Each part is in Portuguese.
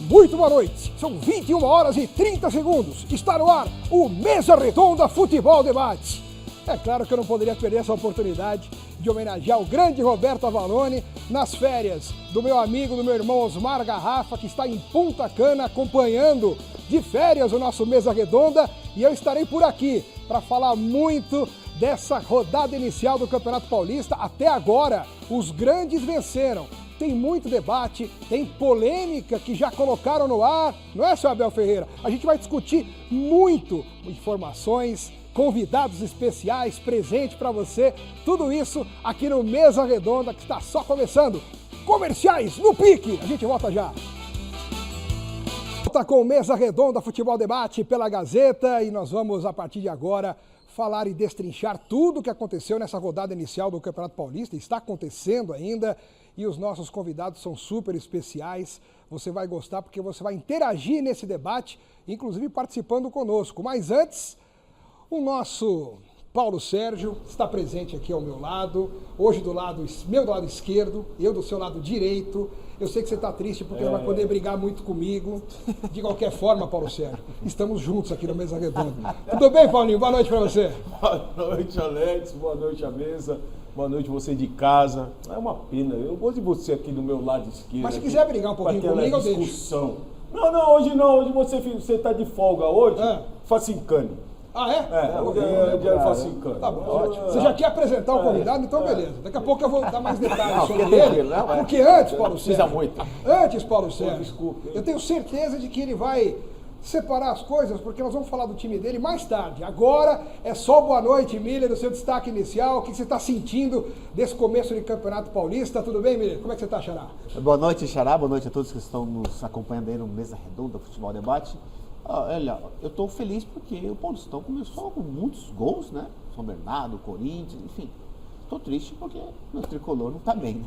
Muito boa noite, são 21 horas e 30 segundos, está no ar o Mesa Redonda Futebol Debate. É claro que eu não poderia perder essa oportunidade de homenagear o grande Roberto Avalone nas férias do meu amigo, do meu irmão Osmar Garrafa, que está em Punta Cana acompanhando de férias o nosso Mesa Redonda, e eu estarei por aqui para falar muito dessa rodada inicial do Campeonato Paulista. Até agora, os grandes venceram. Tem muito debate, tem polêmica que já colocaram no ar, não é, seu Abel Ferreira? A gente vai discutir muito informações, convidados especiais, presente para você, tudo isso aqui no Mesa Redonda, que está só começando. Comerciais no pique, a gente volta já. Volta com o Mesa Redonda Futebol Debate pela Gazeta e nós vamos, a partir de agora, falar e destrinchar tudo o que aconteceu nessa rodada inicial do Campeonato Paulista, está acontecendo ainda, e os nossos convidados são super especiais. Você vai gostar porque você vai interagir nesse debate, inclusive participando conosco. Mas antes, o nosso Paulo Sérgio está presente aqui ao meu lado, hoje do lado esquerdo, eu do seu lado direito. Eu sei que você está triste porque não vai poder brigar muito comigo. De qualquer forma, Paulo Sérgio, estamos juntos aqui no Mesa Redonda. Tudo bem, Paulinho? Boa noite para você. Boa noite, Alex. Boa noite, a mesa. Boa noite, você de casa. É uma pena. Eu gosto de você aqui do meu lado esquerdo. Mas se quiser brigar um pouquinho comigo, eu deixo. Não, hoje não. Hoje você está de folga hoje. Faça encane. Ah, é? Hoje é dia de Facincano. Tá bom, ótimo. Você já quer apresentar o convidado? Então beleza. Daqui a pouco eu vou dar mais detalhes sobre ele. Porque antes, Paulo Sérgio, Paulo Sérgio, desculpa, eu tenho certeza de que ele vai separar as coisas, porque nós vamos falar do time dele mais tarde. Agora é só boa noite, Miller, do seu destaque inicial. O que você está sentindo desse começo de Campeonato Paulista? Tudo bem, Miller? Como é que você está, Xará? Boa noite, Xará. Boa noite a todos que estão nos acompanhando aí no Mesa Redonda Futebol Debate. Olha, eu estou feliz porque o Paulistão começou com muitos gols, né? São Bernardo, Corinthians, enfim. Estou triste porque meu tricolor não está bem.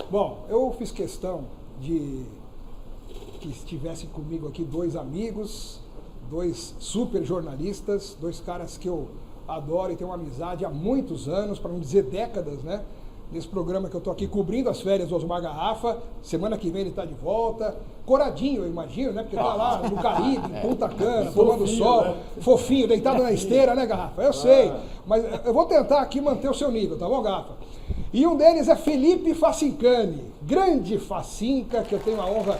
Bom, eu fiz questão de que estivessem comigo aqui dois amigos, dois super jornalistas, dois caras que eu adoro e tenho uma amizade há muitos anos, para não dizer décadas, né? Nesse programa que eu estou aqui cobrindo as férias do Osmar Garrafa. Semana que vem ele está de volta. Coradinho, eu imagino, né? Porque está lá no Caribe, em Punta Cana, tomando sol. Né? Fofinho, deitado na esteira, né, Garrafa? Eu sei. Mas eu vou tentar aqui manter o seu nível, tá bom, Garrafa? E um deles é Felipe Facincani. Grande Facinca, que eu tenho a honra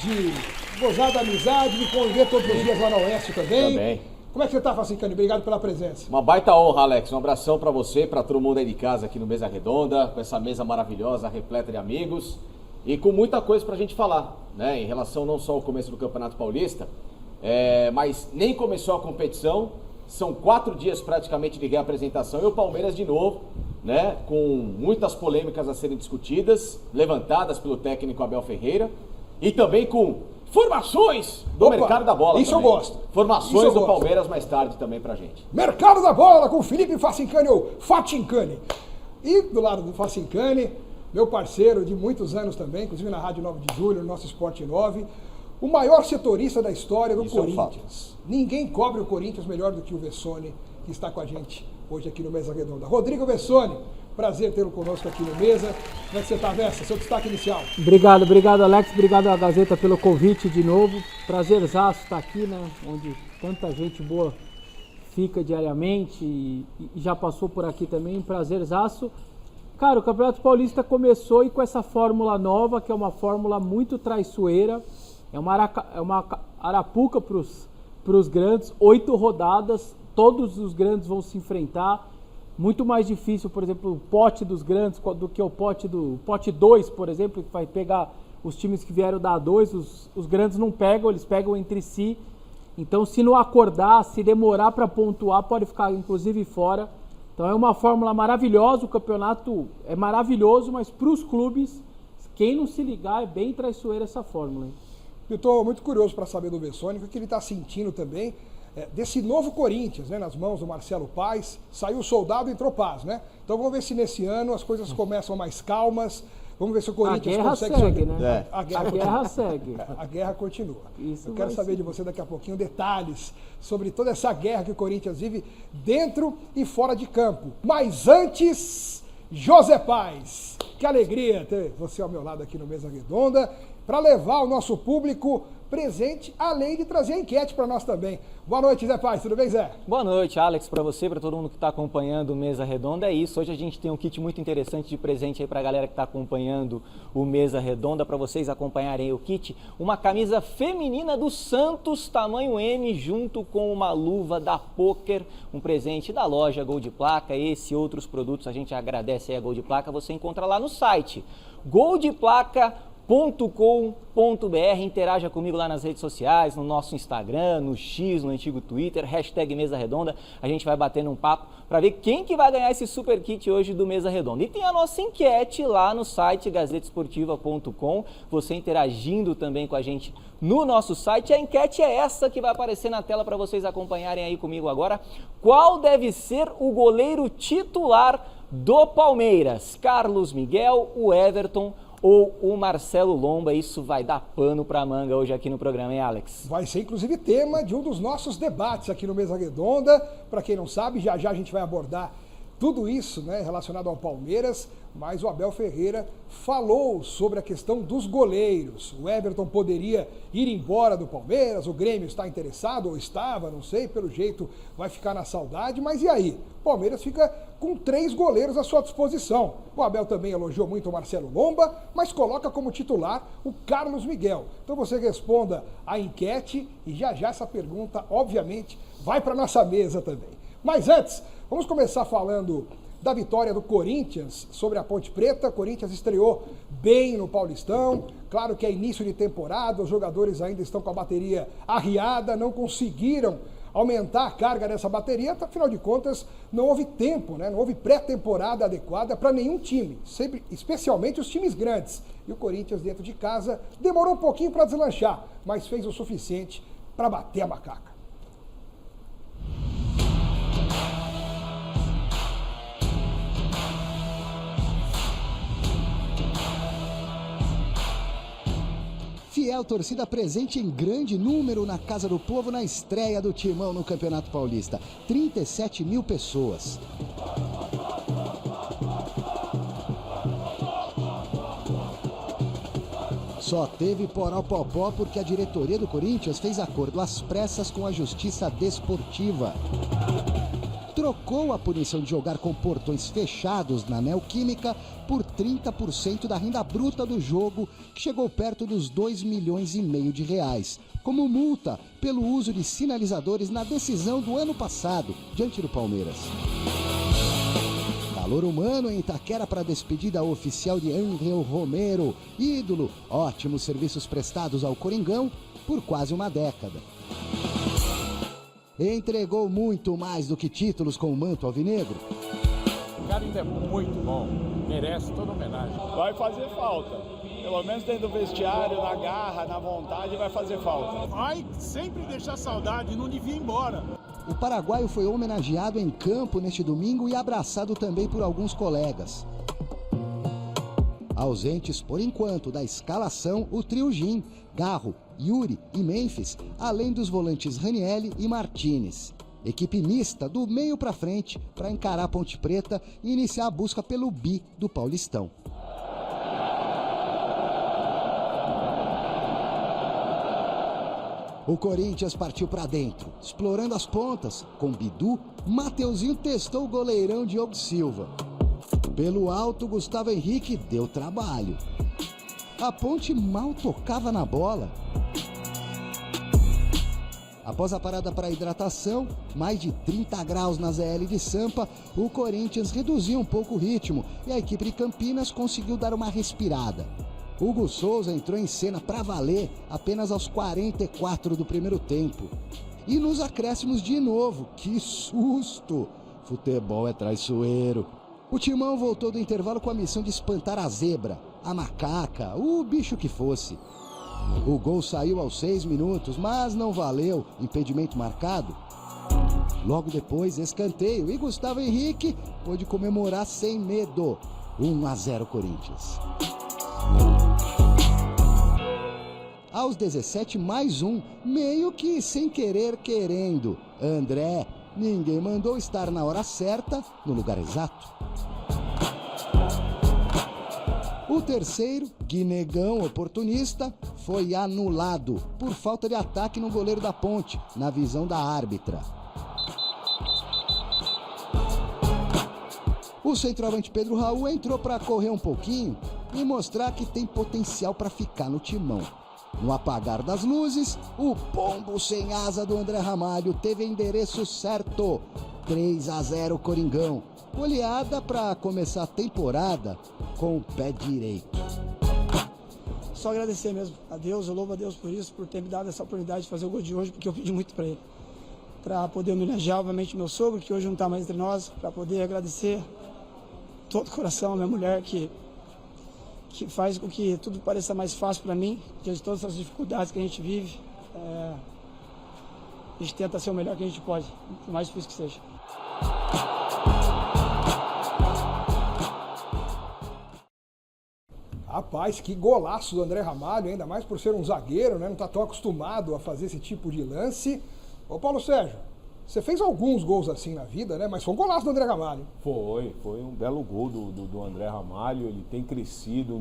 de gozar da amizade, de conviver todos os dias lá na Oeste também. Como é que você está, Facincani? Obrigado pela presença. Uma baita honra, Alex. Um abração para você, para todo mundo aí de casa aqui no Mesa Redonda, com essa mesa maravilhosa, repleta de amigos e com muita coisa para a gente falar, né? Em relação não só ao começo do Campeonato Paulista, mas nem começou a competição, são 4 dias praticamente de reapresentação e o Palmeiras de novo, né? Com muitas polêmicas a serem discutidas, levantadas pelo técnico Abel Ferreira e também com formações do mercado da bola. Isso também. Eu gosto. Formações do Palmeiras mais tarde também pra gente. Mercado da bola com Felipe Facincani, ou Fatincani. E do lado do Facincani, meu parceiro de muitos anos também, inclusive na Rádio 9 de Julho, no nosso Esporte 9, o maior setorista da história do Corinthians. Ninguém cobre o Corinthians melhor do que o Vessone, que está com a gente hoje aqui no Mesa Redonda. Rodrigo Vessone, prazer tê-lo conosco aqui no Mesa. Como é que você está, Vessa? Seu destaque inicial. Obrigado, Alex. Obrigado à Gazeta pelo convite de novo. Prazerzaço estar aqui, né? Onde tanta gente boa fica diariamente e já passou por aqui também. Prazerzaço. Cara, o Campeonato Paulista começou e com essa fórmula nova, que é uma fórmula muito traiçoeira. É uma arapuca para os grandes. 8 rodadas, todos os grandes vão se enfrentar. Muito mais difícil, por exemplo, o pote dos grandes do que o pote 2, por exemplo, que vai pegar os times que vieram da A2, os grandes não pegam, eles pegam entre si. Então, se não acordar, se demorar para pontuar, pode ficar inclusive fora. Então é uma fórmula maravilhosa, o campeonato é maravilhoso, mas para os clubes, quem não se ligar, é bem traiçoeira essa fórmula. Eu estou muito curioso para saber do Vessone, o que ele está sentindo também. Desse novo Corinthians, né, nas mãos do Marcelo Paes, saiu o Soldado e entrou Paz, né? Então vamos ver se nesse ano as coisas começam mais calmas, vamos ver se o Corinthians consegue... A guerra segue, né? A guerra continua. Isso. Eu quero saber de você daqui a pouquinho detalhes sobre toda essa guerra que o Corinthians vive dentro e fora de campo. Mas antes, José Paes, que alegria ter você ao meu lado aqui no Mesa Redonda. para levar o nosso público presente, além de trazer a enquete para nós também. Boa noite, Zé Paz, tudo bem, Zé? Boa noite, Alex, para você, para todo mundo que está acompanhando o Mesa Redonda. É isso, hoje a gente tem um kit muito interessante de presente aí para a galera que está acompanhando o Mesa Redonda, para vocês acompanharem o kit. Uma camisa feminina do Santos, tamanho M, junto com uma luva da Poker, um presente da loja Gold Placa. Esse e outros produtos a gente agradece aí a Gold Placa, você encontra lá no site goldplaca.com.br, interaja comigo lá nas redes sociais, no nosso Instagram, no X, no antigo Twitter, hashtag Mesa Redonda, a gente vai batendo um papo para ver quem que vai ganhar esse super kit hoje do Mesa Redonda. E tem a nossa enquete lá no site gazetesportiva.com, você interagindo também com a gente no nosso site. A enquete é essa que vai aparecer na tela para vocês acompanharem aí comigo agora. Qual deve ser o goleiro titular do Palmeiras? Carlos Miguel, o Everton ou o Marcelo Lomba? Isso vai dar pano para manga hoje aqui no programa, hein, Alex? Vai ser, inclusive, tema de um dos nossos debates aqui no Mesa Redonda. Para quem não sabe, já já a gente vai abordar tudo isso, né, relacionado ao Palmeiras, mas o Abel Ferreira falou sobre a questão dos goleiros. O Everton poderia ir embora do Palmeiras, o Grêmio está interessado, ou estava, não sei, pelo jeito vai ficar na saudade, mas e aí? O Palmeiras fica com 3 goleiros à sua disposição. O Abel também elogiou muito o Marcelo Lomba, mas coloca como titular o Carlos Miguel. Então você responda a enquete e já já essa pergunta, obviamente, vai para nossa mesa também. Mas antes, vamos começar falando da vitória do Corinthians sobre a Ponte Preta. O Corinthians estreou bem no Paulistão. Claro que é início de temporada, os jogadores ainda estão com a bateria arriada, não conseguiram aumentar a carga dessa bateria. Afinal de contas, não houve tempo, né? Não houve pré-temporada adequada para nenhum time, sempre, especialmente os times grandes. E o Corinthians, dentro de casa, demorou um pouquinho para deslanchar, mas fez o suficiente para bater a macaca. Fiel torcida presente em grande número na Casa do Povo na estreia do Timão no Campeonato Paulista. 37 mil pessoas. Só teve poró-popó porque a diretoria do Corinthians fez acordo às pressas com a Justiça Desportiva. Trocou a punição de jogar com portões fechados na Neoquímica por 30% da renda bruta do jogo, que chegou perto dos R$2,5 milhões, como multa pelo uso de sinalizadores na decisão do ano passado, diante do Palmeiras. Calor humano em Itaquera para a despedida oficial de Ángel Romero, ídolo, ótimos serviços prestados ao Coringão por quase uma década. Entregou muito mais do que títulos com o manto alvinegro. O cara ainda é muito bom, merece toda homenagem. Vai fazer falta, pelo menos dentro do vestiário, na garra, na vontade, vai fazer falta. Vai sempre deixar saudade, não devia ir embora. O paraguaio foi homenageado em campo neste domingo e abraçado também por alguns colegas. Ausentes, por enquanto, da escalação, o trio Gin, Garro, Yuri e Memphis, além dos volantes Ranielli e Martinez. Equipe mista do meio para frente para encarar a Ponte Preta e iniciar a busca pelo bi do Paulistão. O Corinthians partiu para dentro, explorando as pontas. Com Bidu, Mateuzinho testou o goleirão Diogo Silva. Pelo alto, Gustavo Henrique deu trabalho. A Ponte mal tocava na bola. Após a parada para hidratação, mais de 30 graus na ZL de Sampa, o Corinthians reduziu um pouco o ritmo e a equipe de Campinas conseguiu dar uma respirada. Hugo Souza entrou em cena para valer apenas aos 44 do primeiro tempo. E nos acréscimos de novo, que susto! Futebol é traiçoeiro. O Timão voltou do intervalo com a missão de espantar a zebra, a macaca, o bicho que fosse. O gol saiu aos 6 minutos, mas não valeu, impedimento marcado. Logo depois, escanteio e Gustavo Henrique pôde comemorar sem medo. 1-0 Corinthians. Aos 17, mais um, meio que sem querer querendo. André, ninguém mandou estar na hora certa, no lugar exato. O terceiro, Guinegão oportunista, foi anulado por falta de ataque no goleiro da Ponte, na visão da árbitra. O centroavante Pedro Raul entrou para correr um pouquinho e mostrar que tem potencial para ficar no timão. No apagar das luzes, o pombo sem asa do André Ramalho teve endereço certo. 3-0 Coringão. Goleada para começar a temporada com o pé direito. Só agradecer mesmo a Deus, eu louvo a Deus por isso, por ter me dado essa oportunidade de fazer o gol de hoje, porque eu pedi muito para ele. Para poder homenagear, obviamente, meu sogro, que hoje não está mais entre nós, para poder agradecer todo o coração a minha mulher, que faz com que tudo pareça mais fácil para mim, diante de todas as dificuldades que a gente vive. A gente tenta ser o melhor que a gente pode, por mais difícil que seja. Rapaz, que golaço do André Ramalho, ainda mais por ser um zagueiro, né? Não está tão acostumado a fazer esse tipo de lance. Ô Paulo Sérgio, você fez alguns gols assim na vida, né? Mas foi um golaço do André Ramalho. Foi um belo gol do André Ramalho. Ele tem crescido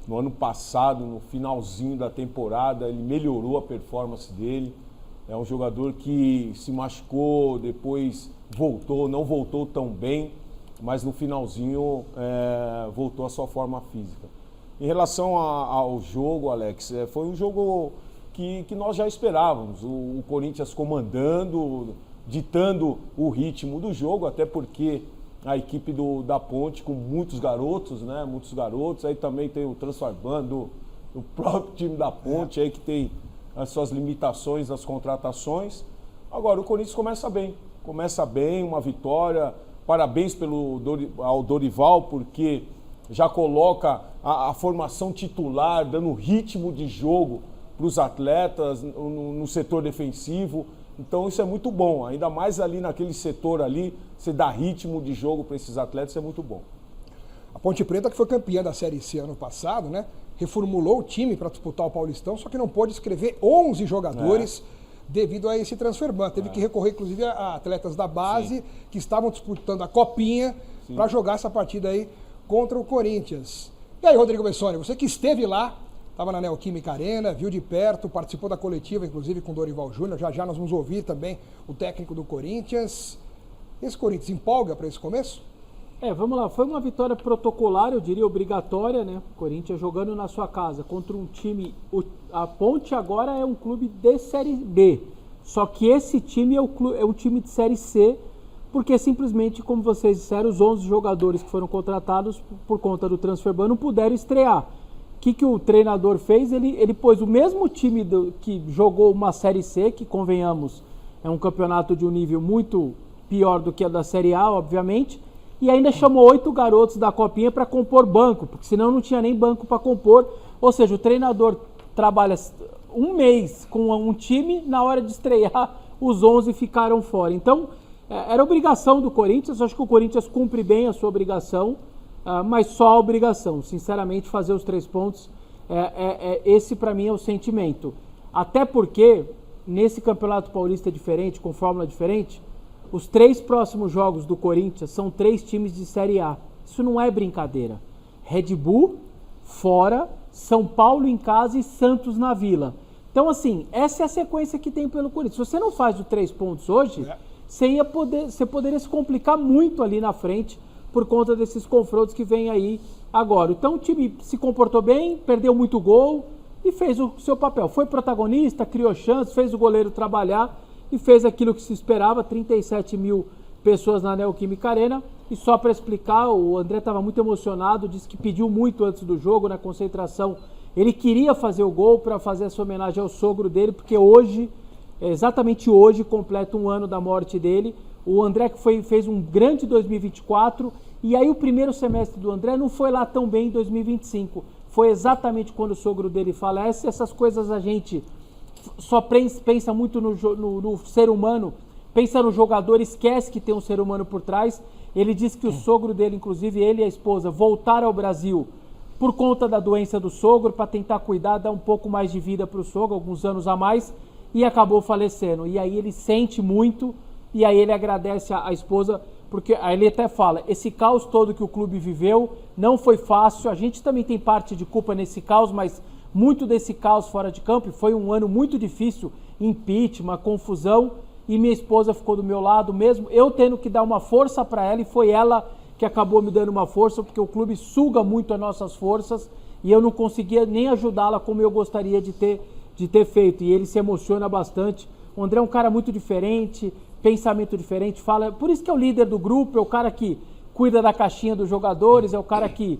no ano passado, no finalzinho da temporada, ele melhorou a performance dele. É um jogador que se machucou, depois voltou, não voltou tão bem, mas no finalzinho voltou à sua forma física. Em relação ao jogo, Alex, foi um jogo que nós já esperávamos. O Corinthians comandando, ditando o ritmo do jogo, até porque a equipe da Ponte com muitos garotos, né? Muitos garotos. Aí também tem o transformando o próprio time da Ponte, aí que tem as suas limitações nas contratações. Agora o Corinthians começa bem, uma vitória. Parabéns ao Dorival, porque já coloca a formação titular, dando ritmo de jogo para os atletas no setor defensivo. Então isso é muito bom, ainda mais ali naquele setor ali, você dá ritmo de jogo para esses atletas, isso é muito bom. A Ponte Preta, que foi campeã da Série C ano passado, né? Reformulou o time para disputar o Paulistão, só que não pôde escrever 11 jogadores devido a esse transfer-ban. Teve que recorrer, inclusive, a atletas da base que estavam disputando a Copinha para jogar essa partida aí contra o Corinthians. E aí, Rodrigo Bessoni, você que esteve lá, estava na Neoquímica Arena, viu de perto, participou da coletiva, inclusive com o Dorival Júnior. Já nós vamos ouvir também o técnico do Corinthians. Esse Corinthians empolga para esse começo? Vamos lá. Foi uma vitória protocolar, eu diria obrigatória, né? Corinthians jogando na sua casa contra um time... A Ponte agora é um clube de Série B. Só que esse time é um time de Série C, porque simplesmente, como vocês disseram, os 11 jogadores que foram contratados por conta do transfer-ban não puderam estrear. O que o treinador fez? Ele pôs o mesmo time que jogou uma Série C, que, convenhamos, é um campeonato de um nível muito pior do que a da Série A, obviamente, e ainda chamou 8 garotos da Copinha para compor banco, porque senão não tinha nem banco para compor. Ou seja, o treinador trabalha um mês com um time, na hora de estrear, os 11 ficaram fora. Então, era obrigação do Corinthians, acho que o Corinthians cumpre bem a sua obrigação, mas só a obrigação, sinceramente, fazer os 3 pontos, esse para mim é o sentimento. Até porque, nesse Campeonato Paulista diferente, com fórmula diferente, os 3 próximos jogos do Corinthians são 3 times de Série A. Isso não é brincadeira. Red Bull, fora, São Paulo em casa e Santos na Vila. Então, assim, essa é a sequência que tem pelo Corinthians. Se você não faz os 3 pontos hoje, você poderia se complicar muito ali na frente por conta desses confrontos que vem aí agora. Então o time se comportou bem, perdeu muito gol e fez o seu papel. Foi protagonista, criou chances, fez o goleiro trabalhar e fez aquilo que se esperava, 37 mil pessoas na Neoquímica Arena. E só para explicar, o André estava muito emocionado, disse que pediu muito antes do jogo, na concentração. Ele queria fazer o gol para fazer essa homenagem ao sogro dele, porque hoje, exatamente hoje, completa um ano da morte dele. O André que fez um grande 2024, e aí o primeiro semestre do André não foi lá tão bem em 2025. Foi exatamente quando o sogro dele falece. Essas coisas a gente só pensa muito no ser humano, pensa no jogador, esquece que tem um ser humano por trás. Ele disse que o sogro dele, inclusive ele e a esposa, voltaram ao Brasil por conta da doença do sogro, para tentar cuidar, dar um pouco mais de vida para o sogro, alguns anos a mais, e acabou falecendo. E aí ele sente muito, e aí ele agradece a esposa porque aí ele até fala, esse caos todo que o clube viveu não foi fácil, a gente também tem parte de culpa nesse caos, mas muito desse caos fora de campo, foi um ano muito difícil, impeachment, confusão, e minha esposa ficou do meu lado mesmo, eu tendo que dar uma força para ela, e foi ela que acabou me dando uma força, porque o clube suga muito as nossas forças, e eu não conseguia nem ajudá-la como eu gostaria de ter feito, e ele se emociona bastante. O André é um cara muito diferente, pensamento diferente, fala, por isso que é o líder do grupo, é o cara que cuida da caixinha dos jogadores, é o cara que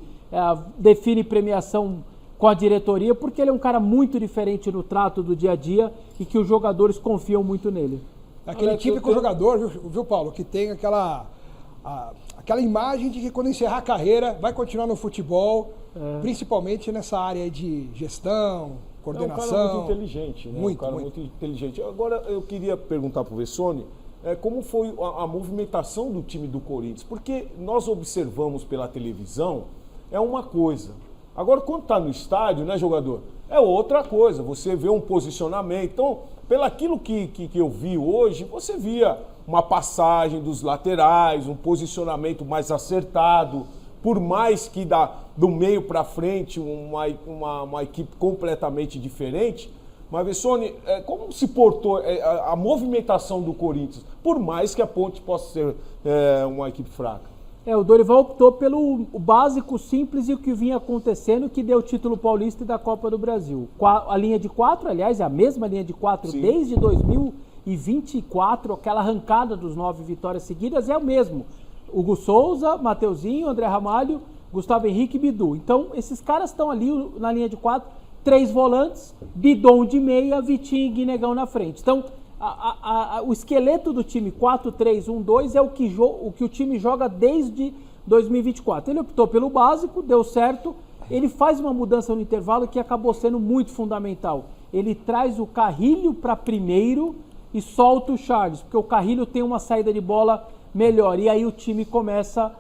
define premiação com a diretoria, porque ele é um cara muito diferente no trato do dia a dia e que os jogadores confiam muito nele. Aquele típico jogador, viu, Paulo, que tem aquela imagem de que quando encerrar a carreira vai continuar no futebol, principalmente nessa área de gestão, coordenação. É um cara muito inteligente, né? Muito, um cara muito inteligente. Agora, eu queria perguntar para o Vessone, como foi a movimentação do time do Corinthians? Porque nós observamos pela televisão, é uma coisa. Agora, quando está no estádio, né, jogador? É outra coisa, você vê um posicionamento. Então, pelaquilo que eu vi hoje, você via uma passagem dos laterais, um posicionamento mais acertado, por mais que do meio para frente uma equipe completamente diferente. Mas, Vessone, como se portou a movimentação do Corinthians, por mais que a Ponte possa ser uma equipe fraca? O Dorival optou pelo básico, simples e o que vinha acontecendo, que deu o título paulista e da Copa do Brasil. A linha de 4, aliás, é a mesma linha de 4 Sim. desde 2024, aquela arrancada dos 9 vitórias seguidas é o mesmo. Hugo Souza, Mateuzinho, André Ramalho, Gustavo Henrique e Bidu. Então, esses caras estão ali na linha de 4, 3 volantes, Bidon de meia, Vitinho e Guinegão na frente. Então, o esqueleto do time 4-3-1-2 é o que o time joga desde 2024. Ele optou pelo básico, deu certo, ele faz uma mudança no intervalo que acabou sendo muito fundamental. Ele traz o Carrilho para primeiro e solta o Charles, porque o Carrilho tem uma saída de bola melhor, e aí o time começa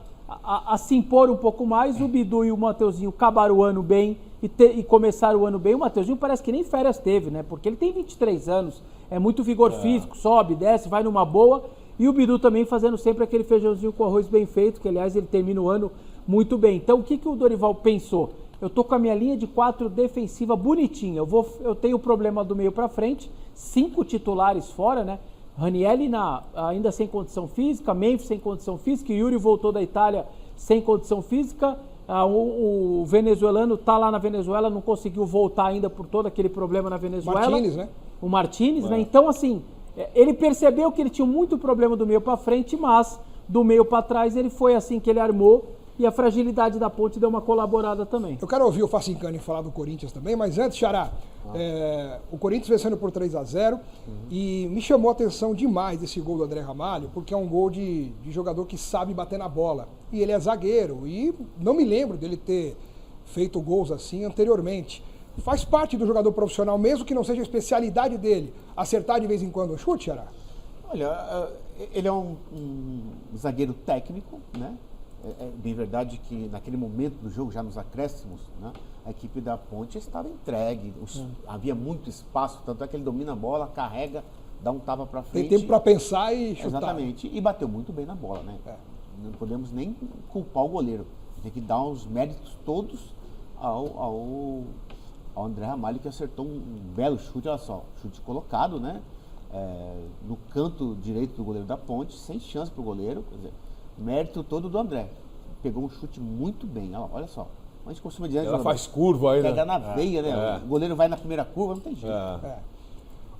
a se impor um pouco mais. O Bidu e o Mateuzinho acabaram o ano bem e começaram o ano bem. O Mateuzinho parece que nem férias teve, né? Porque ele tem 23 anos, é muito vigor físico, sobe, desce, vai numa boa. E o Bidu também fazendo sempre aquele feijãozinho com arroz bem feito, que aliás ele termina o ano muito bem. Então o que o Dorival pensou? Eu tô com a minha linha de 4 defensiva bonitinha, eu tenho o problema do meio para frente, 5 titulares fora, né? Ranieri ainda sem condição física, Memphis sem condição física, Yuri voltou da Itália sem condição física, o venezuelano está lá na Venezuela, não conseguiu voltar ainda por todo aquele problema na Venezuela. Martínez, né? O Martínez, né? Então, assim, ele percebeu que ele tinha muito problema do meio para frente, mas do meio para trás ele foi assim que ele armou, e a fragilidade da Ponte deu uma colaborada também. Eu quero ouvir o Facincani falar do Corinthians também, mas antes, Xará, o Corinthians vencendo por 3-0 e me chamou a atenção demais esse gol do André Ramalho, porque é um gol de jogador que sabe bater na bola. E ele é zagueiro, e não me lembro dele ter feito gols assim anteriormente. Faz parte do jogador profissional, mesmo que não seja a especialidade dele, acertar de vez em quando o chute, Xará? Olha, ele é um zagueiro técnico, né? É bem verdade que naquele momento do jogo, já nos acréscimos, né, a equipe da Ponte estava entregue, havia muito espaço, tanto é que ele domina a bola, carrega, dá um tapa para frente. Tem tempo para pensar e chutar. Exatamente, e bateu muito bem na bola, né? Não podemos nem culpar o goleiro, tem que dar os méritos todos ao André Ramalho, que acertou um belo chute, olha só, chute colocado, né? No canto direito do goleiro da Ponte, sem chance para o goleiro, quer dizer, mérito todo do André. Pegou um chute muito bem, olha só. A gente costuma dizer... Ela faz curva aí, né? Pega na veia, né? O goleiro vai na primeira curva, não tem jeito.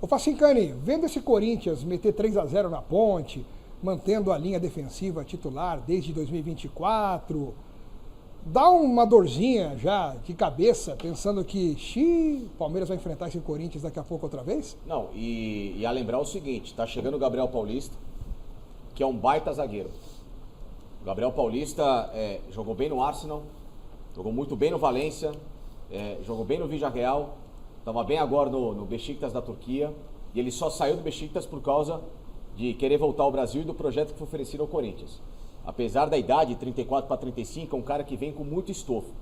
Ô Facincani, vendo esse Corinthians meter 3-0 na Ponte, mantendo a linha defensiva titular desde 2024, dá uma dorzinha já de cabeça, pensando que o Palmeiras vai enfrentar esse Corinthians daqui a pouco outra vez? Não, e a lembrar o seguinte, tá chegando o Gabriel Paulista, que é um baita zagueiro. O Gabriel Paulista jogou bem no Arsenal, jogou muito bem no Valência, jogou bem no Villarreal, estava bem agora no Beşiktaş da Turquia, e ele só saiu do Beşiktaş por causa de querer voltar ao Brasil e do projeto que foi oferecido ao Corinthians. Apesar da idade, 34 para 35, é um cara que vem com muito estofo.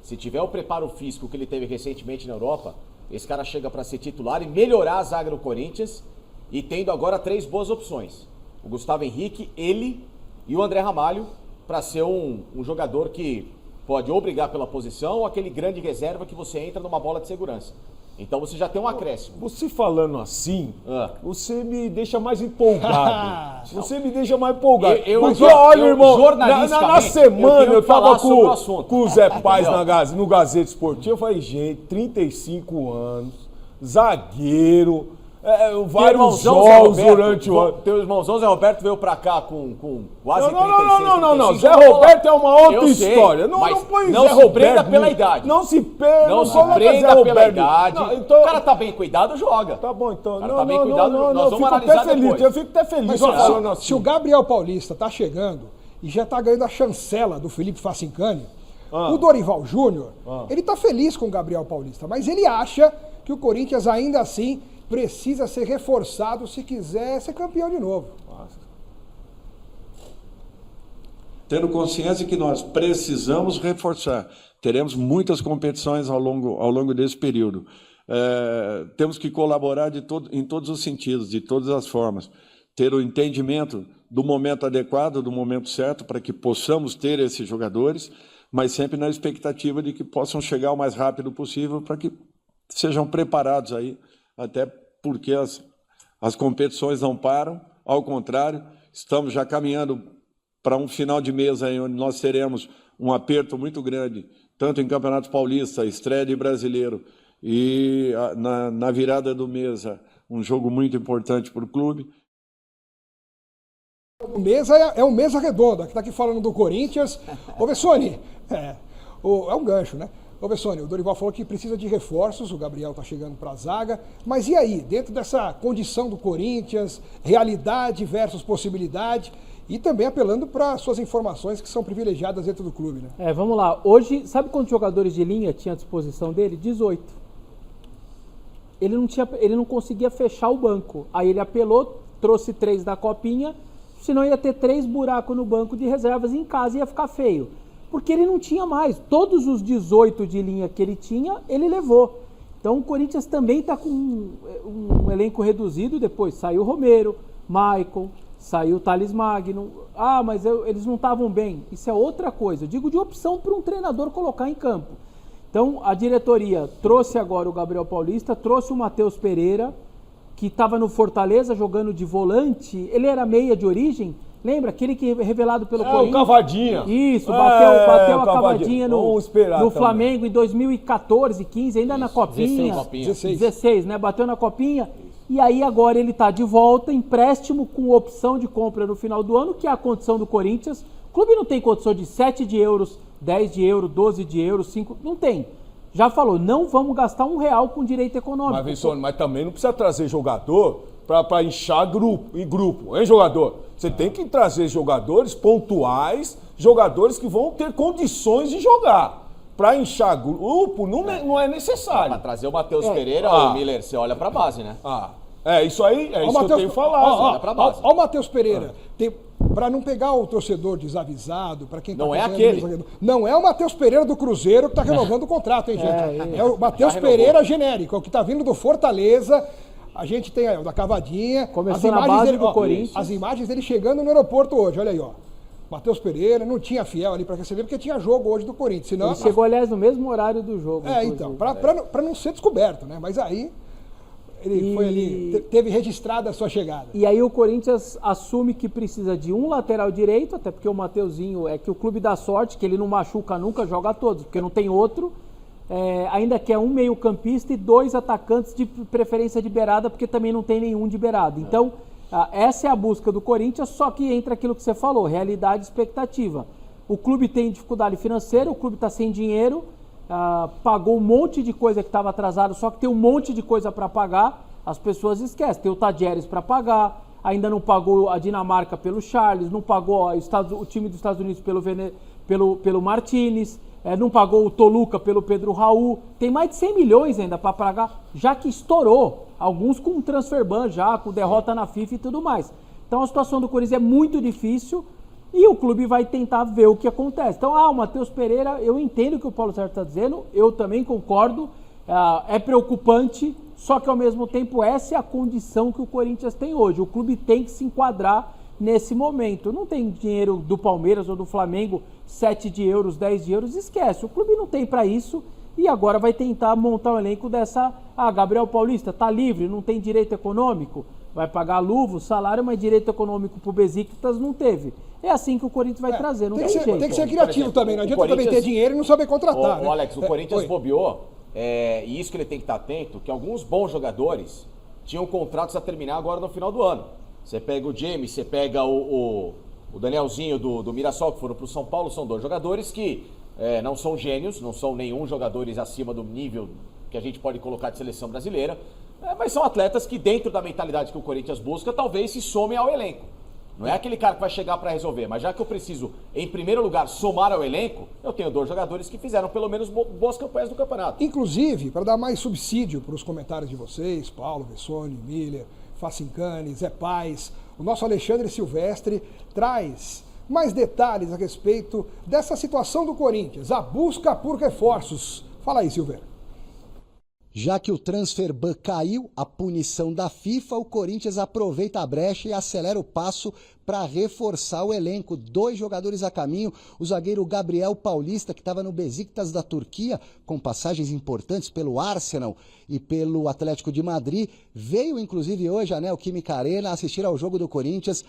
Se tiver o preparo físico que ele teve recentemente na Europa, esse cara chega para ser titular e melhorar a zaga do Corinthians, e tendo agora 3 boas opções. O Gustavo Henrique, ele e o André Ramalho para ser um jogador que pode ou brigar pela posição ou aquele grande reserva que você entra numa bola de segurança. Então você já tem um acréscimo. Você falando assim, você me deixa mais empolgado. Você me deixa mais empolgado. Porque olha, irmão, na semana eu tava com o Zé Paz no Gazeta Esportiva, eu falei, gente, 35 anos, zagueiro, vários jogos durante o ano. Teu irmãozão Zé Roberto veio pra cá com quase 36, não. Zé Roberto é uma outra história. Não põe não Zé se Roberto prenda pela idade. Não se prenda pela idade. Então, o cara tá bem cuidado, joga. Tá bom, então. O cara tá bem cuidado, nós vamos analisar depois. Eu fico até feliz. Mas se o Gabriel Paulista tá chegando e já tá ganhando a chancela do Felipe Facincani, o Dorival Júnior, ele tá feliz com o Gabriel Paulista, mas ele acha que o Corinthians ainda assim precisa ser reforçado se quiser ser campeão de novo. Tendo consciência que nós precisamos reforçar, teremos muitas competições ao longo desse período. Temos que colaborar em todos os sentidos, de todas as formas. Ter o entendimento do momento adequado, do momento certo, para que possamos ter esses jogadores, mas sempre na expectativa de que possam chegar o mais rápido possível para que sejam preparados aí, até porque as competições não param, ao contrário, estamos já caminhando para um final de mês aí, onde nós teremos um aperto muito grande, tanto em Campeonato Paulista, estreia de Brasileiro, e na virada do mês, um jogo muito importante para o clube. O Mesa é um Mesa Redonda, que está aqui falando do Corinthians. Ô, Vessone, é um gancho, né? Ô, Vessone, o Dorival falou que precisa de reforços, o Gabriel está chegando para a zaga, mas e aí, dentro dessa condição do Corinthians, realidade versus possibilidade, e também apelando para suas informações que são privilegiadas dentro do clube, né? Vamos lá. Hoje, sabe quantos jogadores de linha tinha à disposição dele? 18. Ele não conseguia fechar o banco. Aí ele apelou, trouxe 3 da copinha, senão ia ter 3 buracos no banco de reservas em casa e ia ficar feio. Porque ele não tinha mais. Todos os 18 de linha que ele tinha, ele levou. Então o Corinthians também está com um elenco reduzido. Depois saiu o Romero, Maicon, saiu o Thales Magno. Mas eles não estavam bem. Isso é outra coisa. Eu digo de opção para um treinador colocar em campo. Então a diretoria trouxe agora o Gabriel Paulista, trouxe o Matheus Pereira, que estava no Fortaleza jogando de volante. Ele era meia de origem. Lembra? Aquele que revelado pelo Corinthians. O Cavadinha. Isso, bateu a cavadinha no também. Flamengo em 2014, 15, ainda na Copinha. 16, né? Bateu na Copinha. E aí agora ele está de volta, empréstimo com opção de compra no final do ano, que é a condição do Corinthians. O clube não tem condição de 7 de euros, 10 de euros, 12 de euros, 5, não tem. Já falou, não vamos gastar R$1 com direito econômico. Mas também não precisa trazer jogador para inchar grupo, hein, jogador? Você tem que trazer jogadores pontuais, jogadores que vão ter condições de jogar. Para inchar grupo não é necessário. Para trazer o Matheus Pereira, o Miller, você olha para a base, né? Isso aí, isso que eu tenho falado. Olha para a base. Olha o Matheus Pereira. Para não pegar o torcedor desavisado, para quem tá não é aquele. Não é o Matheus Pereira do Cruzeiro que está renovando o contrato, hein, gente? É o Matheus Pereira genérico, é o que está vindo do Fortaleza. A gente tem aí o da Cavadinha. Começou na base do Corinthians. As imagens dele chegando no aeroporto hoje, olha aí, ó. Matheus Pereira, não tinha Fiel ali para receber, porque tinha jogo hoje do Corinthians. Senão, ele chegou, aliás, no mesmo horário do jogo. Então, para não ser descoberto, né? Mas aí ele foi ali, teve registrada a sua chegada. E aí o Corinthians assume que precisa de um lateral direito, até porque o Mateuzinho é que o clube dá sorte, que ele não machuca nunca, joga todos, porque não tem outro. Ainda quer um meio-campista e 2 atacantes de preferência de beirada, porque também não tem nenhum de beirada. Então, essa é a busca do Corinthians, só que entra aquilo que você falou, realidade e expectativa. O clube tem dificuldade financeira, o clube está sem dinheiro, pagou um monte de coisa que estava atrasado, só que tem um monte de coisa para pagar, as pessoas esquecem. Tem o Tadieres para pagar, ainda não pagou a Dinamarca pelo Charles, não pagou o time dos Estados Unidos pelo Martinez, não pagou o Toluca pelo Pedro Raul. Tem mais de 100 milhões ainda para pagar, já que estourou. Alguns com transfer ban já, com derrota na FIFA e tudo mais. Então a situação do Corinthians é muito difícil e o clube vai tentar ver o que acontece. Então, o Matheus Pereira, eu entendo o que o Paulo Sérgio está dizendo, eu também concordo, é preocupante, só que ao mesmo tempo essa é a condição que o Corinthians tem hoje. O clube tem que se enquadrar nesse momento. Não tem dinheiro do Palmeiras ou do Flamengo, 7 de euros, 10 de euros, esquece. O clube não tem para isso e agora vai tentar montar o elenco dessa... Gabriel Paulista tá livre, não tem direito econômico, vai pagar luva, salário, mas direito econômico pro Besiktas não teve. É assim que o Corinthians vai trazer, não tem jeito. Tem que ser criativo também, não adianta também ter dinheiro e não saber contratar. Ô, Alex, o Corinthians bobeou, e isso que ele tem que estar atento, que alguns bons jogadores tinham contratos a terminar agora no final do ano. Você pega o James, você pega o Danielzinho do Mirassol, que foram pro São Paulo, são 2 jogadores que não são gênios, não são nenhum jogadores acima do nível que a gente pode colocar de seleção brasileira, mas são atletas que dentro da mentalidade que o Corinthians busca, talvez se somem ao elenco. Não é aquele cara que vai chegar para resolver, mas já que eu preciso, em primeiro lugar, somar ao elenco, eu tenho 2 jogadores que fizeram pelo menos boas campanhas do campeonato. Inclusive, para dar mais subsídio para os comentários de vocês, Paulo, Vessone, Miller, Facincani, Zé Paz, o nosso Alexandre Silvestre traz mais detalhes a respeito dessa situação do Corinthians, a busca por reforços. Fala aí, Silveira. Já que o transfer ban caiu, a punição da FIFA, o Corinthians aproveita a brecha e acelera o passo para reforçar o elenco. 2 jogadores a caminho, o zagueiro Gabriel Paulista, que estava no Besiktas da Turquia, com passagens importantes pelo Arsenal e pelo Atlético de Madrid, veio inclusive hoje a Neoquímica Arena assistir ao jogo do Corinthians.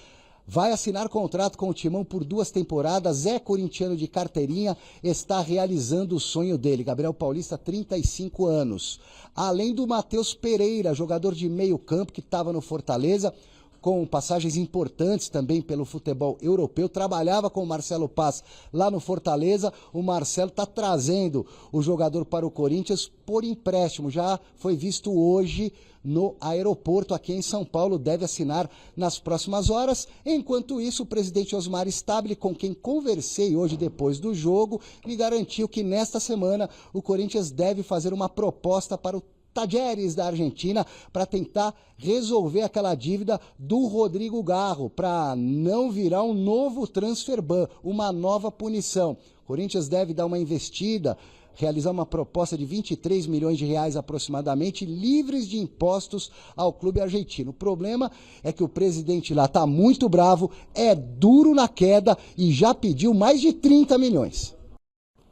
Vai assinar contrato com o Timão por 2 temporadas, é corintiano de carteirinha, está realizando o sonho dele. Gabriel Paulista, 35 anos. Além do Matheus Pereira, jogador de meio campo que estava no Fortaleza, com passagens importantes também pelo futebol europeu, trabalhava com o Marcelo Paz lá no Fortaleza. O Marcelo está trazendo o jogador para o Corinthians por empréstimo, já foi visto hoje no aeroporto aqui em São Paulo, deve assinar nas próximas horas. Enquanto isso, o presidente Osmar Stabile, com quem conversei hoje depois do jogo, me garantiu que nesta semana o Corinthians deve fazer uma proposta para o Talleres da Argentina para tentar resolver aquela dívida do Rodrigo Garro, para não virar um novo transfer ban, uma nova punição. O Corinthians deve dar uma investida, realizar uma proposta de 23 milhões de reais aproximadamente, livres de impostos ao clube argentino. O problema é que o presidente lá está muito bravo, é duro na queda e já pediu mais de 30 milhões.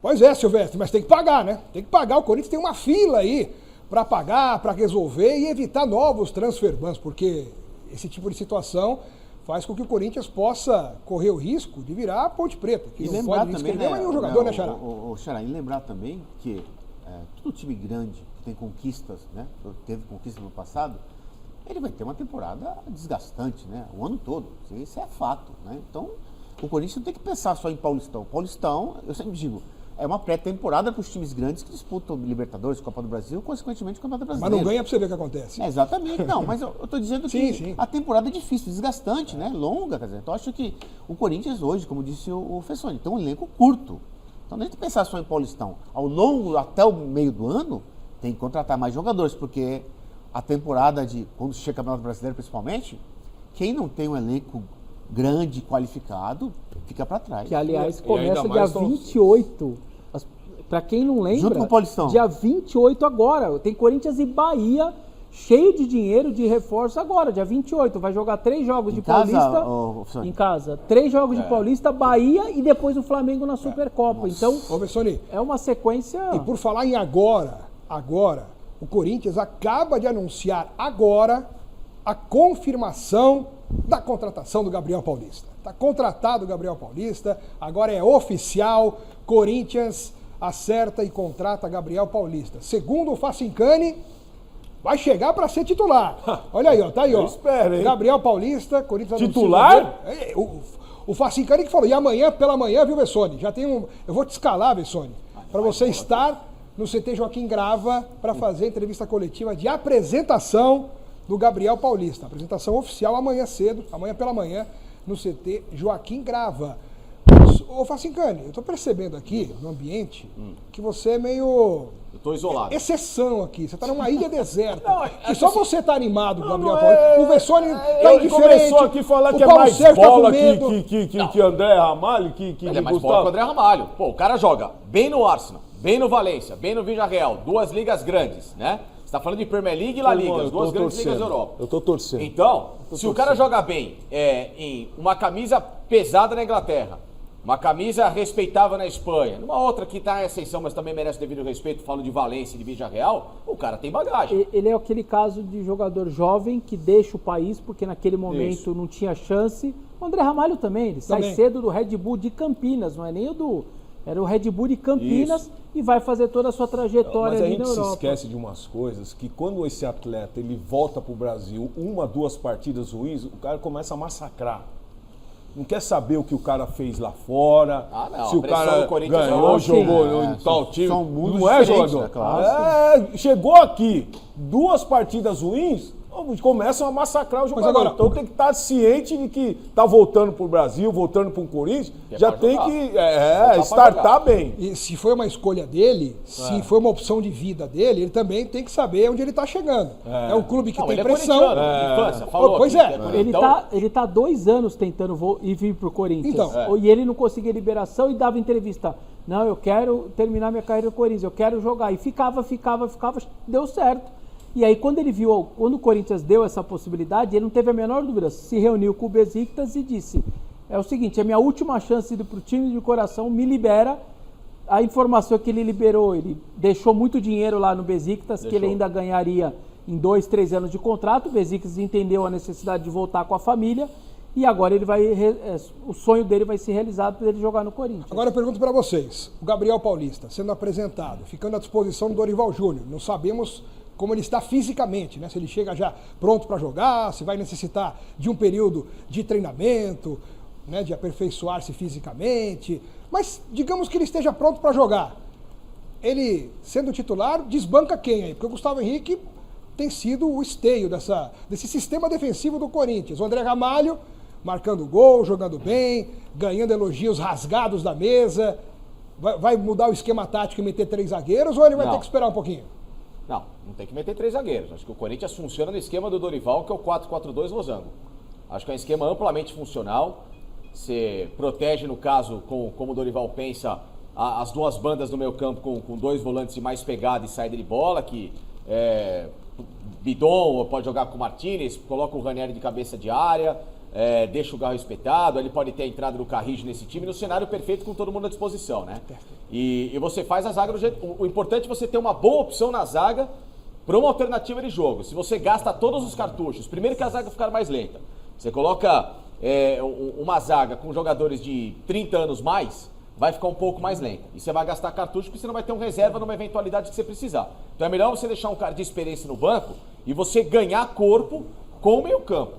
Pois é, Silvestre, mas tem que pagar, né? Tem que pagar, o Corinthians tem uma fila aí para pagar, para resolver e evitar novos transfer bans, porque esse tipo de situação faz com que o Corinthians possa correr o risco de virar a Ponte Preta, que e não pode inscrever nenhum jogador, né, Xará? Xará, e lembrar também que todo time grande que tem conquistas, né, teve conquistas no passado, ele vai ter uma temporada desgastante, né, o ano todo, isso é fato, né? Então, o Corinthians não tem que pensar só em Paulistão. Paulistão, eu sempre digo, é uma pré-temporada para os times grandes que disputam Libertadores, Copa do Brasil, consequentemente o Campeonato Brasileiro. Mas não ganha para você ver o que acontece. Exatamente, não, mas eu estou dizendo que a temporada é difícil, desgastante, né? Longa, quer dizer. Então acho que o Corinthians hoje, como disse o Fessoni, tem um elenco curto. Então não é de pensar só em Paulistão. Ao longo, até o meio do ano, tem que contratar mais jogadores, porque a temporada quando chega o Campeonato Brasileiro principalmente, quem não tem um elenco grande, qualificado, fica para trás. Que, aliás, começa dia 28. Para quem não lembra, junto com o Paulistão. Dia 28 agora. Tem Corinthians e Bahia, cheio de dinheiro, de reforço agora, dia 28. Vai jogar 3 jogos de Paulista. Em casa. 3 jogos de Paulista, Bahia e depois o Flamengo na Supercopa. Então, é uma sequência... E por falar em agora, o Corinthians acaba de anunciar agora a confirmação da contratação do Gabriel Paulista. Está contratado o Gabriel Paulista, agora é oficial, Corinthians acerta e contrata Gabriel Paulista. Segundo o Facincani, vai chegar para ser titular. Olha aí, ó, tá aí, ó. Espero, hein? Gabriel Paulista, Corinthians titular? O Facincani que falou, e amanhã, pela manhã, viu, Vessone? Já tem um... Eu vou te escalar, Vessone, para você estar no CT Joaquim Grava para fazer a entrevista coletiva de apresentação do Gabriel Paulista. Apresentação oficial amanhã cedo, amanhã pela manhã, no CT Joaquim Grava. Ô Facincani, eu tô percebendo aqui no ambiente que você é meio... Eu tô isolado. Exceção aqui, você tá numa ilha deserta. E só você tá animado com o Gabriel Paulista. O Vessone tá indiferente. Começou aqui a falar que é mais bola que André Ramalho, que ele é mais bola que o André Ramalho. Pô, o cara joga bem no Arsenal, bem no Valência, bem no Villarreal, 2 ligas grandes, né? Você tá falando de Premier League e La Liga, as duas grandes ligas da Europa. Eu tô torcendo. Então, se o cara joga bem em uma camisa pesada na Inglaterra, uma camisa respeitável na Espanha, numa outra que tá em ascensão, mas também merece devido respeito, falo de Valência e de Villarreal, o cara tem bagagem. Ele é aquele caso de jogador jovem que deixa o país porque naquele momento não tinha chance. O André Ramalho também, ele sai cedo do Red Bull de Campinas, não é nem o do... Era o Red Bull de Campinas e vai fazer toda a sua trajetória ali na Europa. Mas a gente se esquece de umas coisas, que quando esse atleta ele volta pro Brasil, 1, 2 partidas ruins, o cara começa a massacrar. Não quer saber o que o cara fez lá fora, se o cara ganhou, jogou em tal time. Não é jogador. Né? Claro. Chegou aqui, 2 partidas ruins, começam a massacrar o jogador. Agora, então tem que estar ciente de que tá voltando pro Brasil, voltando pro Corinthians, já tem que startar bem. E se foi uma escolha dele, se foi uma opção de vida dele, ele também tem que saber onde ele tá chegando. É um clube que tem pressão. Pois é. Ele tá 2 anos tentando vir pro Corinthians. E ele não conseguia liberação e dava entrevista. Não, eu quero terminar minha carreira no Corinthians, eu quero jogar. E ficava, deu certo. E aí, quando o Corinthians deu essa possibilidade, ele não teve a menor dúvida, se reuniu com o Besiktas e disse, é o seguinte, a minha última chance de ir pro time de coração, me libera. A informação que ele liberou, ele deixou muito dinheiro lá no Besiktas, que ele ainda ganharia em 2, 3 anos de contrato. O Besiktas entendeu a necessidade de voltar com a família e agora ele o sonho dele vai ser realizado para ele jogar no Corinthians. Agora eu pergunto para vocês, o Gabriel Paulista sendo apresentado, ficando à disposição do Dorival Júnior, não sabemos como ele está fisicamente, né? Se ele chega já pronto para jogar, se vai necessitar de um período de treinamento, né? De aperfeiçoar-se fisicamente. Mas digamos que ele esteja pronto para jogar. Ele, sendo titular, desbanca quem aí? Porque o Gustavo Henrique tem sido o esteio desse sistema defensivo do Corinthians. O André Ramalho marcando gol, jogando bem, ganhando elogios rasgados da mesa. Vai mudar o esquema tático e meter 3 zagueiros ou ele vai ter que esperar um pouquinho? Não tem que meter 3 zagueiros. Acho que o Corinthians funciona no esquema do Dorival, que é o 4-4-2 losango. Acho que é um esquema amplamente funcional. Você protege, no caso, como o Dorival pensa, as 2 bandas do meio campo com 2 volantes de mais pegada e saída de bola, que Bidon pode jogar com o Martinez, coloca o Ranieri de cabeça de área, deixa o Garro espetado, ele pode ter a entrada do Carrijo nesse time, no cenário perfeito com todo mundo à disposição, né? E você faz a zaga do jeito... O importante é você ter uma boa opção na zaga para uma alternativa de jogo. Se você gasta todos os cartuchos, primeiro que a zaga ficar mais lenta, você coloca uma zaga com jogadores de 30 anos mais, vai ficar um pouco mais lenta. E você vai gastar cartucho porque você não vai ter um reserva numa eventualidade que você precisar. Então é melhor você deixar um cara de experiência no banco e você ganhar corpo com o meio campo.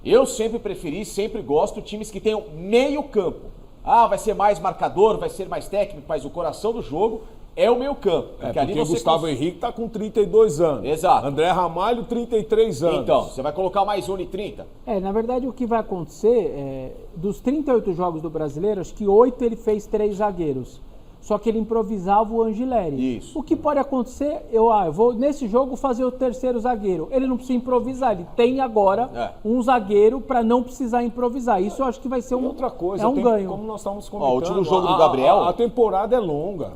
Eu sempre preferi, sempre gosto de times que tenham meio campo. Vai ser mais marcador, vai ser mais técnico, mas o coração do jogo é o meio campo. Porque ali o Gustavo Henrique tá com 32 anos. Exato. André Ramalho, 33 anos. Então, você vai colocar mais um e 30? Na verdade, o que vai acontecer, dos 38 jogos do Brasileiro, acho que 8 ele fez 3 zagueiros. Só que ele improvisava o Angileri. Isso. O que pode acontecer, eu vou nesse jogo fazer o 3º zagueiro. Ele não precisa improvisar, ele tem agora um zagueiro para não precisar improvisar. Isso eu acho que vai ser outra coisa, ganho. Como nós estávamos comentando, o último jogo do Gabriel... A temporada é longa.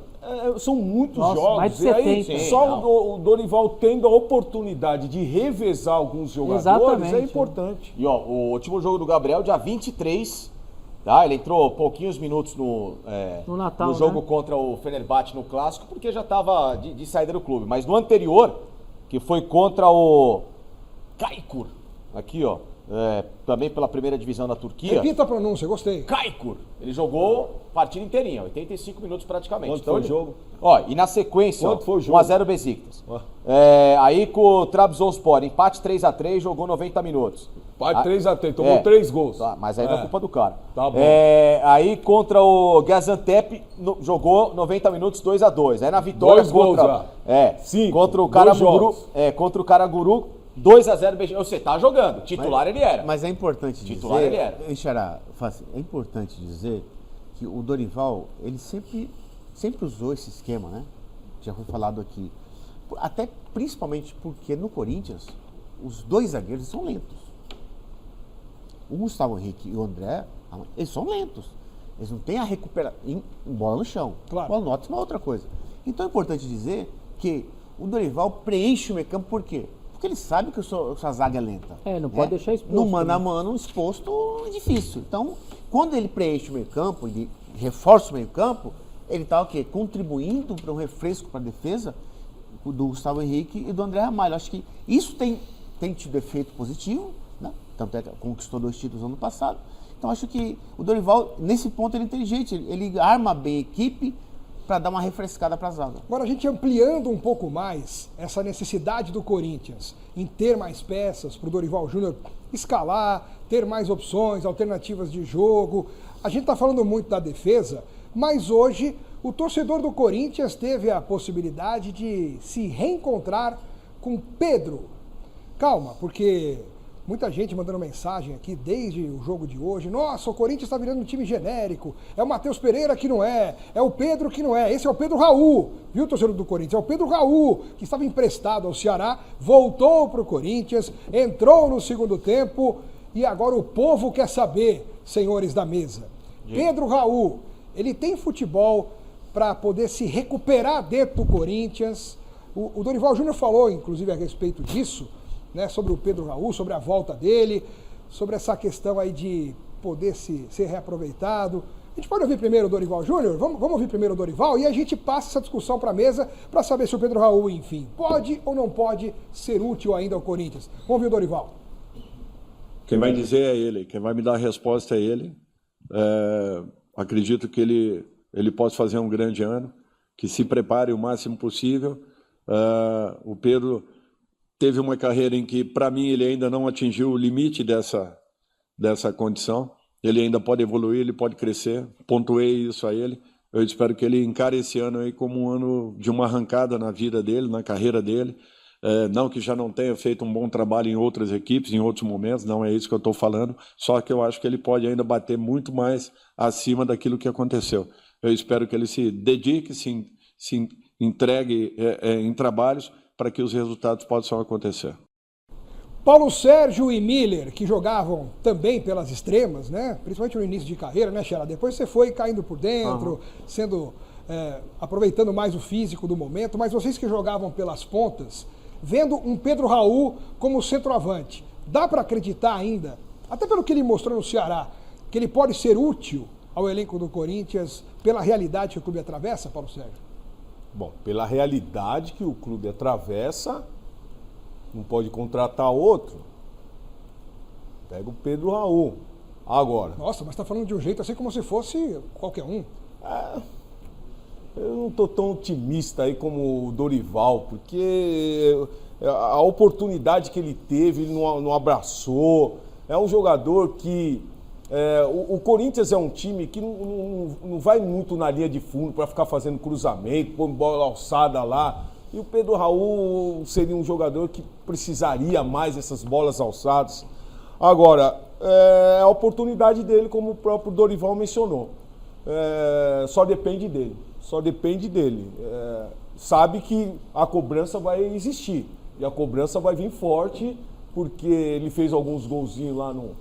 São muitos jogos. Mais de 70. E aí, o Dorival tendo a oportunidade de revezar alguns jogadores é importante. E o último jogo do Gabriel, dia 23... Tá, ele entrou pouquinhos minutos no Natal, no jogo contra o Fenerbahçe no Clássico, porque já estava de saída do clube. Mas no anterior, que foi contra o Kaikur, aqui também pela primeira divisão da Turquia. Repita a pronúncia, gostei. Kaikur. Ele jogou a partida inteirinha, 85 minutos praticamente. Quanto foi o jogo? E na sequência, quanto foi o jogo? 1x0 Besiktas. Aí com o Trabzonspor, empate 3x3, jogou 90 minutos. Empate 3x3, tomou 3 gols. Tá, mas aí não é culpa do cara. Tá bom. Aí contra o Gaziantep, jogou 90 minutos 2x2. Aí na vitória 2 gols já. Contra o Karaguru, contra o Karaguru, 2x0. Você tá jogando, titular ele era. Mas é importante titular dizer, ele era. É importante dizer que o Dorival, ele sempre usou esse esquema, né? Já foi falado aqui. Até principalmente porque no Corinthians, os 2 zagueiros são lentos. O Gustavo Henrique e o André, eles são lentos. Eles não têm a recuperação em bola no chão. Claro. Bola no alto é uma outra coisa. Então é importante dizer que o Dorival preenche o meio campo por quê? Porque ele sabe que a sua zaga é lenta. Não pode deixar exposto. No mano a mano, exposto é difícil. Então, quando ele preenche o meio campo, ele reforça o meio campo, ele está o quê? Contribuindo para um refresco para a defesa do Gustavo Henrique e do André Ramalho. Acho que isso tem tido efeito positivo, né? Tanto é que conquistou 2 títulos no ano passado. Então acho que o Dorival, nesse ponto, ele é inteligente, ele arma bem a equipe para dar uma refrescada para a zaga. Agora, a gente ampliando um pouco mais essa necessidade do Corinthians em ter mais peças para o Dorival Júnior escalar, ter mais opções, alternativas de jogo. A gente está falando muito da defesa, mas hoje o torcedor do Corinthians teve a possibilidade de se reencontrar com Pedro. Calma, porque muita gente mandando mensagem aqui desde o jogo de hoje. Nossa, o Corinthians está virando um time genérico. É o Matheus Pereira que não é o Pedro que não é. Esse é o Pedro Raul, viu, torcedor do Corinthians? É o Pedro Raul, que estava emprestado ao Ceará, voltou para o Corinthians, entrou no segundo tempo e agora o povo quer saber, senhores da mesa. Pedro Raul, ele tem futebol para poder se recuperar dentro do Corinthians. O Dorival Júnior falou, inclusive, a respeito disso, né, sobre o Pedro Raul, sobre a volta dele, sobre essa questão aí de poder ser reaproveitado. A gente pode ouvir primeiro o Dorival Júnior? Vamos ouvir primeiro o Dorival e a gente passa essa discussão para a mesa para saber se o Pedro Raul, enfim, pode ou não pode ser útil ainda ao Corinthians. Vamos ouvir o Dorival. Quem vai dizer é ele, quem vai me dar a resposta é ele. Acredito que ele possa fazer um grande ano, que se prepare o máximo possível. O Pedro teve uma carreira em que, para mim, ele ainda não atingiu o limite dessa condição. Ele ainda pode evoluir, ele pode crescer. Pontuei isso a ele. Eu espero que ele encare esse ano aí como um ano de uma arrancada na vida dele, na carreira dele. Não que já não tenha feito um bom trabalho em outras equipes, em outros momentos, não é isso que eu estou falando. Só que eu acho que ele pode ainda bater muito mais acima daquilo que aconteceu. Eu espero que ele se dedique, se entregue em trabalhos para que os resultados possam acontecer. Paulo Sérgio e Miller, que jogavam também pelas extremas, né? Principalmente no início de carreira, né, Xará? Depois você foi caindo por dentro, aproveitando mais o físico do momento, mas vocês que jogavam pelas pontas, vendo um Pedro Raul como centroavante, dá para acreditar ainda, até pelo que ele mostrou no Ceará, que ele pode ser útil ao elenco do Corinthians pela realidade que o clube atravessa, Paulo Sérgio? Bom, pela realidade que o clube atravessa, não pode contratar outro. Pega o Pedro Raul. Agora. Nossa, mas tá falando de um jeito assim como se fosse qualquer um. Eu não tô tão otimista aí como o Dorival, porque a oportunidade que ele teve, ele não abraçou. É um jogador que... o Corinthians é um time que não vai muito na linha de fundo para ficar fazendo cruzamento, pôr bola alçada lá. E o Pedro Raul seria um jogador que precisaria mais dessas bolas alçadas. Agora, a oportunidade dele, como o próprio Dorival mencionou, só depende dele. Só depende dele. Sabe que a cobrança vai existir. E a cobrança vai vir forte, porque ele fez alguns golzinhos lá no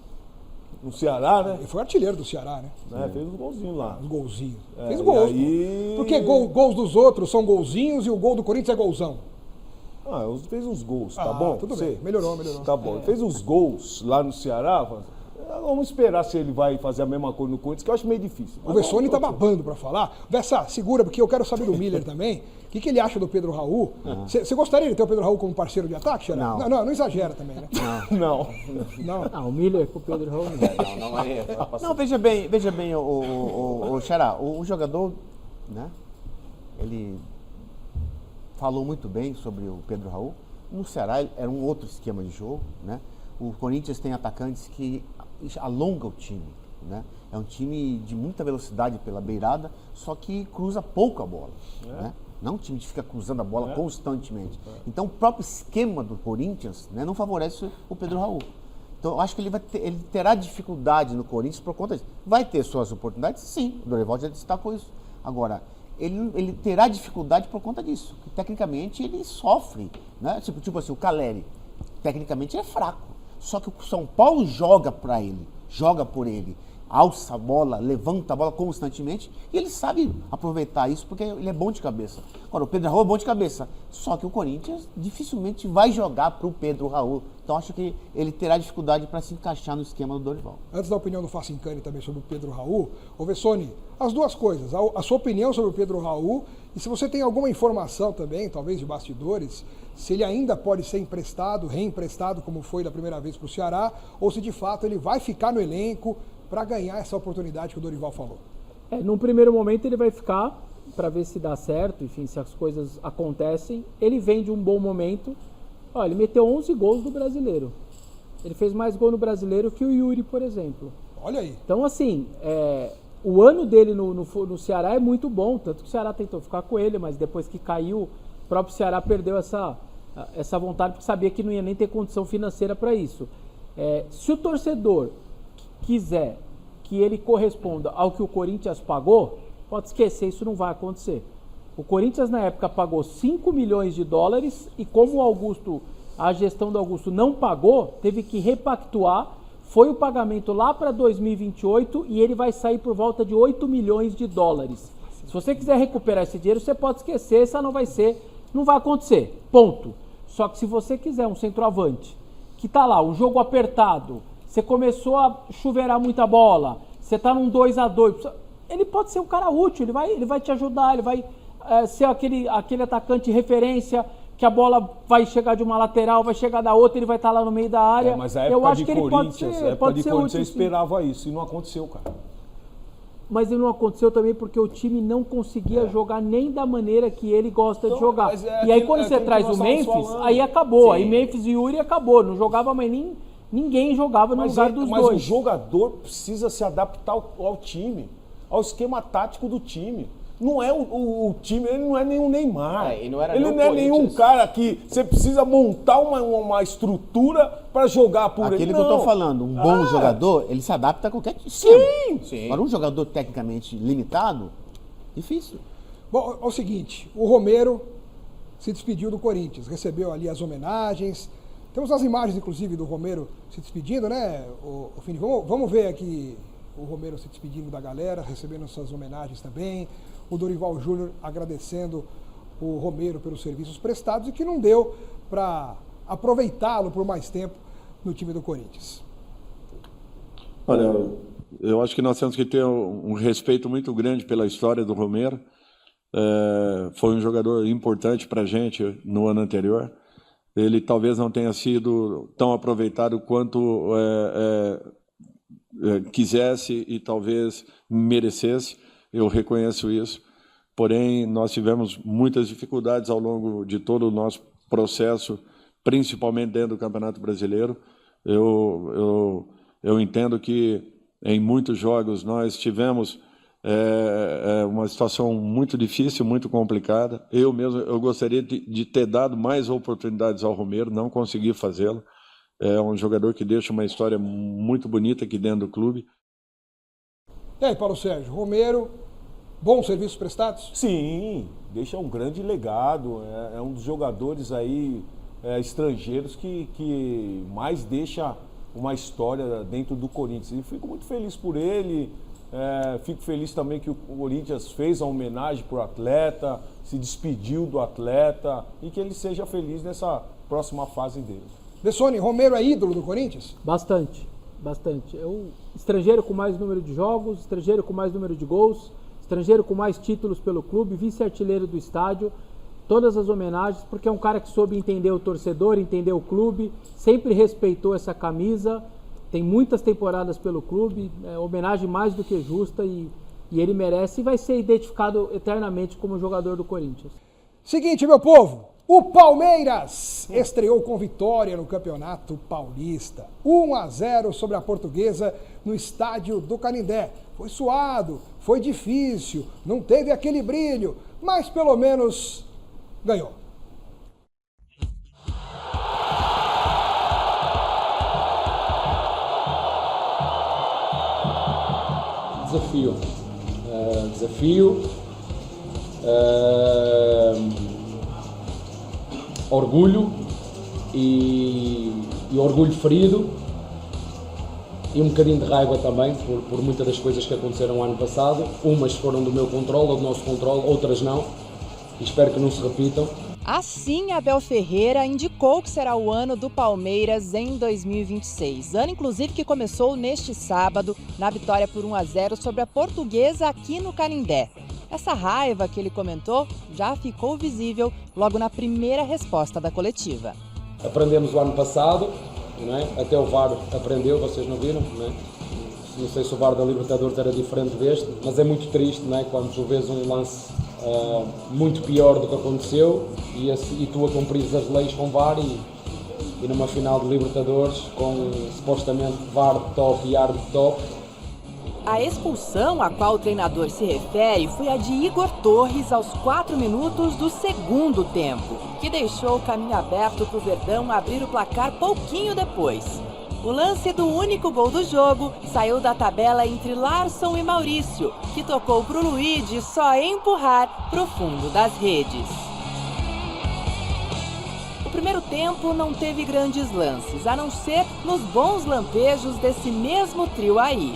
Ceará, né? Ele foi artilheiro do Ceará, né? Fez uns golzinhos lá. Uns golzinhos. Fez gols. Aí... Porque gols dos outros são golzinhos e o gol do Corinthians é golzão. Fez uns gols, tá bom? Tudo bem, melhorou. Tá bom. Fez uns gols lá no Ceará. Vamos esperar se ele vai fazer a mesma coisa no Corinthians, que eu acho meio difícil. O Vessone tá babando pra falar. Vessa, segura, porque eu quero saber do Miller também. O que ele acha do Pedro Raul? Você gostaria de ter o Pedro Raul como parceiro de ataque, Xará? Não exagera também, né? Não. O Miller com o Pedro Raul não, veja bem, o Xará, o jogador, né? Ele falou muito bem sobre o Pedro Raul. No Ceará era um outro esquema de jogo, né? O Corinthians tem atacantes que alongam o time, né? É um time de muita velocidade pela beirada, só que cruza pouco a bola, né? Não um time que fica cruzando a bola constantemente. Então o próprio esquema do Corinthians, né, não favorece o Pedro Raul. Então eu acho que ele terá dificuldade no Corinthians por conta disso. Vai ter suas oportunidades? Sim, o Dorival já destacou isso. Agora, ele terá dificuldade por conta disso. Que, tecnicamente ele sofre, né? Tipo assim, o Caleri, tecnicamente ele é fraco. Só que o São Paulo joga para ele, joga por ele. alça a bola, levanta a bola constantemente, e ele sabe aproveitar isso porque ele é bom de cabeça. Agora, o Pedro Raul é bom de cabeça, só que o Corinthians dificilmente vai jogar para o Pedro Raul. Então, acho que ele terá dificuldade para se encaixar no esquema do Dorival. Antes da opinião do Facincani também sobre o Pedro Raul, ô Vessone, as duas coisas, a sua opinião sobre o Pedro Raul, e se você tem alguma informação também, talvez de bastidores, se ele ainda pode ser emprestado, reemprestado, como foi da primeira vez para o Ceará, ou se de fato ele vai ficar no elenco para ganhar essa oportunidade que o Dorival falou. Num primeiro momento ele vai ficar para ver se dá certo, enfim, se as coisas acontecem. Ele vem de um bom momento. Ele meteu 11 gols no Brasileiro. Ele fez mais gol no Brasileiro que o Yuri, por exemplo. Olha aí. Então, assim, o ano dele no Ceará é muito bom, tanto que o Ceará tentou ficar com ele, mas depois que caiu, o próprio Ceará perdeu essa vontade, porque sabia que não ia nem ter condição financeira para isso. Se o torcedor quiser que ele corresponda ao que o Corinthians pagou, pode esquecer, isso não vai acontecer. O Corinthians na época pagou 5 milhões de dólares e como a gestão do Augusto não pagou, teve que repactuar, foi o pagamento lá para 2028 e ele vai sair por volta de 8 milhões de dólares. Se você quiser recuperar esse dinheiro, você pode esquecer, essa não vai acontecer, ponto. Só que se você quiser um centroavante, que tá lá, um jogo apertado, você começou a chuveirar muita bola, você tá num 2-2, ele pode ser um cara útil, ele vai te ajudar, ele vai ser aquele atacante de referência, que a bola vai chegar de uma lateral, vai chegar da outra, ele vai estar lá no meio da área. Mas a época eu acho de que ele Corinthians, pode ser útil, você esperava isso e não aconteceu, cara. Mas não aconteceu também porque o time não conseguia jogar nem da maneira que ele gosta de jogar. E aí quando você traz o Memphis, aí acabou. Sim. Aí Memphis e Yuri acabou. Não jogava mais ninguém jogava no lugar dos dois. Mas o jogador precisa se adaptar ao time, ao esquema tático do time. Não é o time, ele não é nenhum Neymar. Ele não é nenhum cara que você precisa montar uma estrutura para jogar por ele. Aquele que eu tô falando, um bom jogador, ele se adapta a qualquer esquema. Sim. Agora, um jogador tecnicamente limitado, difícil. Bom, é o seguinte, o Romero se despediu do Corinthians, recebeu ali as homenagens. Temos as imagens, inclusive, do Romero se despedindo, né, o Fini? Vamos ver aqui o Romero se despedindo da galera, recebendo suas homenagens também. O Dorival Júnior agradecendo o Romero pelos serviços prestados e que não deu para aproveitá-lo por mais tempo no time do Corinthians. Olha, eu acho que nós temos que ter um respeito muito grande pela história do Romero. Foi um jogador importante para a gente no ano anterior. Ele talvez não tenha sido tão aproveitado quanto quisesse e talvez merecesse. Eu reconheço isso, porém nós tivemos muitas dificuldades ao longo de todo o nosso processo, principalmente dentro do Campeonato Brasileiro. Eu entendo que em muitos jogos nós tivemos uma situação muito difícil, muito complicada. Eu gostaria de ter dado mais oportunidades ao Romero, não consegui fazê-lo. É um jogador que deixa uma história muito bonita aqui dentro do clube. E aí, Paulo Sérgio, Romero, bons serviços prestados? Sim, deixa um grande legado, é um dos jogadores aí estrangeiros que mais deixa uma história dentro do Corinthians. E fico muito feliz por ele, fico feliz também que o Corinthians fez a homenagem para o atleta, se despediu do atleta e que ele seja feliz nessa próxima fase dele. Bessone, Romero é ídolo do Corinthians? Bastante. É o estrangeiro com mais número de jogos, estrangeiro com mais número de gols, estrangeiro com mais títulos pelo clube, vice-artilheiro do estádio, todas as homenagens, porque é um cara que soube entender o torcedor, entender o clube, sempre respeitou essa camisa, tem muitas temporadas pelo clube, homenagem mais do que justa e ele merece e vai ser identificado eternamente como jogador do Corinthians. Seguinte, meu povo, o Palmeiras estreou com vitória no Campeonato Paulista. 1-0 sobre a Portuguesa no estádio do Canindé. Foi suado, foi difícil, não teve aquele brilho, mas pelo menos ganhou. Desafio. Orgulho e orgulho ferido e um bocadinho de raiva também por muitas das coisas que aconteceram ano passado. Umas foram do meu controle ou do nosso controle, outras não, e espero que não se repitam. Assim, Abel Ferreira indicou que será o ano do Palmeiras em 2026. Ano, inclusive, que começou neste sábado, na vitória por 1-0 sobre a Portuguesa aqui no Canindé. Essa raiva que ele comentou já ficou visível logo na primeira resposta da coletiva. Aprendemos o ano passado, não é? Até o VAR aprendeu, vocês não viram, não é? Não sei se o VAR da Libertadores era diferente deste, mas é muito triste, não é? Quando tu vês um lance muito pior do que aconteceu e tu a cumprires as leis com VAR e numa final de Libertadores com supostamente VAR de top e árbitro de top. A expulsão a qual o treinador se refere foi a de Igor Torres aos 4 minutos do segundo tempo, que deixou o caminho aberto para o Verdão abrir o placar pouquinho depois. O lance do único gol do jogo saiu da tabela entre Larsson e Maurício, que tocou para o Luigi só empurrar para o fundo das redes. O primeiro tempo não teve grandes lances, a não ser nos bons lampejos desse mesmo trio aí.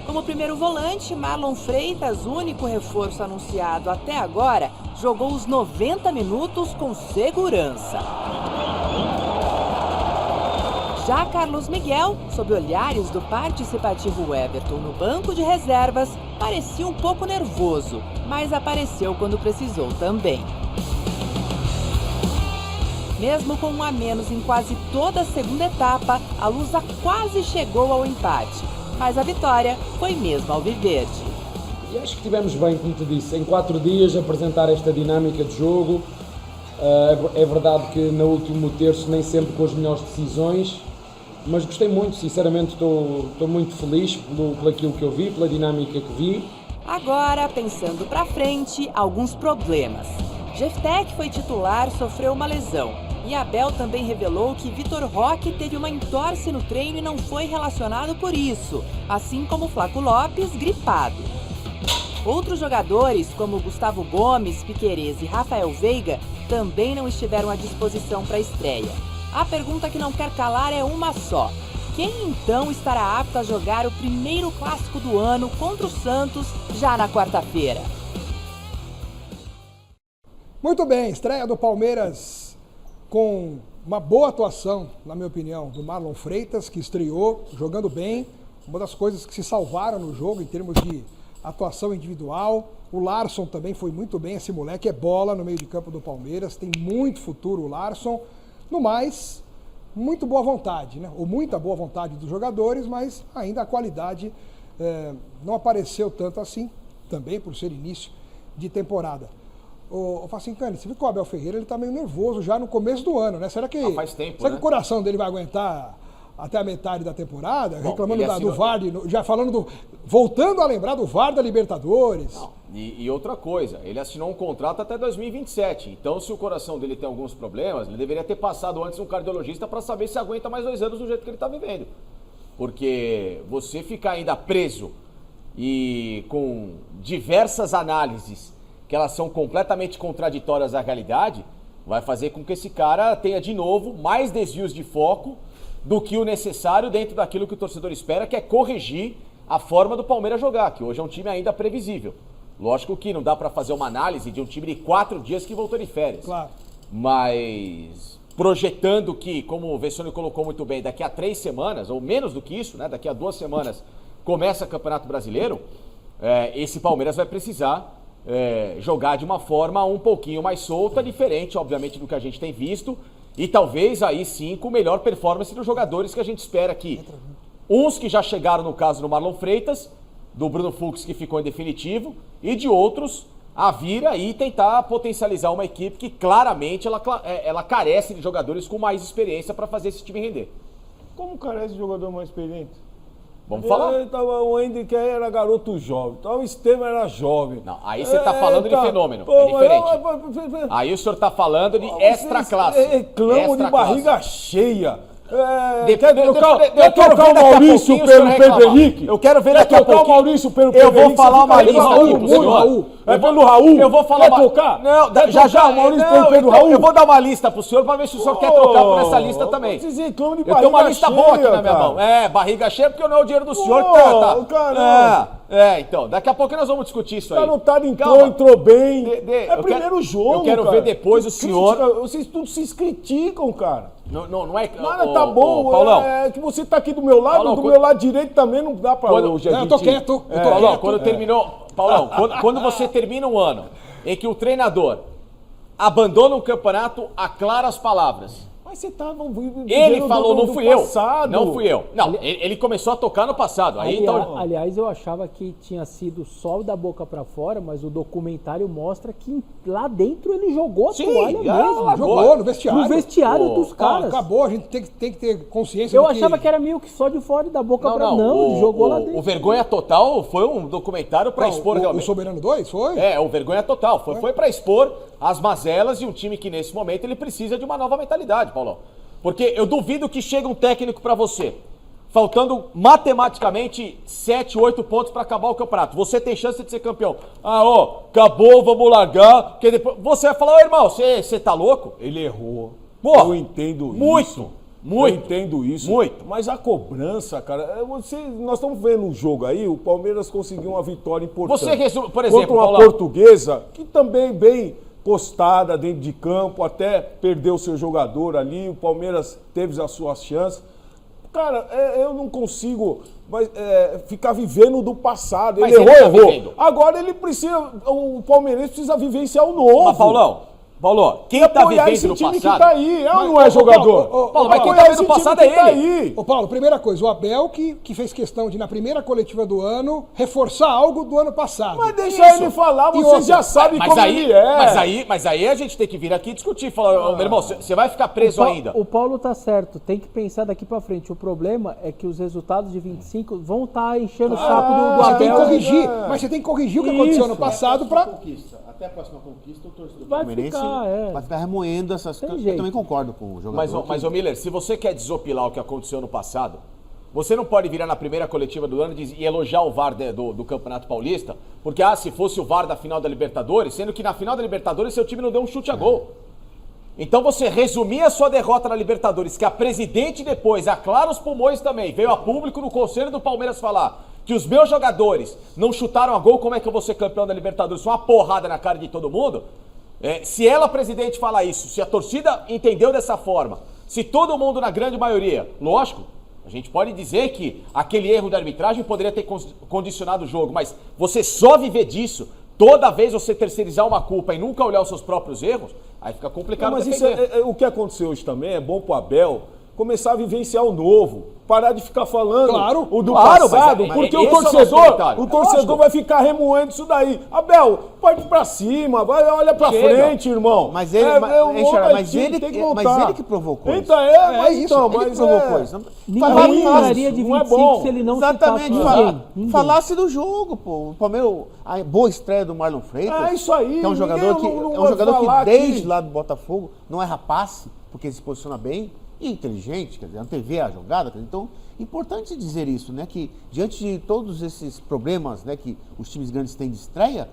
Como primeiro volante, Marlon Freitas, único reforço anunciado até agora, jogou os 90 minutos com segurança. Já Carlos Miguel, sob olhares do participativo Everton no banco de reservas, parecia um pouco nervoso, mas apareceu quando precisou também. Mesmo com um a menos em quase toda a segunda etapa, a Lusa quase chegou ao empate. Mas a vitória foi mesmo alviverde. E acho que estivemos bem, como te disse, em 4 dias apresentar esta dinâmica de jogo. É verdade que no último terço nem sempre com as melhores decisões, mas gostei muito, sinceramente estou muito feliz por aquilo que eu vi, pela dinâmica que vi. Agora, pensando para frente, alguns problemas. Jeftek foi titular, sofreu uma lesão. E Abel também revelou que Vitor Roque teve uma entorse no treino e não foi relacionado por isso, assim como Flaco Lopes, gripado. Outros jogadores, como Gustavo Gomes, Piquerez e Rafael Veiga, também não estiveram à disposição para a estreia. A pergunta que não quer calar é uma só. Quem então estará apto a jogar o primeiro clássico do ano contra o Santos já na quarta-feira? Muito bem, estreia do Palmeiras com uma boa atuação, na minha opinião, do Marlon Freitas, que estreou jogando bem, uma das coisas que se salvaram no jogo em termos de atuação individual. O Larsson também foi muito bem, esse moleque é bola no meio de campo do Palmeiras, tem muito futuro o Larsson. No mais, muito boa vontade, né? Ou muita boa vontade dos jogadores, mas ainda a qualidade não apareceu tanto assim, também por ser início de temporada. Ô Facincani, você viu que o Abel Ferreira ele tá meio nervoso já no começo do ano, né? Será que, faz tempo, será que o coração dele vai aguentar até a metade da temporada? Bom, reclamando do VAR, já falando voltando a lembrar do VAR da Libertadores. Não. E outra coisa, ele assinou um contrato até 2027, então se o coração dele tem alguns problemas, ele deveria ter passado antes um cardiologista para saber se aguenta mais 2 anos do jeito que ele está vivendo. Porque você ficar ainda preso e com diversas análises que elas são completamente contraditórias à realidade, vai fazer com que esse cara tenha de novo mais desvios de foco do que o necessário dentro daquilo que o torcedor espera, que é corrigir a forma do Palmeiras jogar, que hoje é um time ainda previsível. Lógico que não dá para fazer uma análise de um time de 4 dias que voltou de férias. Claro. Mas projetando que, como o Vessone colocou muito bem, daqui a 3 semanas, ou menos do que isso, né, daqui a 2 semanas, começa o Campeonato Brasileiro, esse Palmeiras vai precisar jogar de uma forma um pouquinho mais solta, diferente, obviamente, do que a gente tem visto, e talvez aí sim com melhor performance dos jogadores que a gente espera aqui. Uns que já chegaram, no caso do Marlon Freitas, do Bruno Fux, que ficou em definitivo, e de outros a vir aí tentar potencializar uma equipe que claramente ela carece de jogadores com mais experiência para fazer esse time render. Como carece de jogador mais experiente? Vamos falar? O Henrique era garoto jovem, então o Estevam era jovem. Não, aí você está falando de fenômeno, é diferente. Aí o senhor está falando de extra classe. Reclamo de barriga cheia. Eu quero ver o Maurício pelo Pedro Henrique. Eu quero ver daqui a pouquinho. Eu vou falar uma lista aqui pro senhor. É pelo Raul? Eu vou falar Quer trocar? Não, Quer já trocar o Maurício pelo Pedro Raul? Eu vou dar uma lista pro senhor pra ver se o senhor quer trocar por essa lista também. Vocês reclamam de Eu tenho uma barriga lista cheia, boa aqui na minha cara. mão. É, barriga cheia porque não é o dinheiro do senhor que caramba. Então, daqui a pouco nós vamos discutir isso aí. O cara Calma. entrou bem. É primeiro jogo, Eu quero cara. ver depois o senhor... Vocês tudo se criticam, cara. Não é... Nada tá bom, Paulão. É que você tá aqui do meu lado, Paulão, do meu lado direito também não dá pra hoje. Não, eu tô quieto. Paulão, quando terminou... Paulão, quando você termina um ano em que o treinador abandona um campeonato, aclara as palavras. Mas você tava... Ele falou, não fui eu. Passado. Não fui eu. Não, ele começou a tocar no passado. Aí, então... Aliás, eu achava que tinha sido só da boca pra fora, mas o documentário mostra que lá dentro ele jogou a toalha mesmo. Jogou no vestiário. No vestiário dos caras. Acabou, a gente tem que ter consciência Eu achava que era meio que só de fora e da boca pra... Não, ele jogou lá dentro. O Vergonha Total foi um documentário pra expor realmente. O Soberano 2 foi? É, o Vergonha Total. Foi pra expor as mazelas de um time que nesse momento ele precisa de uma nova mentalidade, Paulão. Porque eu duvido que chegue um técnico pra você, faltando matematicamente 7, 8 pontos pra acabar o campeonato. Você tem chance de ser campeão. Acabou, vamos largar. Porque depois você vai falar, irmão, você tá louco? Ele errou. Pô, eu entendo isso. Muito. Eu entendo isso. Muito. Mas a cobrança, cara, nós estamos vendo um jogo aí, o Palmeiras conseguiu uma vitória importante. Você resume, por exemplo, contra uma Paulão. Portuguesa, que também bem postada dentro de campo, até perdeu o seu jogador ali, o Palmeiras teve as suas chances. Cara, eu não consigo ficar vivendo do passado. Mas ele ele tá errou. vivendo. Agora o Palmeirense precisa vivenciar o novo. Mas, Paulão, quem tá apoiar vivendo esse no time passado... que tá aí, não é jogador. Paulo, mas quem tá vivendo no passado é ele. Ô Paulo, primeira coisa, o Abel que fez questão de, na primeira coletiva do ano, reforçar algo do ano passado. Mas deixa ele falar, vocês já sabem como ele é. Mas aí a gente tem que vir aqui e discutir. Falar, meu irmão, você vai ficar preso ainda. O Paulo tá certo, tem que pensar daqui pra frente. O problema é que os resultados de 25 vão estar enchendo o saco do Você tem que Abel. corrigir, mas você tem que corrigir o que aconteceu no passado pra... Até a próxima conquista, o torcedor Vai palmeirense ficar, vai ficar remoendo essas coisas. Eu também concordo com o jogador. Mas, ô Miller, se você quer desopilar o que aconteceu no passado, você não pode virar na primeira coletiva do ano e elogiar o VAR do Campeonato Paulista, porque, se fosse o VAR da final da Libertadores, sendo que na final da Libertadores seu time não deu um chute a gol. Então você resumir a sua derrota na Libertadores, que a presidente depois, aclara os pulmões também, veio a público no Conselho do Palmeiras falar que os meus jogadores não chutaram a gol, como é que eu vou ser campeão da Libertadores? Foi uma porrada na cara de todo mundo. Se ela, presidente, falar isso, se a torcida entendeu dessa forma, se todo mundo, na grande maioria, lógico, a gente pode dizer que aquele erro da arbitragem poderia ter condicionado o jogo, mas você só viver disso, toda vez você terceirizar uma culpa e nunca olhar os seus próprios erros, aí fica complicado. Mas isso o que aconteceu hoje também, é bom pro Abel começar a vivenciar o novo, parar de ficar falando o do passado, porque o torcedor vai ficar remoendo isso daí. Abel, parte pra cima, olha pra frente, irmão. Mas ele, mas ele que provocou isso. Ele que provocou isso. Ninguém ganharia de 25 se ele não Exatamente, ninguém. Falasse do jogo, pô. O Palmeiras, a boa estreia do Marlon Freitas. É isso aí. Que é um jogador que desde lá do Botafogo não erra passe, porque ele se posiciona bem. E inteligente, quer dizer, antevê a jogada. Então, importante dizer isso, né? Que diante de todos esses problemas, né, que os times grandes têm de estreia,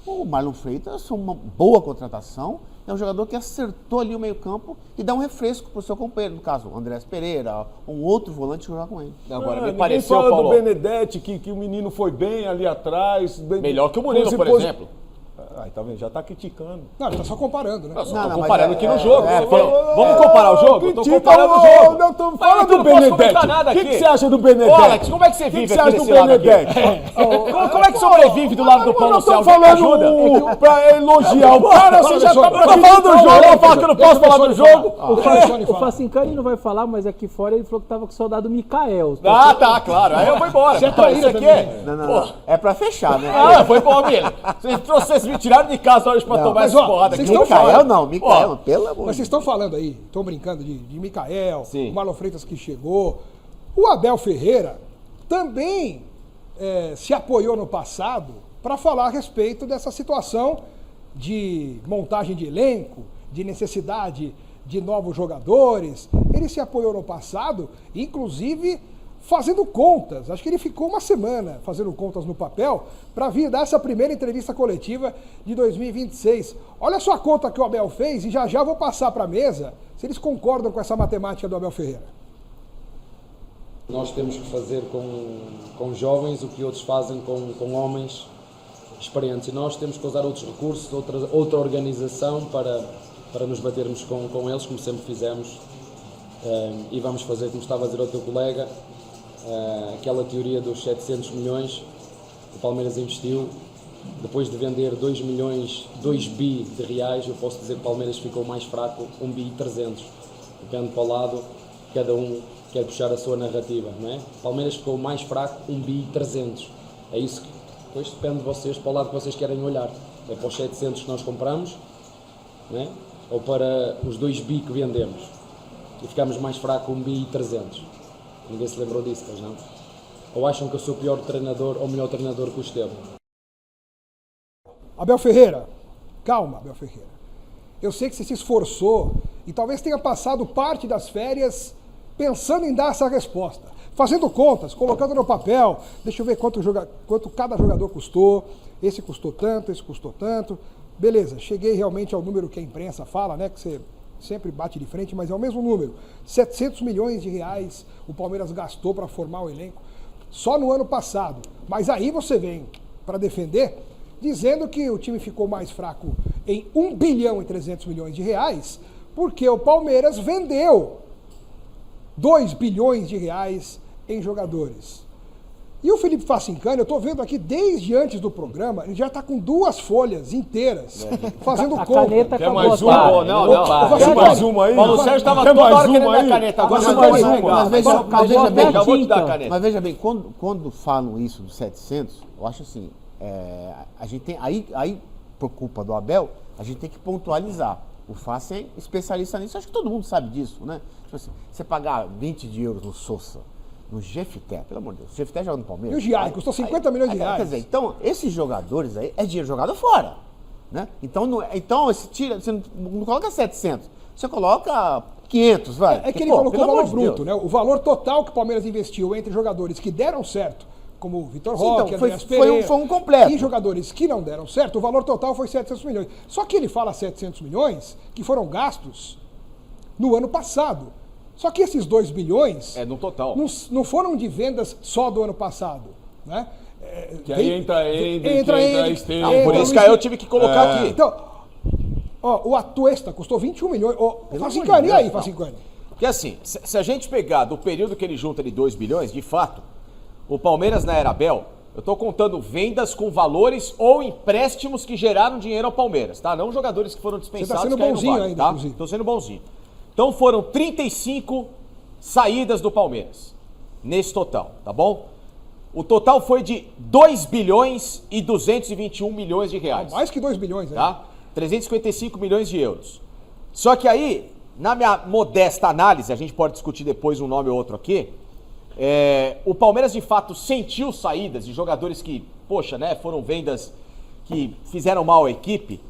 o Marlon Freitas é uma boa contratação, é um jogador que acertou ali o meio-campo e dá um refresco pro seu companheiro, no caso, o Andrés Pereira, um outro volante jogar com ele. Agora, me pareceu, fala Paulo, do Benedetti, que o menino foi bem ali atrás. Melhor que o Murilo, por exemplo. Tá vendo? Já tá criticando. Não, ele tá só comparando, né? Tô comparando aqui no jogo. Vamos comparar o jogo? Tô comparando o jogo. Fala do Benedetti. O que você acha do Benedetti? Alex, como é que você vive aqui desse lado aqui? Como é que sobrevive do lado do Paulo Céu? Eu tô falando pra elogiar o cara, você já tá falando do jogo. Eu falo que eu não posso falar do jogo. O Facincani não vai falar, mas aqui fora ele falou que tava com saudade do Mikael. Tá, claro. Aí eu vou embora. Você é traíra também. Não. É pra fechar, né? Foi bom, Miller. Vocês me tiraram de casa hoje pra tomar essa porrada aqui. Mikael, pelo amor. Mas vocês estão falando aí, estão brincando de Mikael, o Marlon Freitas que chegou. O Abel Ferreira também se apoiou no passado para falar a respeito dessa situação de montagem de elenco, de necessidade de novos jogadores. Ele se apoiou no passado, inclusive fazendo contas. Acho que ele ficou uma semana fazendo contas no papel para vir dar essa primeira entrevista coletiva de 2026. Olha só a conta que o Abel fez e já vou passar para a mesa se eles concordam com essa matemática do Abel Ferreira. Nós temos que fazer com jovens o que outros fazem com homens experientes. E nós temos que usar outros recursos, outra organização para nos batermos com eles, como sempre fizemos. E vamos fazer, como estava a dizer o teu colega, aquela teoria dos 700 milhões que o Palmeiras investiu. Depois de vender 2 bi de reais, eu posso dizer que o Palmeiras ficou mais fraco, 1 bi e 300. Depende para o lado, cada um quer puxar a sua narrativa, não é? O Palmeiras ficou mais fraco, 1 bi e 300. É isso que depois depende de vocês, para o lado que vocês querem olhar. É para os 700 que nós compramos, não é? Ou para os 2 bi que vendemos. E ficamos mais fraco, 1 bi e 300. Ninguém se lembrou disso, pois não? Ou acham que eu sou o pior treinador ou o melhor treinador que o Esteve? Abel Ferreira, calma, Abel Ferreira. Eu sei que você se esforçou e talvez tenha passado parte das férias pensando em dar essa resposta. Fazendo contas, colocando no papel, deixa eu ver quanto cada jogador custou, esse custou tanto, esse custou tanto. Beleza, cheguei realmente ao número que a imprensa fala, né, que você sempre bate de frente, mas é o mesmo número. 700 milhões de reais o Palmeiras gastou para formar o elenco só no ano passado. Mas aí você vem para defender, dizendo que o time ficou mais fraco em 1 bilhão e 300 milhões de reais, porque o Palmeiras vendeu 2 bilhões de reais em jogadores. E o Felipe Facincani, eu estou vendo aqui desde antes do programa, ele já está com 2 folhas inteiras, fazendo conta. Caneta Quer mais uma? Não. Quer mais uma aí? Paulo Sérgio estava toda hora querendo dar caneta. Agora Mas vai veja bem, já vou te dar a caneta. Mas veja bem, quando falam isso dos 700, eu acho assim, a gente tem, aí por culpa do Abel, a gente tem que pontualizar. O Fácil é especialista nisso, acho que todo mundo sabe disso, né? Tipo assim, você pagar 20 de euros no Sousa, no Jefté, pelo amor de Deus, o Jefté joga no Palmeiras. E o Giai, custou 50 milhões de reais. Quer dizer, então, esses jogadores aí é dinheiro jogado fora, né? Então você não coloca 700, você coloca 500, vai. É que ele colocou o valor bruto, né? O valor total que o Palmeiras investiu entre jogadores que deram certo, como o Vitor Roque, Andreas Pereira, foi um completo. E jogadores que não deram certo, o valor total foi 700 milhões. Só que ele fala 700 milhões que foram gastos no ano passado. Só que esses 2 bilhões... É no total. Não foram de vendas só do ano passado, né? Que aí entra Estevam. Por isso que aí eu tive que colocar aqui. Então, o Atuesta custou 21 milhões. Facincani aí, Facincani. Porque assim, se a gente pegar do período que ele junta de 2 bilhões, de fato, o Palmeiras na era Abel, eu estou contando vendas com valores ou empréstimos que geraram dinheiro ao Palmeiras, tá? Não jogadores que foram dispensados. Você tá sendo bonzinho ainda, tá? inclusive. Estou sendo bonzinho. Então foram 35 saídas do Palmeiras, nesse total, tá bom? O total foi de 2 bilhões e 221 milhões de reais. Mais que 2 bilhões, né? Tá? 355 milhões de euros. Só que aí, na minha modesta análise, a gente pode discutir depois um nome ou outro aqui, o Palmeiras de fato sentiu saídas de jogadores que, poxa, né, foram vendas que fizeram mal à equipe,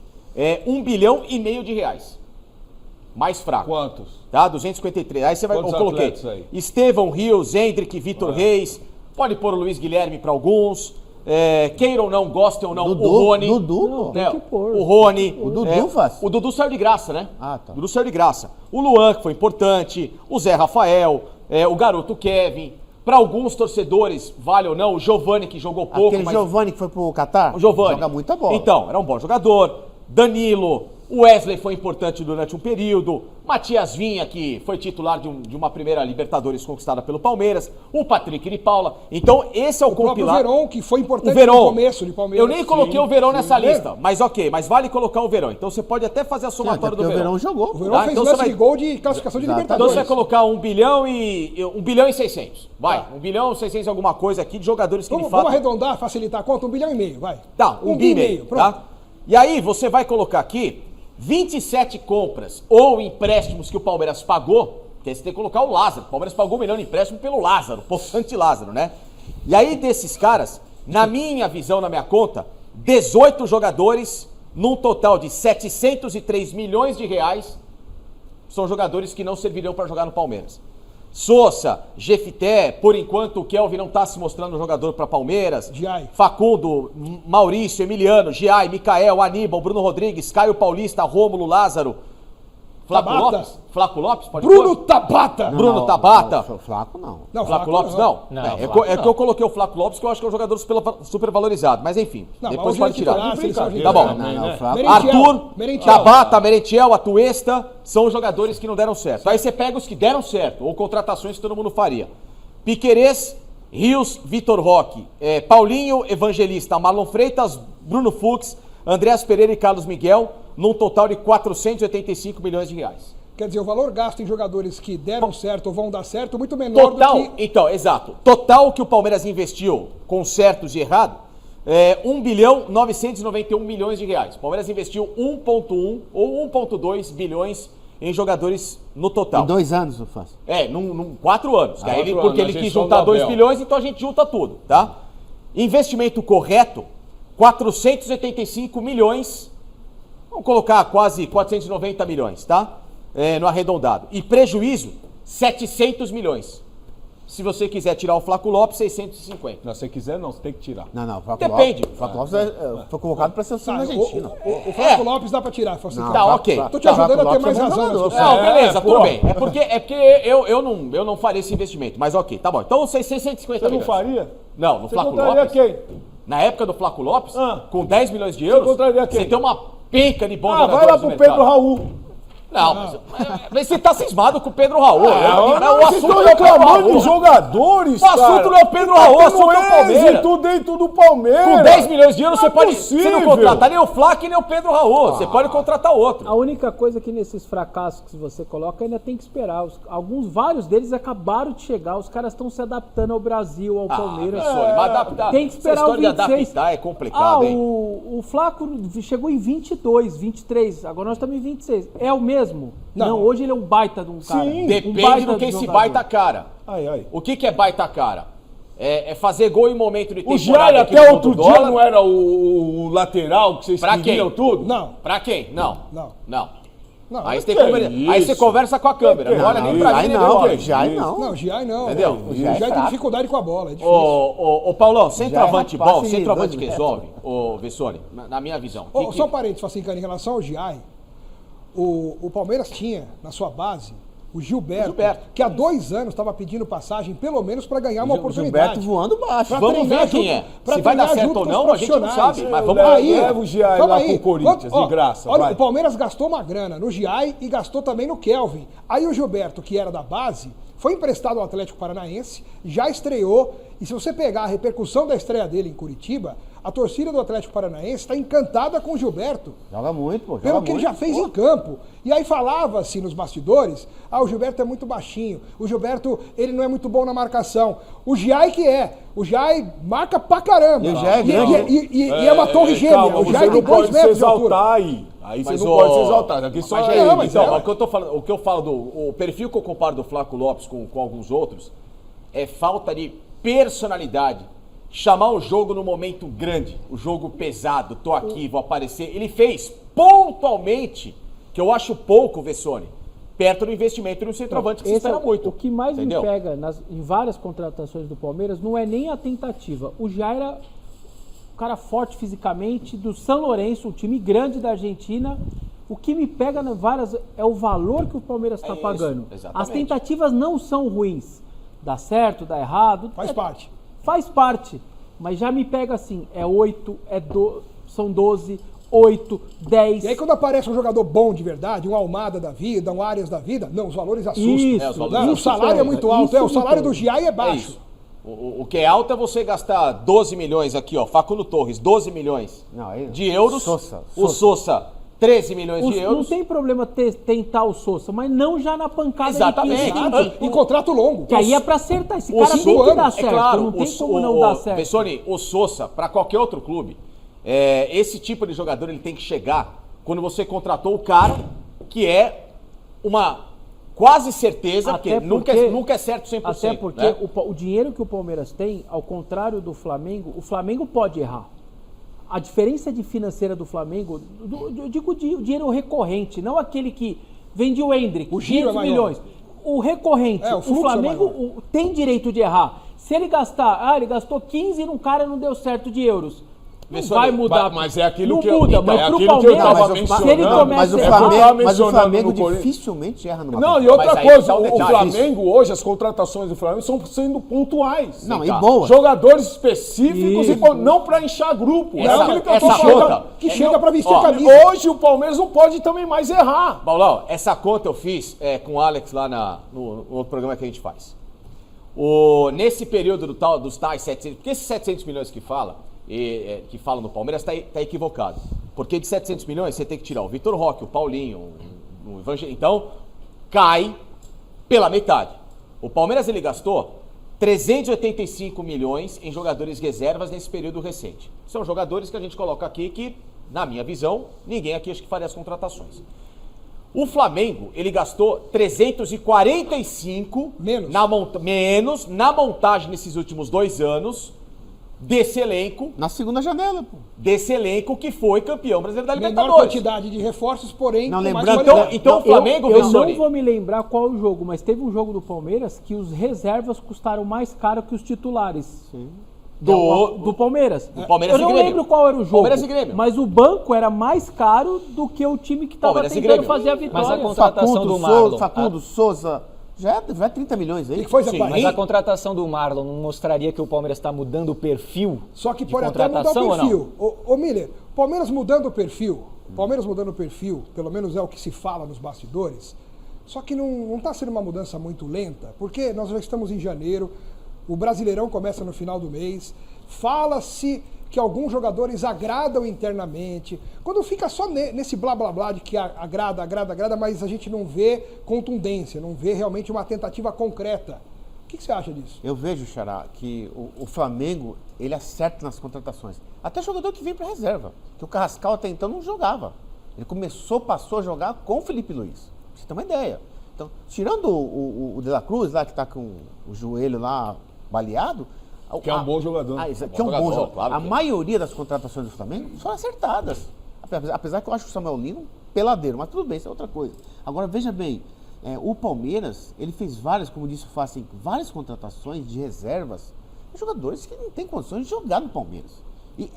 1 bilhão e meio de reais. Mais fraco. Quantos? Tá, 253. Aí você vai, eu coloquei aí? Estevão, Rios, Hendrick, Vitor Reis, pode pôr o Luiz Guilherme para alguns, queiram ou não, gostem ou não, Dudu, o Rony. Dudu? Né, o Rony. O Dudu faz? O Dudu saiu de graça, né? Ah, tá. O Dudu saiu de graça. O Luan, que foi importante, o Zé Rafael, o garoto Kevin. Para alguns torcedores, vale ou não, o Giovani, que jogou pouco. Aquele Giovani que foi pro Catar? O Giovani. Joga muita bola. Então, era um bom jogador. Danilo, o Wesley foi importante durante um período. Matias Vinha, que foi titular de uma primeira Libertadores conquistada pelo Palmeiras. O Patrick de Paula. Então, esse é o compilado. O Verón, que foi importante no começo de Palmeiras. Eu nem coloquei o Verón nessa lista, mas ok, mas vale colocar o Verón. Então você pode até fazer a somatória do Verón. O Verón jogou. O Verón fez lance de gol de classificação de Libertadores. Então você vai colocar 1 bilhão e 600. Vai, 1 bilhão e 600 alguma coisa aqui de jogadores que de fato... Vamos arredondar, facilitar a conta, 1 bilhão e meio, vai. Tá, 1 bilhão e meio, tá? E aí você vai colocar aqui 27 compras ou empréstimos que o Palmeiras pagou, que aí você tem que colocar o Lázaro. O Palmeiras pagou 1 milhão de empréstimo pelo Lázaro, possante Lázaro, né? E aí desses caras, na minha visão, na minha conta, 18 jogadores, num total de 703 milhões de reais, são jogadores que não servirão para jogar no Palmeiras. Sousa, Jefité, por enquanto o Kelvin não está se mostrando um jogador para Palmeiras. Giai. Facundo, Maurício, Emiliano, Giai, Micael, Aníbal, Bruno Rodrigues, Caio Paulista, Rômulo, Lázaro. Flaco Tabata. Lopes? Flaco Lopes, pode Bruno pôr? Tabata. Bruno Tabata. Flaco não. Não, Flaco Lopes não? Não, É Flaco que não. eu coloquei o Flaco Lopes, que eu acho que é um jogador super valorizado. Mas enfim, Não, depois mas pode hoje é tirar. titular, Tá bom. Não, Flaco. Merentiel, Arthur, Merentiel. Tabata, Merentiel, Atuesta são jogadores que não deram certo. Aí você pega os que deram certo, ou contratações que todo mundo faria. Piquerez, Rios, Vitor Roque, Paulinho, Evangelista, Marlon Freitas, Bruno Fux, Andreas Pereira e Carlos Miguel, num total de 485 milhões de reais. Quer dizer, o valor gasto em jogadores que deram certo ou vão dar certo é muito menor Total, do que... então, exato. Total que o Palmeiras investiu com certos e errado, 1 bilhão 991 milhões de reais. O Palmeiras investiu 1,1 ou 1,2 bilhões em jogadores no total. Em 2 anos eu faço. Num 4 anos. Que aí ele, 4 porque anos, ele a quis gestão juntar do 2 Abel. bilhões, então a gente junta tudo, tá? Investimento correto, 485 milhões, vamos colocar quase 490 milhões, tá? No arredondado. E prejuízo, 700 milhões. Se você quiser tirar o Flaco Lopes, 650. Não, se você quiser, não, você tem que tirar. Não, Flaco Depende. Lopes, Flaco Lopes foi convocado para a seleção Tá, da Argentina. o Flaco Lopes dá pra tirar. Assim, Não, Tá, ok. Tô te ajudando a ter Lopes mais é bom razão. jogador. nas discussões. Não, beleza, tudo pô. bem. É porque eu não faria esse investimento, mas ok, tá bom. Então 650 Você não milhões. faria? Não, no Você Flaco contraria Lopes. quem? Na época do Flaco Lopes, Ah. com 10 milhões de euros, contraria quem? você tem uma penca de bons Ah, jogadores vai lá no pro mercado. Pedro Raul. Não, mas você tá cismado com o Pedro Raul. O Vocês assunto estão não é o Pedro reclamando de Raul. jogadores, O assunto não é o Pedro Raul, o assunto é o Palmeiras. êxito dentro do Palmeiras. Com 10 milhões de euros, Não você é pode. Você não possível. contratar nem o Flaco e nem o Pedro Raul. Você pode contratar outro. A única coisa que nesses fracassos que você coloca ainda tem que esperar. Vários deles acabaram de chegar, os caras estão se adaptando ao Brasil, ao Palmeiras. Professor, mas adaptar. Tem que esperar essa história o 26. de adaptar é complicado, hein? O Flaco chegou em 22, 23, agora nós estamos em 26. É o mesmo? Não, hoje ele é um baita de um cara. Sim. Depende do que esse baita cara. Ai. O que é baita cara? É fazer gol em momento de O temporada. Giai aqui até no outro do dia dólar. não era o lateral que vocês Pra queriam quem? tudo? Não. Pra quem? Não. Não, Aí, mas você que aí você isso? conversa com a câmera. Não olha nem pra mim, Giai nem não, pra mim. Giai não. Não, Giai não. Entendeu? O Giai tem dificuldade com a bola, é difícil. Ô, Paulão, centroavante Já é bom, passe de centroavante 2 que metros. resolve, ô Vessone, na minha visão. Só um parênteses, assim, cara, em relação ao Giai, o Palmeiras tinha na sua base o Gilberto, que há 2 anos estava pedindo passagem, pelo menos para ganhar uma oportunidade. Gilberto voando baixo. Pra Vamos treinar ver quem junto- é. pra Se vai dar treinar certo junto ou com não, os a gente não profissionais. sabe. Mas vamos Leva o Giai calma lá aí. pro Corinthians, de graça, Olha, vai. o Palmeiras gastou uma grana no Giai e gastou também no Kelvin. Aí o Gilberto, que era da base, foi emprestado ao Atlético Paranaense, já estreou, e se você pegar a repercussão da estreia dele em Curitiba, a torcida do Atlético Paranaense está encantada com o Gilberto. Joga muito, pô. Pelo que ele já fez em campo. E aí falava-se nos bastidores, o Gilberto é muito baixinho, o Gilberto, ele não é muito bom na marcação. O Giai que é. O Giai marca pra caramba. E o Giai é grande. E é uma torre gêmea. Calma, O você Giai não tem 2 pode se metros de altura. exaltar aí. Aí Mas você não pode se exaltar. Aqui só mas, é gente, ele. mas então, é. o que eu falo o perfil que eu comparo do Flaco Lopes com alguns outros é falta de personalidade. Chamar o jogo no momento grande, o jogo pesado, tô aqui, vou aparecer. Ele fez pontualmente, que eu acho pouco, Vessone, perto do investimento no centroavante, que se espera muito. O que mais entendeu? me pega em várias contratações do Palmeiras não é nem a tentativa. O Jair era um cara forte fisicamente, do São Lourenço, um time grande da Argentina. O que me pega várias é o valor que o Palmeiras está isso, pagando. exatamente. As tentativas não são ruins. Dá certo, dá errado. Faz parte. Faz parte. Mas já me pega assim, é 8, são 12, 8, 10. E aí quando aparece um jogador bom de verdade, um Almada da vida, um Arias da vida, não, os valores assustam. Isso, os valores Não, o assustam. salário é muito alto, o salário do Giai é baixo. isso. O que é alto é você gastar 12 milhões aqui, ó, Facundo Torres, 12 milhões Não, aí- de euros. Sousa. O Sousa, 13 milhões de Não euros. tem problema tentar o Sousa, mas não já na pancada Exatamente. de 15 Exato. E contrato longo. Que aí é pra acertar. Esse O cara tem que Sousa, dar certo. É claro, não tem como não dar certo. Bessone, o Sousa, para qualquer outro clube, esse tipo de jogador ele tem que chegar quando você contratou o cara que é uma quase certeza, porque nunca é certo 100%. Até porque né? o dinheiro que o Palmeiras tem, ao contrário do Flamengo, o Flamengo pode errar. A diferença de financeira do Flamengo, eu digo o dinheiro recorrente, não aquele que vende o Hendrick, O giro 500 é maior. milhões. o recorrente. É, o o fluxo Flamengo é maior. tem direito de errar. Se ele gastar, ele gastou 15 num cara não deu certo de euros. Não vai mudar. Mas é aquilo não que eu, muda, então, mas é pro aquilo que eu Palmeiras, estava se ele mencionando. começa Mas o Flamengo dificilmente erra numa Não, e partida. outra Mas aí coisa, tá um o detalhe, Flamengo hoje, as contratações do Flamengo estão sendo pontuais. Não, Vem cá. e boas. Jogadores específicos e não para inchar grupo. Essa- é aquilo que eu tô essa falando. conta- Que chega pra vestir ó, a camisa. Hoje o Palmeiras não pode também mais errar. Paulão, essa conta eu fiz com o Alex lá no outro programa que a gente faz. Nesse período dos tais 700, porque esses 700 milhões que falam no Palmeiras tá equivocado. Porque de 700 milhões você tem que tirar o Vitor Roque, o Paulinho, o Evangelho. Então, cai pela metade. O Palmeiras ele gastou 385 milhões em jogadores reservas nesse período recente. São jogadores que a gente coloca aqui que, na minha visão, ninguém aqui acho que faria as contratações. O Flamengo, ele gastou 345 menos na montagem nesses últimos 2 anos desse elenco. Na segunda janela, pô. Desse elenco que foi campeão brasileiro da Menor Libertadores. quantidade de reforços, porém Não, com mais lembrando- qualidade. Então o Flamengo, eu Vessone, não vou me lembrar qual o jogo, mas teve um jogo do Palmeiras que os reservas custaram mais caro que os titulares. Do Palmeiras. Do Palmeiras eu não e Grêmio. lembro qual era o jogo. Palmeiras e Grêmio. Mas o banco era mais caro do que o time que estava Palmeiras e tentando Grêmio. fazer a vitória. Mas a contratação do Marlon. Facundo, Souza, já é 30 milhões aí. O que foi, Zé Sim, Pai? mas a contratação do Marlon não mostraria que o Palmeiras está mudando o perfil Só que de pode até mudar o contratação ou não? perfil. Ô Miller, Palmeiras mudando o perfil, pelo menos é o que se fala nos bastidores, só que não está sendo uma mudança muito lenta, porque nós já estamos em janeiro, o Brasileirão começa no final do mês, fala-se que alguns jogadores agradam internamente, quando fica só nesse blá blá blá de que agrada, mas a gente não vê contundência, não vê realmente uma tentativa concreta. O que você acha disso? Eu vejo, Xará, que o Flamengo, ele acerta nas contratações. Até jogador que vem para reserva, que o Carrascal até então não jogava. Ele passou a jogar com o Felipe Luiz. Pra você ter uma ideia. Então, tirando o De La Cruz, lá que tá com o joelho lá baleado... Que é um bom jogador. Que é um bom jogador. Claro A que é. maioria das contratações do Flamengo foram acertadas. Apesar que eu acho o Samuel Lino peladeiro, mas tudo bem, isso é outra coisa. Agora, veja bem, o Palmeiras, ele fez várias contratações de reservas de jogadores que não têm condições de jogar no Palmeiras. E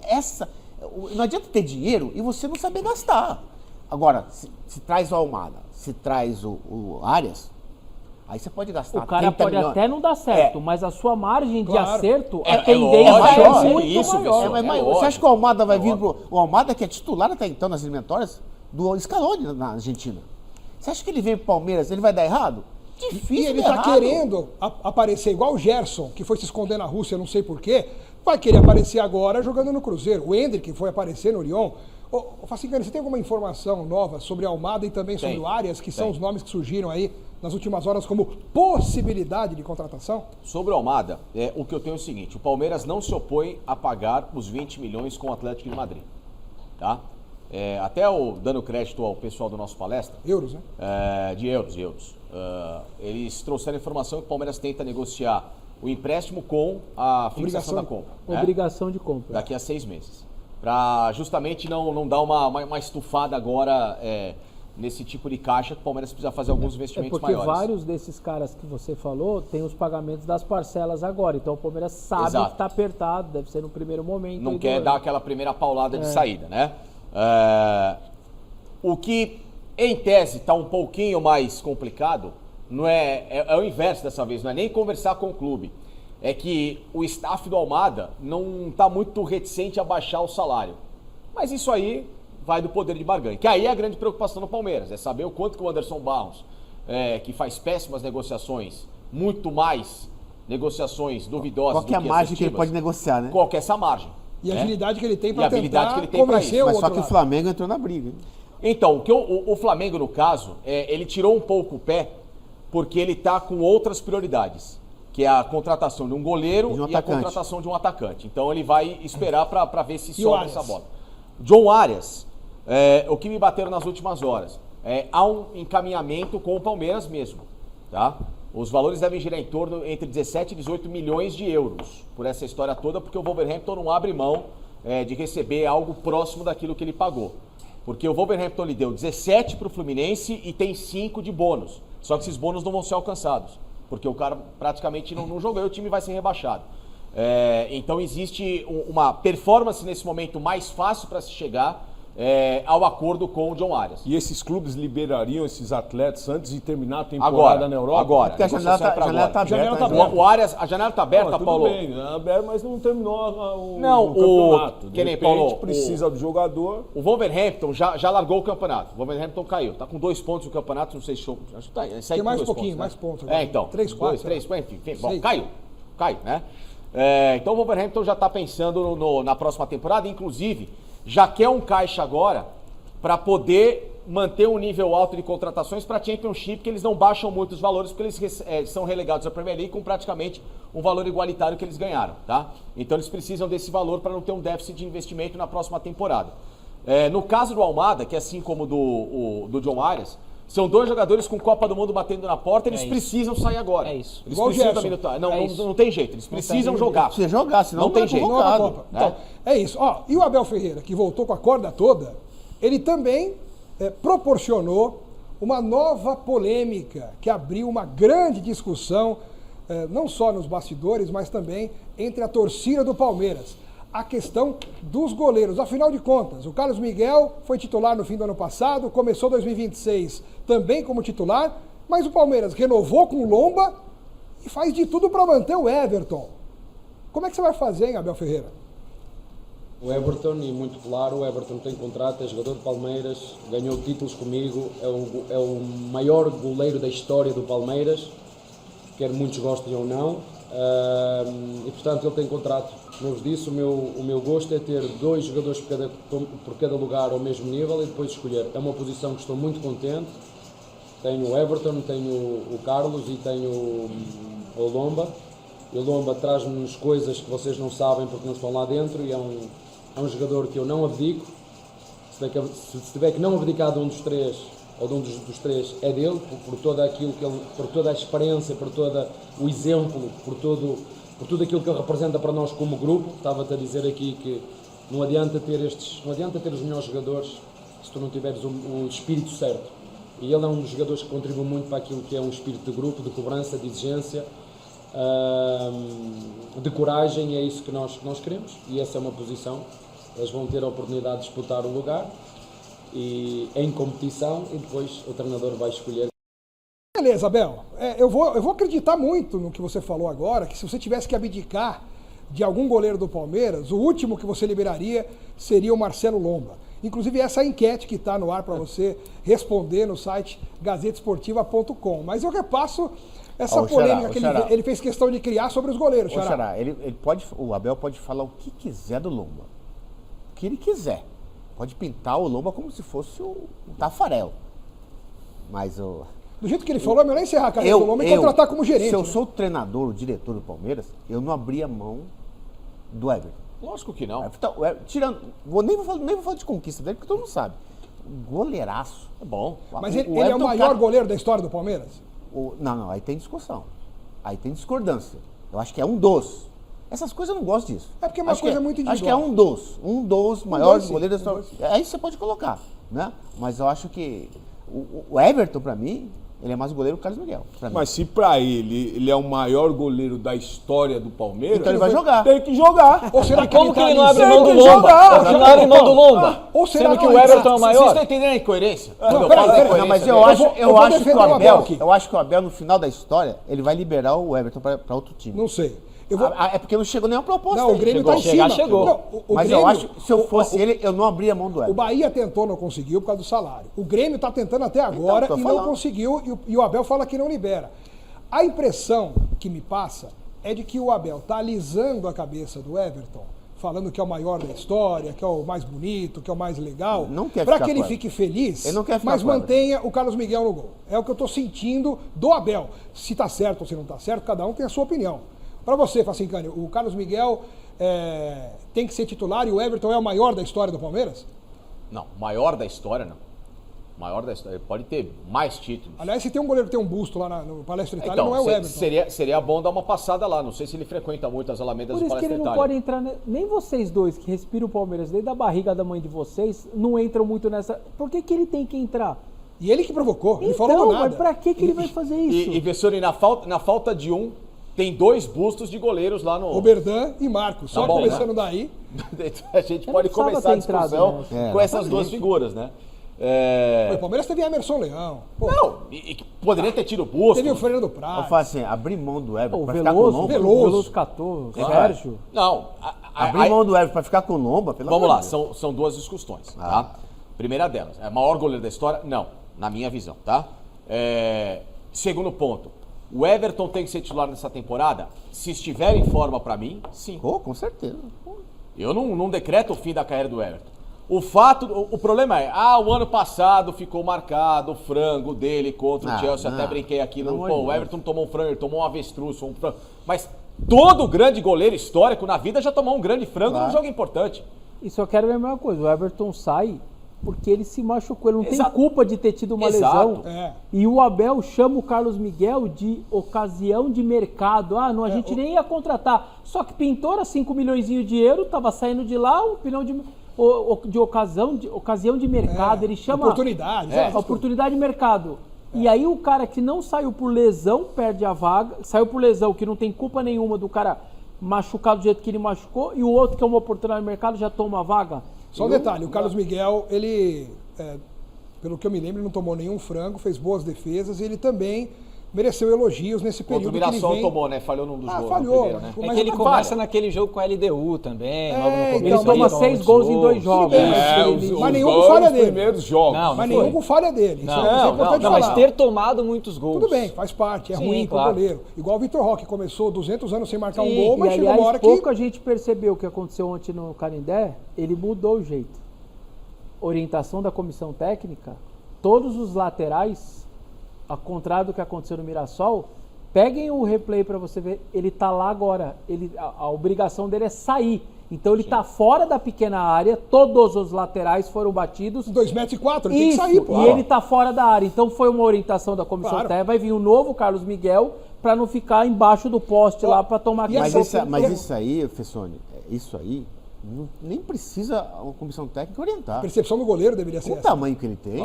não adianta ter dinheiro e você não saber gastar. Agora, se traz o Almada, se traz o Arias, aí você pode gastar O cara 30 pode milhões. até não dar certo, mas a sua margem de Claro. acerto, É a tendência lógico, é muito isso, maior. Vessone. Você acha que o Almada vai vir o Almada, que é titular até então nas eliminatórias, do Scaloni na Argentina. Você acha que ele vem pro Palmeiras, ele vai dar errado? Difícil. E ele dar tá errado. querendo aparecer igual o Gerson, que foi se esconder na Rússia, não sei porquê, vai querer aparecer agora jogando no Cruzeiro. O Hendrick foi aparecer no Lyon. Ô Facicani, você tem alguma informação nova sobre Almada e também sobre o Arias, que são os nomes que surgiram aí nas últimas horas como possibilidade de contratação? Sobre o Almada, o que eu tenho é o seguinte, o Palmeiras não se opõe a pagar os 20 milhões com o Atlético de Madrid. Tá? Até dando crédito ao pessoal do nosso palestra. Euros, né? De euros. Eles trouxeram a informação que o Palmeiras tenta negociar o empréstimo com a fixação da compra. Obrigação de compra. Daqui a 6 meses. Para justamente não dar uma estufada agora nesse tipo de caixa que o Palmeiras precisa fazer alguns investimentos porque maiores. vários desses caras que você falou têm os pagamentos das parcelas agora. Então o Palmeiras sabe Exato. que está apertado, deve ser no primeiro momento. Não quer dar aquela primeira paulada de saída, né? O que, em tese, está um pouquinho mais complicado, não é o inverso dessa vez, não é nem conversar com o clube. É que o staff do Almada não está muito reticente a baixar o salário. Mas isso aí vai do poder de barganha. Que aí é a grande preocupação do Palmeiras, é saber o quanto que o Anderson Barros, que faz péssimas negociações, muito mais negociações duvidosas Qual que é a do que margem que ele assertivas. pode negociar, né? Qual que é essa margem? E a né? agilidade que ele tem E a para habilidade tentar que ele tem pra convencer isso. o Mas outro só que o lado. Flamengo entrou na briga, hein? Então, o Flamengo, no caso, ele tirou um pouco o pé porque ele está com outras prioridades, que é a contratação de um goleiro De um e a atacante. contratação de um atacante. Então ele vai esperar para ver se E o sobra Arias? essa bola. John Arias, o que me bateram nas últimas horas, há um encaminhamento com o Palmeiras mesmo, tá? Os valores devem girar em torno entre 17 e 18 milhões de euros por essa história toda, porque o Wolverhampton não abre mão de receber algo próximo daquilo que ele pagou. Porque o Wolverhampton lhe deu 17 para o Fluminense e tem 5 de bônus. Só que esses bônus não vão ser alcançados, porque o cara praticamente não jogou e o time vai ser rebaixado. Então existe uma performance nesse momento mais fácil para se chegar ao acordo com o John Arias. E esses clubes liberariam esses atletas antes de terminar a temporada na Europa? Agora. Porque a janela está aberta. O Arias, a janela está aberta, Paulo? Tudo bem, aberta, mas não terminou o campeonato. Que nem Paulo, precisa do jogador. O Wolverhampton já largou o campeonato. O Wolverhampton caiu. Está com 2 pontos no campeonato, não sei se... Acho que tá, tem mais um pouquinho, mais pontos. Agora. Então. 3, 4. 3, enfim. Bom, caiu, né? Então o Wolverhampton já está pensando na próxima temporada, inclusive já quer um caixa agora para poder manter um nível alto de contratações para a Championship, que eles não baixam muito os valores, porque eles são relegados à Premier League com praticamente um valor igualitário que eles ganharam, tá? Então eles precisam desse valor para não ter um déficit de investimento na próxima temporada. No caso do Almada, que é assim como do John Arias, são 2 jogadores com Copa do Mundo batendo na porta, eles precisam sair agora. É isso. Eles precisam da minutagem. Não tem jeito, eles precisam jogar. Precisa jogar, senão não tem jeito. Então, é isso. E o Abel Ferreira, que voltou com a corda toda, ele também proporcionou uma nova polêmica que abriu uma grande discussão, não só nos bastidores, mas também entre a torcida do Palmeiras. A questão dos goleiros. Afinal de contas, o Carlos Miguel foi titular no fim do ano passado, começou 2026 também como titular, mas o Palmeiras renovou com o Lomba e faz de tudo para manter o Everton. Como é que você vai fazer, hein, Abel Ferreira? O Everton, e muito claro, o Everton tem contrato, é jogador de Palmeiras, ganhou títulos comigo, é o maior goleiro da história do Palmeiras, quer muitos gostem ou não, e portanto ele tem contrato. Como vos disse, o meu gosto é ter 2 jogadores por cada lugar ao mesmo nível e depois escolher. É uma posição que estou muito contente. Tenho o Everton, tenho o Carlos e tenho o Lomba. E o Lomba traz-nos coisas que vocês não sabem porque não estão lá dentro e é um jogador que eu não abdico. Se tiver que não abdicar de um dos 3 ou de um dos 3 é dele, por toda aquilo que ele, por toda a experiência, por todo o exemplo, por tudo aquilo que ele representa para nós como grupo. Estava-te a dizer aqui que não adianta ter os melhores jogadores se tu não tiveres o espírito certo. E ele é um dos jogadores que contribui muito para aquilo que é um espírito de grupo, de cobrança, de exigência, de coragem, e é isso que nós queremos. E essa é uma posição. Eles vão ter a oportunidade de disputar o lugar e em competição, e depois o treinador vai escolher. Beleza, Abel. Eu vou acreditar muito no que você falou agora, que se você tivesse que abdicar de algum goleiro do Palmeiras, o último que você liberaria seria o Marcelo Lomba. Inclusive essa é a enquete que está no ar para você responder no site gazetesportiva.com. Mas eu repasso essa polêmica que ele fez questão de criar sobre os goleiros, Xará. O Abel pode falar o que quiser do Lomba. O que ele quiser. Pode pintar o Lomba como se fosse um Tafarel. Mas o... Do jeito que ele falou, é melhor encerrar a carreira do Lomba e contratar como gerente. Se eu sou o treinador, o diretor do Palmeiras, eu não abria mão do Everton. Lógico que não. Nem vou falar de conquista dele, porque todo mundo sabe. Goleiraço. É bom. Mas ele é o maior goleiro da história do Palmeiras? Não, aí tem discussão. Aí tem discordância. Eu acho que é um dos. Essas coisas eu não gosto disso. É porque é uma coisa muito individual. Acho que é um dos maiores goleiros da história. Aí você pode colocar, né? Mas eu acho que o Everton, pra mim, ele é mais goleiro que o Carlos Miguel. Mas se pra ele é o maior goleiro da história do Palmeiras... Então ele vai jogar. Tem que jogar. Ou será que como que ele não abre mão do Lomba? Ele não abre mão do Lomba. Ou será sendo que o Everton é o maior? Vocês estão entendendo a incoerência? Não, mas eu acho que o Abel, no final da história, ele vai liberar o Everton pra outro time. Não sei. É porque não chegou nenhuma proposta. Não, o Grêmio está em cima. Chegou. Não, mas Grêmio, eu acho que se eu fosse ele, eu não abria mão do Everton. O Bahia tentou, não conseguiu por causa do salário. O Grêmio está tentando até agora e não conseguiu, e o Abel fala que não libera. A impressão que me passa é de que o Abel está alisando a cabeça do Everton, falando que é o maior da história, que é o mais bonito, que é o mais legal, para que ele fique feliz, mas mantenha o Carlos Miguel no gol. É o que eu estou sentindo do Abel. Se está certo ou se não está certo, cada um tem a sua opinião. Para você, Facincani, o Carlos Miguel tem que ser titular e o Everton é o maior da história do Palmeiras? Não, maior da história não. Maior da história, ele pode ter mais títulos. Aliás, se tem um goleiro que tem um busto lá no Palestra Itália, não é o Everton. Seria bom dar uma passada lá, não sei se ele frequenta muito as alamedas do Palestra Itália. Por isso que ele não pode entrar, nem vocês dois que respiram o Palmeiras desde a barriga da mãe de vocês, não entram muito nessa... Por que ele tem que entrar? E ele que provocou, ele Então, falou do nada. mas pra que ele vai fazer isso? E Vessone, na falta de um, tem 2 bustos de goleiros lá no... Oberdan e Marcos. Só bom, começando né? daí. A gente Eu pode não precisava começar a ter entrado discussão nessa. com essas 2 figuras, né? O Palmeiras teve Emerson Leão. Pô, Não, e poderia ter tido o busto. teve o Fernando Eu Praia. falo assim, abrir mão do Everton O pra ficar com o Veloso, Lomba. Veloso catou, Sérgio. Não, Abrir mão do Everton pra ficar com o Lomba, pelo vamos amor lá, de Deus. são 2 discussões, tá? Primeira delas, é o maior goleiro da história? Não, na minha visão, tá? Segundo ponto, o Everton tem que ser titular nessa temporada? Se estiver em forma pra mim, sim. Com certeza. Eu não decreto o fim da carreira do Everton. O problema é, o ano passado ficou marcado o frango dele contra o Chelsea, até brinquei aqui, o Everton tomou um frango, ele tomou um avestruz, um frango, mas todo grande goleiro histórico na vida já tomou um grande frango num jogo importante. E só quero lembrar uma coisa, o Everton sai porque ele se machucou, ele não Exato. tem culpa de ter tido uma Exato. lesão. E o Abel chama o Carlos Miguel de ocasião de mercado. A gente nem ia contratar. Só que pintou era 5 milhões de euros, tava saindo de lá, um pilão de ocasião de mercado. Ele chama oportunidade. oportunidade de mercado. E aí o cara que não saiu por lesão perde a vaga, saiu por lesão que não tem culpa nenhuma do cara machucar do jeito que ele machucou, e o outro que é uma oportunidade de mercado já toma a vaga. Só um detalhe, o Carlos Miguel, ele, pelo que eu me lembro, ele não tomou nenhum frango, fez boas defesas e ele também mereceu elogios nesse Contra período o que ele Mirassol vem... tomou, né? Falhou num dos gols. Falhou. Primeiro, né? Mas É que ele não começa falha. naquele jogo com a LDU também, logo no começo. Ele toma 6 gols em 2 jogos. Mas nenhum com falha dele. Primeiros jogos. Mas nenhum com falha dele. Isso é importante falar. Mas ter tomado muitos gols. Tudo bem, faz parte, é Sim, ruim pro claro. goleiro. Igual o Vitor Roque, começou 200 anos sem marcar um Sim, gol, mas e, chegou aliás, uma hora que... pouco a gente percebeu o que aconteceu ontem no Canindé, ele mudou o jeito. Orientação da comissão técnica, todos os laterais, ao contrário do que aconteceu no Mirassol, peguem o replay para você ver, ele tá lá agora, a obrigação dele é sair. Então ele tá fora da pequena área, todos os laterais foram batidos. 2,4 metros, ele tem que sair, pô. E ele tá fora da área. Então foi uma orientação da comissão técnica, vai vir um novo Carlos Miguel para não ficar embaixo do poste lá para tomar Mas isso aí, Fessone, isso aí nem precisa a comissão técnica orientar. A percepção do goleiro deveria ser o essa. tamanho que ele tem,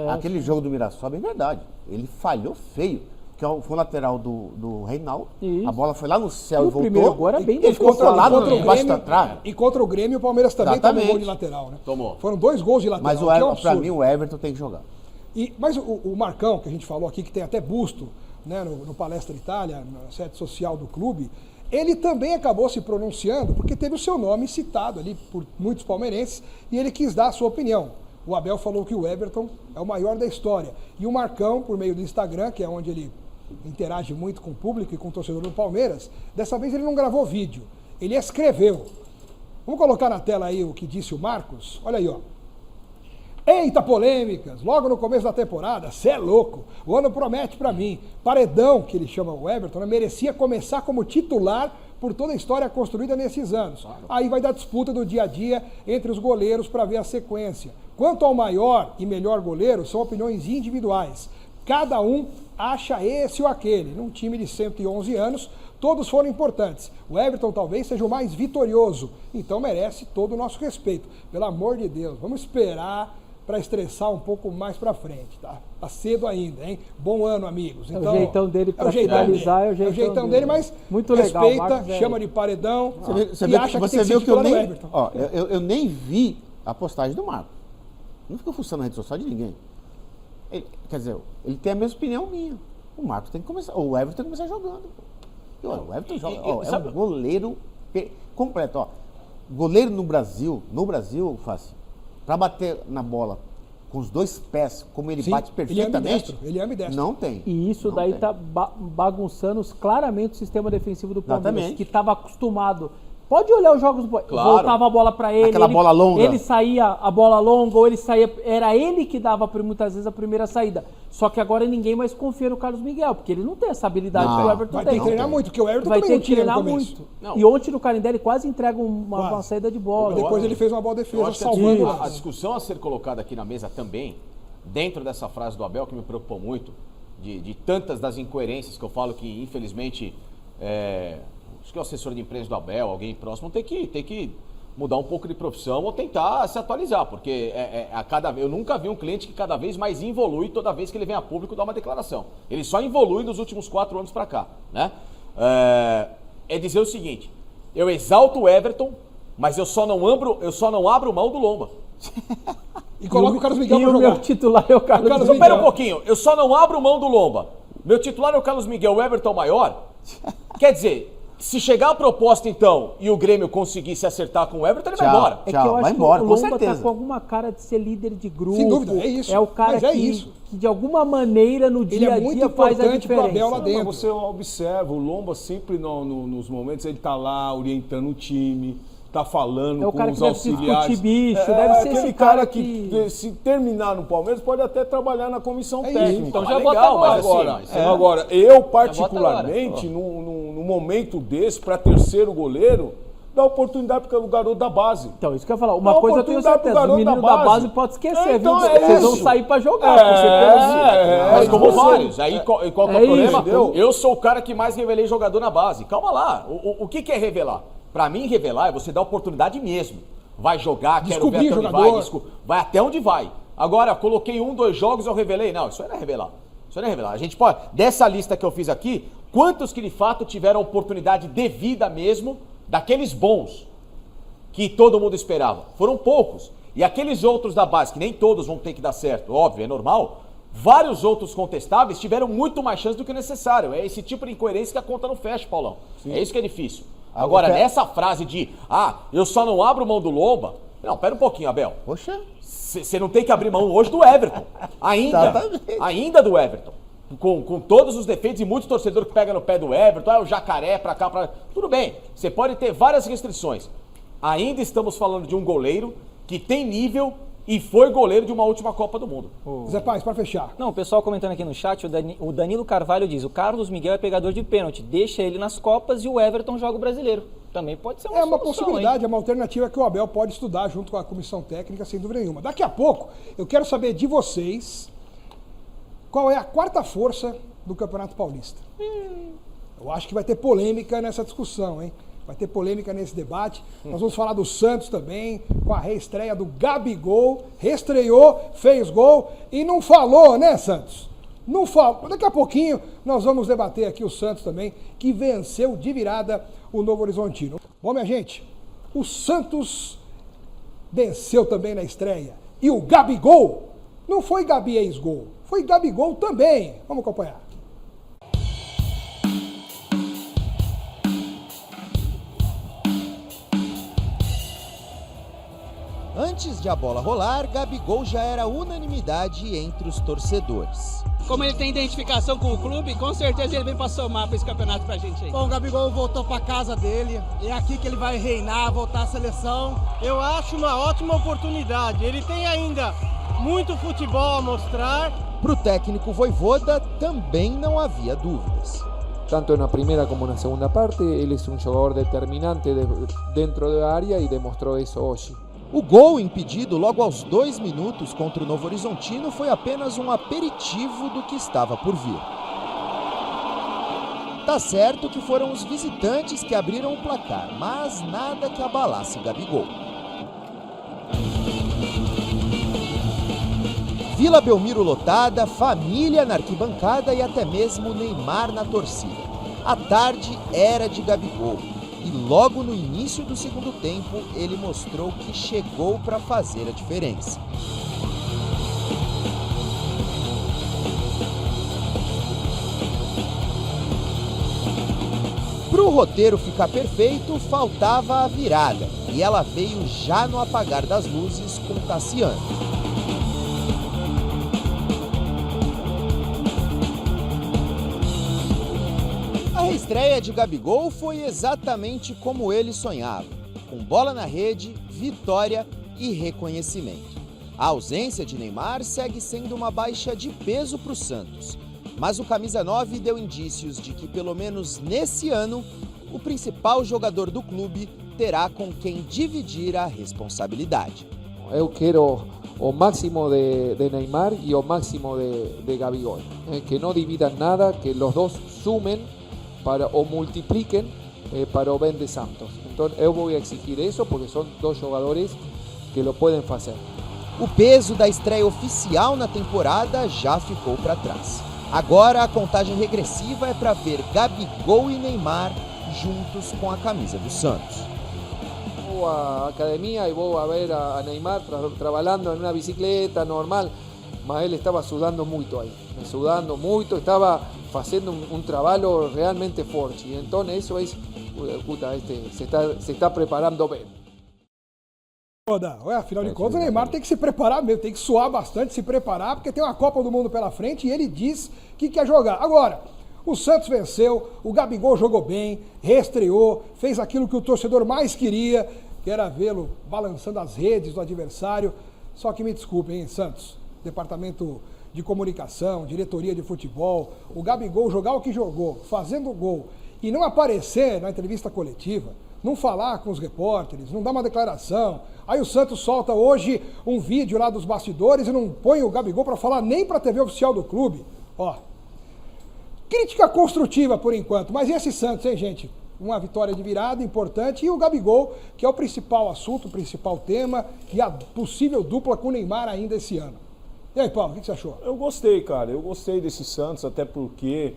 aquele jogo do Mirassol é verdade. Ele falhou feio. Que foi o lateral do Reinaldo. A bola foi lá no céu e voltou. O primeiro gol era bem ele ficou colado embaixo da trave. E contra o Grêmio, o Palmeiras também tomou gol de lateral, né? Tomou. Foram 2 gols de lateral. Mas pra mim o Everton tem que jogar. Mas o Marcão, que a gente falou aqui, que tem até busto, né, no Palestra Itália, na sede social do clube, ele também acabou se pronunciando porque teve o seu nome citado ali por muitos palmeirenses e ele quis dar a sua opinião. O Abel falou que o Everton é o maior da história. E o Marcão, por meio do Instagram, que é onde ele interage muito com o público e com o torcedor do Palmeiras, dessa vez ele não gravou vídeo, ele escreveu. Vamos colocar na tela aí o que disse o Marcos? Olha aí, ó. Eita, polêmicas, logo no começo da temporada, cê é louco, o ano promete pra mim. Paredão, que ele chama o Everton, né, merecia começar como titular por toda a história construída nesses anos. Aí vai dar disputa do dia a dia entre os goleiros para ver a sequência. Quanto ao maior e melhor goleiro, são opiniões individuais. Cada um acha esse ou aquele. Num time de 111 anos, todos foram importantes. O Everton talvez seja o mais vitorioso, então merece todo o nosso respeito. Pelo amor de Deus, vamos esperar para estressar um pouco mais para frente, tá? Tá cedo ainda, hein? Bom ano, amigos. Então, o jeitão dele para finalizar, é o jeitão dele, mas muito legal, respeita, chama de paredão Você e vê, acha que tem que você ser viu que eu titular do nem, Everton. ó, eu nem vi a postagem do Marco. Não ficou funcionando na rede social de ninguém. Quer dizer, ele tem a mesma opinião minha. O Marcos tem que começar, ou o Everton tem que começar jogando. O Everton joga, é um goleiro completo. Ó. Goleiro no Brasil, Fácil, para bater na bola com os 2 pés, como ele bate perfeitamente, ele é ambidestro. Não tem. E isso daí tá bagunçando claramente o sistema defensivo do Palmeiras, Exatamente. que estava acostumado. Pode olhar os jogos do Palmeiras. Claro. Voltava a bola para ele. Aquela bola longa. Ele saía a bola longa, ou ele saía. Era ele que dava muitas vezes a primeira saída. Só que agora ninguém mais confia no Carlos Miguel, porque ele não tem essa habilidade que o Everton Vai tem. ter que treinar muito, porque o Everton Vai também ter não que tinha no treinar começo. muito. Não. E ontem no Canindé ele quase entrega uma saída de bola. Depois ele fez uma boa Eu defesa, acho que salvando a discussão a ser colocada aqui na mesa também, dentro dessa frase do Abel, que me preocupou muito, de tantas das incoerências que eu falo que, infelizmente, acho que o assessor de imprensa do Abel, alguém próximo, tem que mudar um pouco de profissão ou tentar se atualizar, porque eu nunca vi um cliente que cada vez mais involui toda vez que ele vem a público dar uma declaração. Ele só evolui nos últimos 4 anos para cá, né? É dizer o seguinte: eu exalto o Everton, mas eu só não abro mão do Lomba. E coloca o Carlos Miguel pra jogar. jogar. Meu titular é o Carlos Miguel. Espera um pouquinho, eu só não abro mão do Lomba. Meu titular é o Carlos Miguel, o Everton maior. Quer dizer, se chegar a proposta então e o Grêmio conseguir se acertar com o Everton, ele vai embora. É que eu acho que o Lomba tá com alguma cara de ser líder de grupo. Sem dúvida, é isso. É o cara que de alguma maneira no dia a dia faz a diferença. Abel lá dentro. Você observa, o Lomba sempre nos momentos ele tá lá orientando o time, tá falando com os auxiliares. Bicho, deve ser aquele esse cara que se terminar no Palmeiras pode até trabalhar na comissão técnica. Então já bota agora. Agora, eu particularmente, num momento desse, para terceiro goleiro, dá oportunidade para o garoto da base. Então, isso que eu ia falar. Uma coisa eu tenho certeza, o menino da base pode esquecer, viu? Vocês Vocês vão sair para jogar. Mas como vários. Aí qual que é o problema? Entendeu? Eu sou o cara que mais revelei jogador na base. Calma lá. O que é revelar? Pra mim, revelar é você dar oportunidade mesmo. Vai jogar, quero ver até onde vai. Vai até onde vai. Agora, coloquei 1, 2 jogos, eu revelei. Não, isso aí não é revelar. Isso aí não é revelar. A gente pode, dessa lista que eu fiz aqui, quantos que de fato tiveram oportunidade devida mesmo, daqueles bons, que todo mundo esperava? Foram poucos. E aqueles outros da base, que nem todos vão ter que dar certo, óbvio, é normal, vários outros contestáveis tiveram muito mais chance do que o necessário. É esse tipo de incoerência que a conta não fecha, Paulão. Sim. É isso que é difícil. Agora, nessa frase de, eu só não abro mão do Lomba, não, pera um pouquinho, Abel. Poxa. Você não tem que abrir mão hoje do Everton. Ainda do Everton. Com todos os defeitos e muitos torcedores que pegam no pé do Everton, o jacaré pra cá, pra... Tudo bem, você pode ter várias restrições. Ainda estamos falando de um goleiro que tem nível e foi goleiro de uma última Copa do Mundo. Zé Paz, para fechar. Não, o pessoal comentando aqui no chat, o Danilo Carvalho diz, o Carlos Miguel é pegador de pênalti, deixa ele nas Copas e o Everton joga o brasileiro. Também pode ser uma solução, possibilidade, é uma alternativa que o Abel pode estudar junto com a comissão técnica, sem dúvida nenhuma. Daqui a pouco, eu quero saber de vocês qual é a quarta força do Campeonato Paulista. Eu acho que vai ter polêmica nessa discussão, hein? Vai ter polêmica nesse debate. Nós vamos falar do Santos também, com a reestreia do Gabigol. Reestreou, fez gol e não falou, né, Santos? Não falou. Daqui a pouquinho nós vamos debater aqui o Santos também, que venceu de virada o Novo Horizontino. Bom, minha gente, o Santos venceu também na estreia. E o Gabigol, não foi Gabi ex-gol, foi Gabigol também. Vamos acompanhar. Antes de a bola rolar, Gabigol já era unanimidade entre os torcedores. Como ele tem identificação com o clube, com certeza ele vem para somar para esse campeonato pra gente aí. Bom, o Gabigol voltou para casa dele, é aqui que ele vai reinar, voltar à seleção. Eu acho uma ótima oportunidade, ele tem ainda muito futebol a mostrar. Para o técnico Vojvoda também não havia dúvidas. Tanto na primeira como na segunda parte, ele é um jogador determinante dentro da área e demonstrou isso hoje. O gol impedido logo aos 2 minutos contra o Novo Horizontino foi apenas um aperitivo do que estava por vir. Tá certo que foram os visitantes que abriram o placar, mas nada que abalasse Gabigol. Vila Belmiro lotada, família na arquibancada e até mesmo Neymar na torcida. A tarde era de Gabigol. E logo no início do segundo tempo, ele mostrou que chegou para fazer a diferença. Para o roteiro ficar perfeito, faltava a virada. E ela veio já no apagar das luzes com Tassiano. A estreia de Gabigol foi exatamente como ele sonhava, com bola na rede, vitória e reconhecimento. A ausência de Neymar segue sendo uma baixa de peso para o Santos, mas o camisa 9 deu indícios de que, pelo menos nesse ano, o principal jogador do clube terá com quem dividir a responsabilidade. Eu quero o máximo de Neymar e o máximo de Gabigol, que não dividam nada, que os dois sumem o multipliquen para o bien de Santos. Entonces yo voy a exigir eso porque son dos jugadores que lo pueden hacer. O peso da estreia oficial na temporada já ficou para trás. Agora a contagem regressiva é para ver Gabigol e Neymar juntos com a camisa do Santos. Voy a academia y voy a ver a Neymar trabajando en una bicicleta normal, mas él estaba sudando mucho ahí, estaba haciendo un trabalho realmente fuerte, y entonces eso es, se está preparando bien. Afinal de contas, o Neymar tem que se preparar mesmo, tem que suar bastante, se preparar, porque tem uma Copa do Mundo pela frente e ele diz que quer jogar. Agora, o Santos venceu, o Gabigol jogou bem, reestreou, fez aquilo que o torcedor mais queria, que era vê-lo balançando as redes do adversário. Só que me desculpem, hein, Santos, departamento de comunicação, diretoria de futebol, o Gabigol jogar o que jogou, fazendo gol e não aparecer na entrevista coletiva, não falar com os repórteres, não dar uma declaração. Aí o Santos solta hoje um vídeo lá dos bastidores e não põe o Gabigol para falar nem para a TV oficial do clube. Ó, crítica construtiva por enquanto, mas e esse Santos, hein, gente? Uma vitória de virada importante e o Gabigol, que é o principal assunto, o principal tema e a possível dupla com o Neymar ainda esse ano. E aí, Paulo, o que você achou? Eu gostei, cara. Eu gostei desse Santos, até porque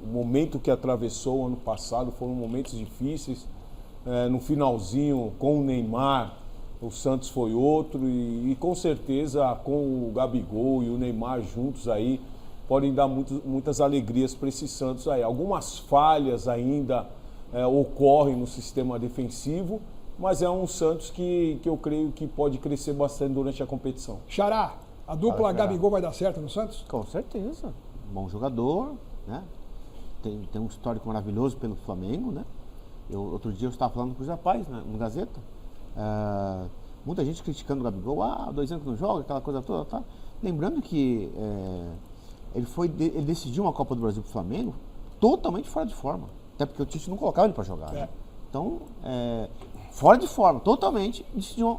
o momento que atravessou o ano passado foram momentos difíceis. No finalzinho, com o Neymar, o Santos foi outro e com certeza com o Gabigol e o Neymar juntos aí podem dar muitas alegrias para esse Santos aí. Algumas falhas ainda ocorrem no sistema defensivo, mas é um Santos que eu creio que pode crescer bastante durante a competição. Xará, a dupla Gabigol vai dar certo no Santos? Com certeza. Bom jogador, né? Tem um histórico maravilhoso pelo Flamengo, né? Outro dia eu estava falando com os rapazes, né, no Gazeta. Muita gente criticando o Gabigol, 2 anos que não joga, aquela coisa toda, tá? Lembrando que ele decidiu uma Copa do Brasil pro Flamengo totalmente fora de forma. Até porque o Tite não colocava ele para jogar. Né? Então, fora de forma, totalmente,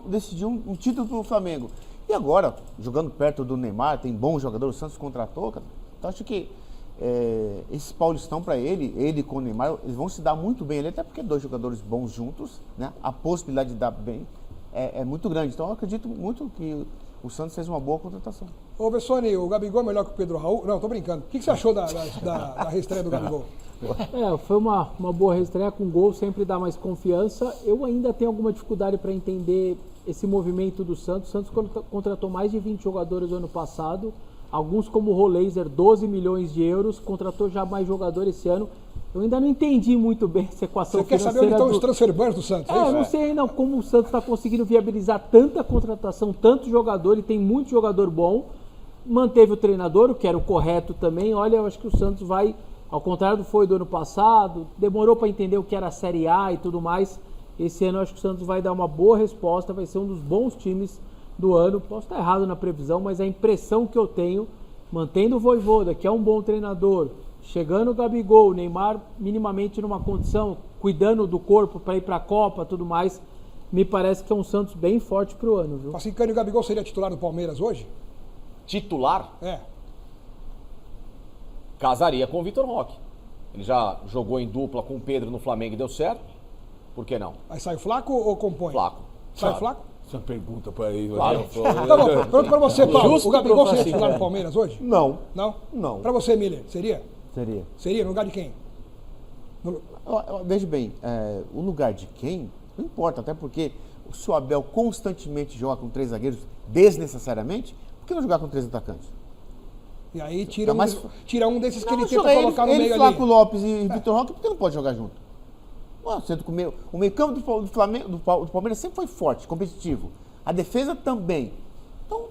decidiu um título pro Flamengo. E agora, jogando perto do Neymar, tem bons jogadores, o Santos contratou, cara. Então acho que esse Paulistão para ele com o Neymar, eles vão se dar muito bem ali, até porque 2 jogadores bons juntos, né? A possibilidade de dar bem é muito grande. Então eu acredito muito que o Santos fez uma boa contratação. Ô, Bessone, o Gabigol é melhor que o Pedro Raul? Não, tô brincando. O que você achou da reestreia do Gabigol? Foi uma boa reestreia, com gol sempre dá mais confiança. Eu ainda tenho alguma dificuldade para entender esse movimento do Santos. O Santos contratou mais de 20 jogadores no ano passado, alguns como o Roleiser, 12 milhões de euros, contratou já mais jogadores esse ano. Eu ainda não entendi muito bem essa equação financeira. Você quer saber onde estão os transfer bans do Santos? Eu não sei ainda como o Santos está conseguindo viabilizar tanta contratação, tanto jogador, e tem muito jogador bom. Manteve o treinador, o que era o correto também. Olha, eu acho que o Santos vai, ao contrário do foi do ano passado, demorou para entender o que era a Série A e tudo mais. Esse ano eu acho que o Santos vai dar uma boa resposta, vai ser um dos bons times do ano. Posso estar errado na previsão, mas a impressão que eu tenho, mantendo o Vojvoda, que é um bom treinador, chegando o Gabigol, o Neymar minimamente numa condição, cuidando do corpo para ir para a Copa, tudo mais, me parece que é um Santos bem forte para o ano, viu? Assim, o Gabigol seria titular do Palmeiras hoje? Titular? Casaria com o Vitor Roque. Ele já jogou em dupla com o Pedro no Flamengo e deu certo. Por que não? Aí sai o Flaco ou compõe? Flaco. Sai o Flaco? Essa pergunta para ele. Claro. Tá bom, pronto para você, Paulo. O Gabigol seria titular do Palmeiras hoje? Não. Não? Não. Para você, Miller, seria? Seria. Seria? No lugar de quem? Veja bem, o lugar de quem não importa, até porque se o Abel constantemente joga com 3 zagueiros desnecessariamente, por que não jogar com 3 atacantes? E aí tira um desses que ele tenta colocar no meio ali. Flaco Lopes e Vitor Roque, por que não pode jogar junto? Sendo que o meio-campo do Flamengo, do Palmeiras sempre foi forte, competitivo. A defesa também. Então,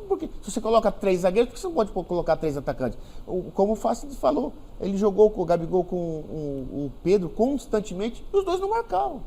se você coloca 3 zagueiros, por que você não pode colocar 3 atacantes? Como o Fácil falou, ele jogou com o Gabigol com o Pedro constantemente e os dois não marcavam.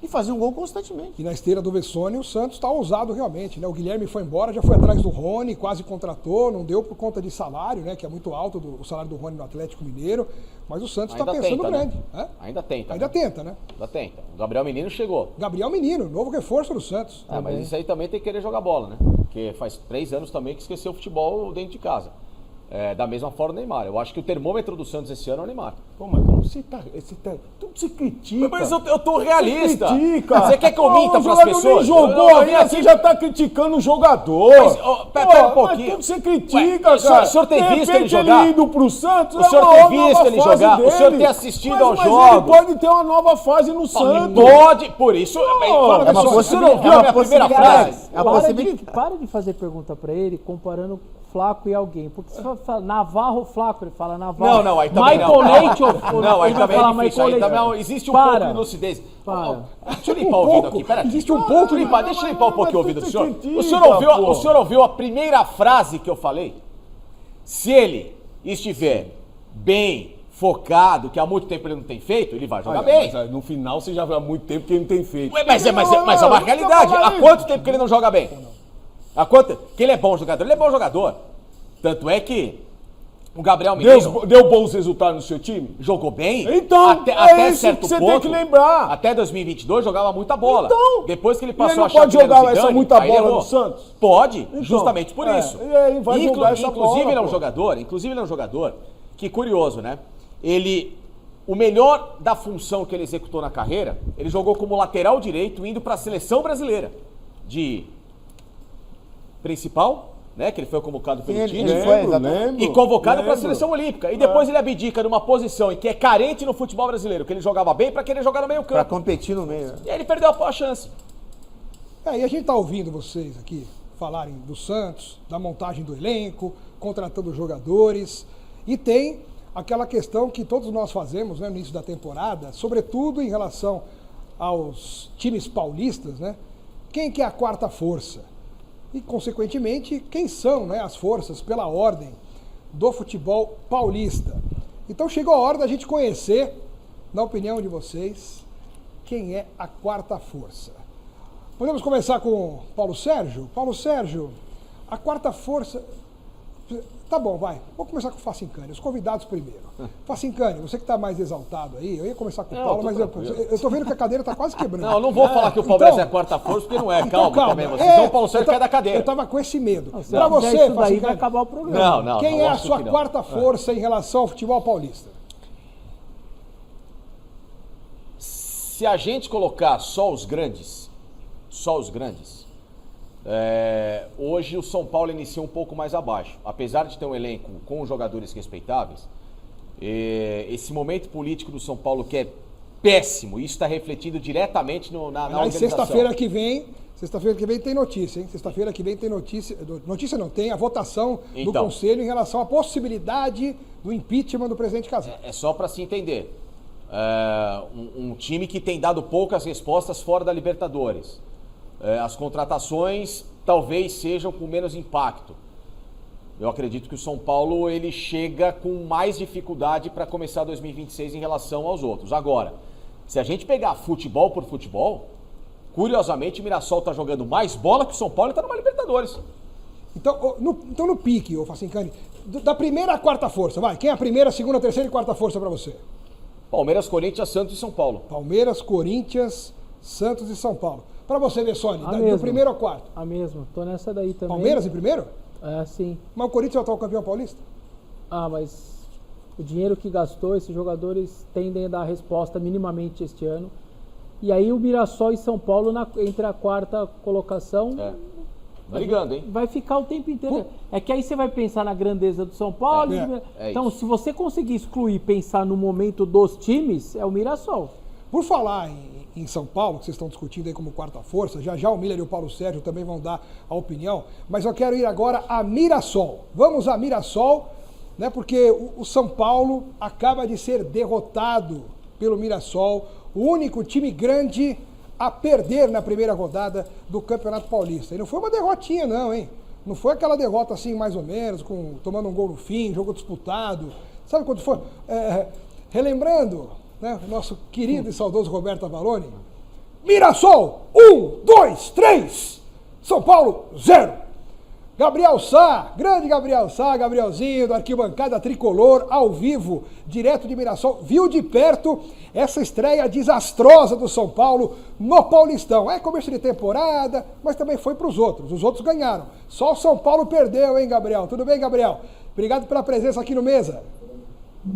E faziam gol constantemente. E na esteira do Bessone, o Santos está ousado realmente, né? O Guilherme foi embora, já foi atrás do Rony, quase contratou, não deu por conta de salário, né? Que é muito alto o salário do Rony no Atlético Mineiro. Mas o Santos está pensando grande. Né? Ainda tenta. Ainda tenta, né? Ainda tenta. O Gabriel Menino chegou. Gabriel Menino, novo reforço do Santos. Mas isso aí também tem que querer jogar bola, né? Porque faz 3 anos também que esqueceu o futebol dentro de casa. Da mesma forma o Neymar. Eu acho que o termômetro do Santos esse ano é o Neymar. Pô, mas como você tá... Tudo se critica. Mas eu tô realista. Você critica. Você quer que eu minta o pras jogador pessoas? Nem jogou ainda, você já tá criticando o jogador. Mas, pera um pouquinho. Mas tudo você critica, Ué, cara. O senhor tem De visto ele repente jogar? Ele indo pro Santos, O senhor tem visto ele jogar? O senhor tem assistido aos jogos? Mas ele pode ter uma nova fase no Santos. Pode, por isso... É uma possibilidade. Para de fazer pergunta pra ele comparando Flaco e alguém. Porque se você fala Navarro, Flaco, ele fala Navarro. Não, aí também Michael não. Leite Não, aí também é difícil. Michael Aí Leite. também existe um pouco de lucidez. Deixa eu limpar o ouvido aqui, peraí. Existe um pouco. Deixa eu limpar um pouquinho o ouvido do senhor. critica, O senhor ouviu a primeira frase que eu falei? Se ele estiver bem focado, que há muito tempo ele não tem feito, ele vai jogar bem. Mas no final você já vê há muito tempo que ele não tem feito. Ué, mas é uma realidade. Há quanto tempo que ele não joga bem? Há quanto? Que ele é bom jogador? Ele é bom jogador. Tanto é que o Gabriel Menino... Deu bons resultados no seu time? Jogou bem. Então, até isso certo que você ponto, tem que lembrar. Até 2022 jogava muita bola. Então, depois que ele ele passou não a chave pode jogar Zidane, essa muita aí bola levou. no Santos? Pode, Então, justamente por isso. E aí vai jogar essa Inclusive bola, ele é um jogador que, curioso, né? O melhor da função que ele executou na carreira, ele jogou como lateral direito indo para a seleção brasileira de principal, né? Que ele foi convocado pelo time. E convocado para a seleção olímpica. E depois ele abdica numa posição em que é carente no futebol brasileiro, que ele jogava bem, para querer jogar no meio campo. Para competir no meio. E aí ele perdeu a chance. E a gente está ouvindo vocês aqui falarem do Santos, da montagem do elenco, contratando jogadores. E tem aquela questão que todos nós fazemos, né, no início da temporada, sobretudo em relação aos times paulistas, né? Quem que é a quarta força? E, consequentemente, quem são, né, as forças pela ordem do futebol paulista. Então chegou a hora da gente conhecer, na opinião de vocês, quem é a quarta força. Podemos começar com o Paulo Sérgio? Paulo Sérgio, a quarta força... Tá bom, vai. Vou começar com o Facincani, os convidados primeiro. Facincani, você que está mais exaltado aí, eu ia começar com o Paulo, mas eu tô vendo que a cadeira está quase quebrando. Não, eu não vou falar que o Palmeiras é a quarta força, porque não é. Calma também. Então o Paulo Sérgio cai da cadeira. Eu estava com esse medo. Para você, Facincani, vai acabar o programa. Não, quem é a sua quarta força em relação ao futebol paulista? Se a gente colocar só os grandes, hoje o São Paulo inicia um pouco mais abaixo. Apesar de ter um elenco com jogadores respeitáveis, esse momento político do São Paulo que é péssimo, isso está refletindo diretamente na organização. Sexta-feira que vem tem notícia, hein? Sexta-feira que vem tem notícia. Notícia não, tem a votação do Conselho em relação à possibilidade do impeachment do presidente Casares. É só para se entender. Um time que tem dado poucas respostas fora da Libertadores. As contratações talvez sejam com menos impacto. Eu acredito que o São Paulo ele chega com mais dificuldade para começar 2026 em relação aos outros. Agora, se a gente pegar futebol por futebol, curiosamente o Mirassol está jogando mais bola que o São Paulo e está numa Libertadores. Então no pique, ô Facincani, da primeira à quarta força, vai. Quem é a primeira, segunda, terceira e quarta força para você? Palmeiras, Corinthians, Santos e São Paulo. Palmeiras, Corinthians, Santos e São Paulo. Para você, Bessone, do primeiro ao quarto. A mesma, tô nessa daí também. Palmeiras em primeiro? Sim. Mas o Corinthians é o atual campeão paulista? Mas o dinheiro que gastou, esses jogadores tendem a dar resposta minimamente este ano. E aí o Mirassol e São Paulo entre a quarta colocação... Brigando, hein? Vai ficar o tempo inteiro. É que aí você vai pensar na grandeza do São Paulo. Então, se você conseguir excluir, pensar no momento dos times, é o Mirassol. Por falar em São Paulo, que vocês estão discutindo aí como quarta força, já o Miller e o Paulo Sérgio também vão dar a opinião, mas eu quero ir agora a Mirassol. Vamos a Mirassol, né? Porque o São Paulo acaba de ser derrotado pelo Mirassol, o único time grande a perder na primeira rodada do Campeonato Paulista. E não foi uma derrotinha não, hein? Não foi aquela derrota assim, mais ou menos, tomando um gol no fim, jogo disputado. Sabe quando foi? Relembrando, né, o nosso querido e saudoso Roberto Avalone. Mirassol, 1, 2, 3. São Paulo, 0. Gabriel Sá, grande Gabriel Sá, Gabrielzinho, da arquibancada tricolor, ao vivo, direto de Mirassol, viu de perto essa estreia desastrosa do São Paulo no Paulistão. É começo de temporada, mas também foi para os outros ganharam. Só o São Paulo perdeu, hein, Gabriel? Tudo bem, Gabriel? Obrigado pela presença aqui no Mesa.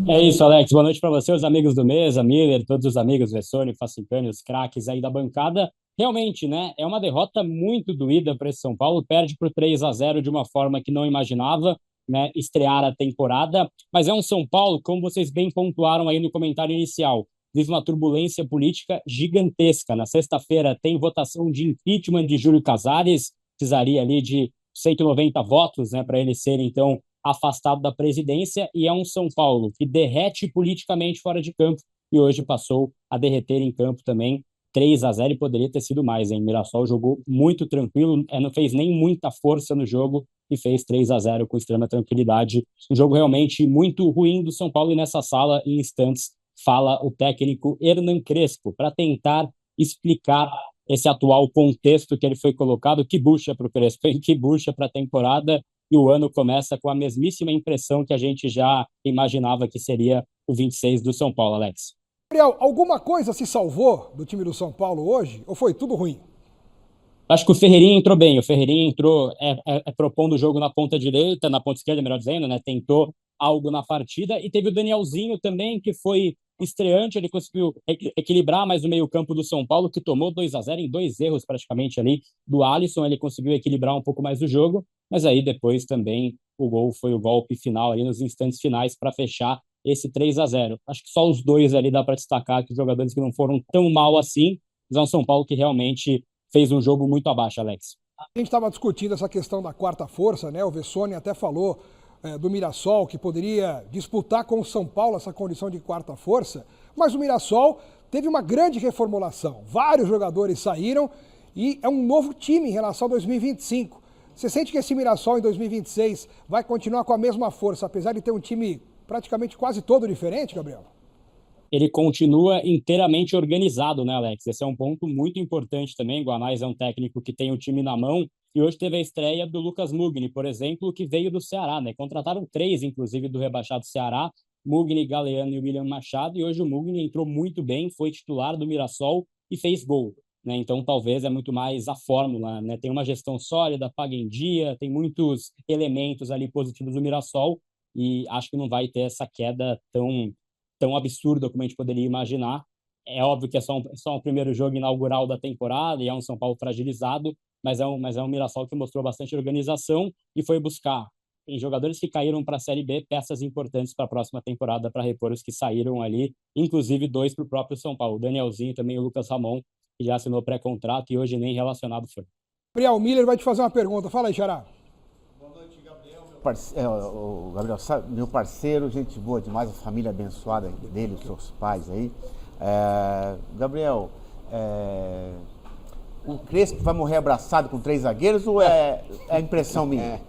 É isso, Alex. Boa noite para você, os amigos do Mesa, Miller, todos os amigos, Vessone, Facicani, os craques aí da bancada. Realmente, né, é uma derrota muito doída para esse São Paulo, perde por 3-0 de uma forma que não imaginava, né, estrear a temporada, mas é um São Paulo, como vocês bem pontuaram aí no comentário inicial, vive uma turbulência política gigantesca. Na sexta-feira tem votação de impeachment de Júlio Casares, precisaria ali de 190 votos, né, para ele ser, então, afastado da presidência, e é um São Paulo que derrete politicamente fora de campo e hoje passou a derreter em campo também. 3-0 e poderia ter sido mais, hein? Mirassol jogou muito tranquilo, não fez nem muita força no jogo e fez 3-0 com extrema tranquilidade. Um jogo realmente muito ruim do São Paulo, e nessa sala, em instantes, fala o técnico Hernan Crespo para tentar explicar esse atual contexto que ele foi colocado. Que bucha para o Crespo, hein? Que bucha para a temporada. E o ano começa com a mesmíssima impressão que a gente já imaginava que seria o 26 do São Paulo, Alex. Gabriel, alguma coisa se salvou do time do São Paulo hoje ou foi tudo ruim? Acho que o Ferreirinha entrou bem. O Ferreirinha entrou propondo o jogo na ponta direita, na ponta esquerda, melhor dizendo, né? Tentou algo na partida. E teve o Danielzinho também, que foi estreante. Ele conseguiu equilibrar mais o meio-campo do São Paulo, que tomou 2-0 em 2 erros praticamente ali do Alisson. Ele conseguiu equilibrar um pouco mais o jogo. Mas aí depois também o gol foi o golpe final ali nos instantes finais para fechar esse 3-0. Acho que só os dois ali dá para destacar, que os jogadores que não foram tão mal assim, mas é um São Paulo que realmente fez um jogo muito abaixo, Alex. A gente estava discutindo essa questão da quarta força, né? O Vessone até falou do Mirassol, que poderia disputar com o São Paulo essa condição de quarta força, mas o Mirassol teve uma grande reformulação. Vários jogadores saíram e é um novo time em relação a 2025. Você sente que esse Mirassol em 2026 vai continuar com a mesma força, apesar de ter um time praticamente quase todo diferente, Gabriel? Ele continua inteiramente organizado, né, Alex? Esse é um ponto muito importante também. O Guanais é um técnico que tem o time na mão, e hoje teve a estreia do Lucas Mugni, por exemplo, que veio do Ceará, né? Contrataram 3, inclusive, do rebaixado Ceará, Mugni, Galeano e William Machado, e hoje o Mugni entrou muito bem, foi titular do Mirassol e fez gol. Né? Então, talvez é muito mais a fórmula, né? Tem uma gestão sólida, paga em dia, tem muitos elementos ali positivos do Mirassol, e acho que não vai ter essa queda tão absurda como a gente poderia imaginar. É óbvio que é só um primeiro jogo inaugural da temporada e é um São Paulo fragilizado, mas é um Mirassol que mostrou bastante organização e foi buscar em jogadores que caíram para a Série B peças importantes para a próxima temporada para repor os que saíram ali, inclusive 2 para o próprio São Paulo, o Danielzinho e também o Lucas Ramon, que já assinou pré-contrato e hoje nem relacionado foi. Gabriel Miller vai te fazer uma pergunta. Fala aí, Xará. Boa noite, Gabriel. Gabriel, meu parceiro, gente boa demais, a família abençoada dele, os seus pais aí. Gabriel, o Crespo vai morrer abraçado com 3 zagueiros ou é impressão minha?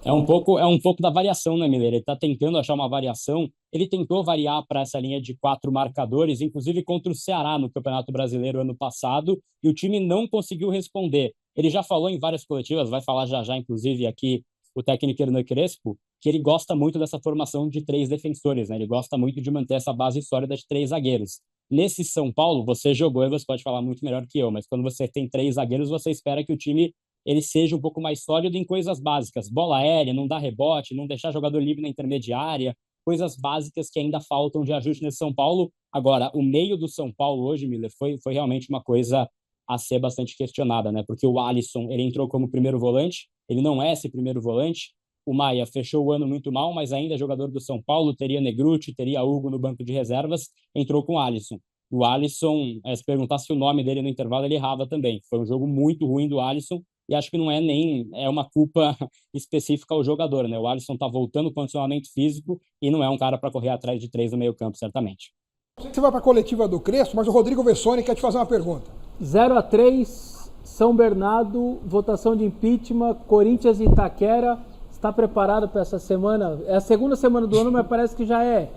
É um pouco da variação, né, Miller? Ele está tentando achar uma variação. Ele tentou variar para essa linha de 4 marcadores, inclusive contra o Ceará no Campeonato Brasileiro ano passado, e o time não conseguiu responder. Ele já falou em várias coletivas, vai falar já, inclusive, aqui o técnico Hernan Crespo, que ele gosta muito dessa formação de 3 defensores, né? Ele gosta muito de manter essa base sólida de 3 zagueiros. Nesse São Paulo, você jogou e você pode falar muito melhor que eu, mas quando você tem 3 zagueiros, você espera que o time ele seja um pouco mais sólido em coisas básicas. Bola aérea, não dar rebote, não deixar jogador livre na intermediária, coisas básicas que ainda faltam de ajuste nesse São Paulo. Agora, o meio do São Paulo hoje, Miller, foi realmente uma coisa a ser bastante questionada, né? Porque o Alisson, ele entrou como primeiro volante, ele não é esse primeiro volante. O Maia fechou o ano muito mal, mas ainda é jogador do São Paulo, teria Negruti, teria Hugo no banco de reservas, entrou com o Alisson. O Alisson, se perguntasse o nome dele no intervalo, ele errava também. Foi um jogo muito ruim do Alisson, e acho que não é uma culpa específica ao jogador, né? O Alisson tá voltando com condicionamento físico e não é um cara para correr atrás de 3 no meio campo, certamente. Você vai para a coletiva do Crespo, mas o Rodrigo Vessone quer te fazer uma pergunta. 0-3, São Bernardo, votação de impeachment, Corinthians e Itaquera. Está preparado para essa semana? É a segunda semana do ano, mas parece que já é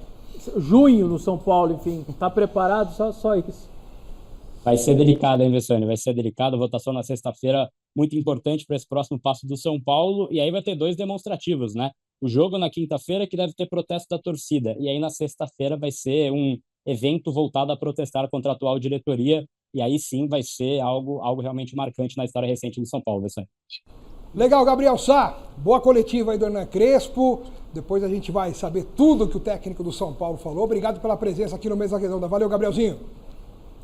junho no São Paulo, enfim. Está preparado? Só isso. Vai ser delicado, hein, Vessone? Vai ser delicado. A votação na sexta-feira, muito importante para esse próximo passo do São Paulo. E aí vai ter 2 demonstrativos, né? O jogo na quinta-feira, que deve ter protesto da torcida. E aí na sexta-feira vai ser um evento voltado a protestar contra a atual diretoria. E aí sim vai ser algo realmente marcante na história recente do São Paulo, Vessone. Legal, Gabriel Sá. Boa coletiva aí do Hernan Crespo. Depois a gente vai saber tudo que o técnico do São Paulo falou. Obrigado pela presença aqui no Mesa Redonda. Valeu, Gabrielzinho.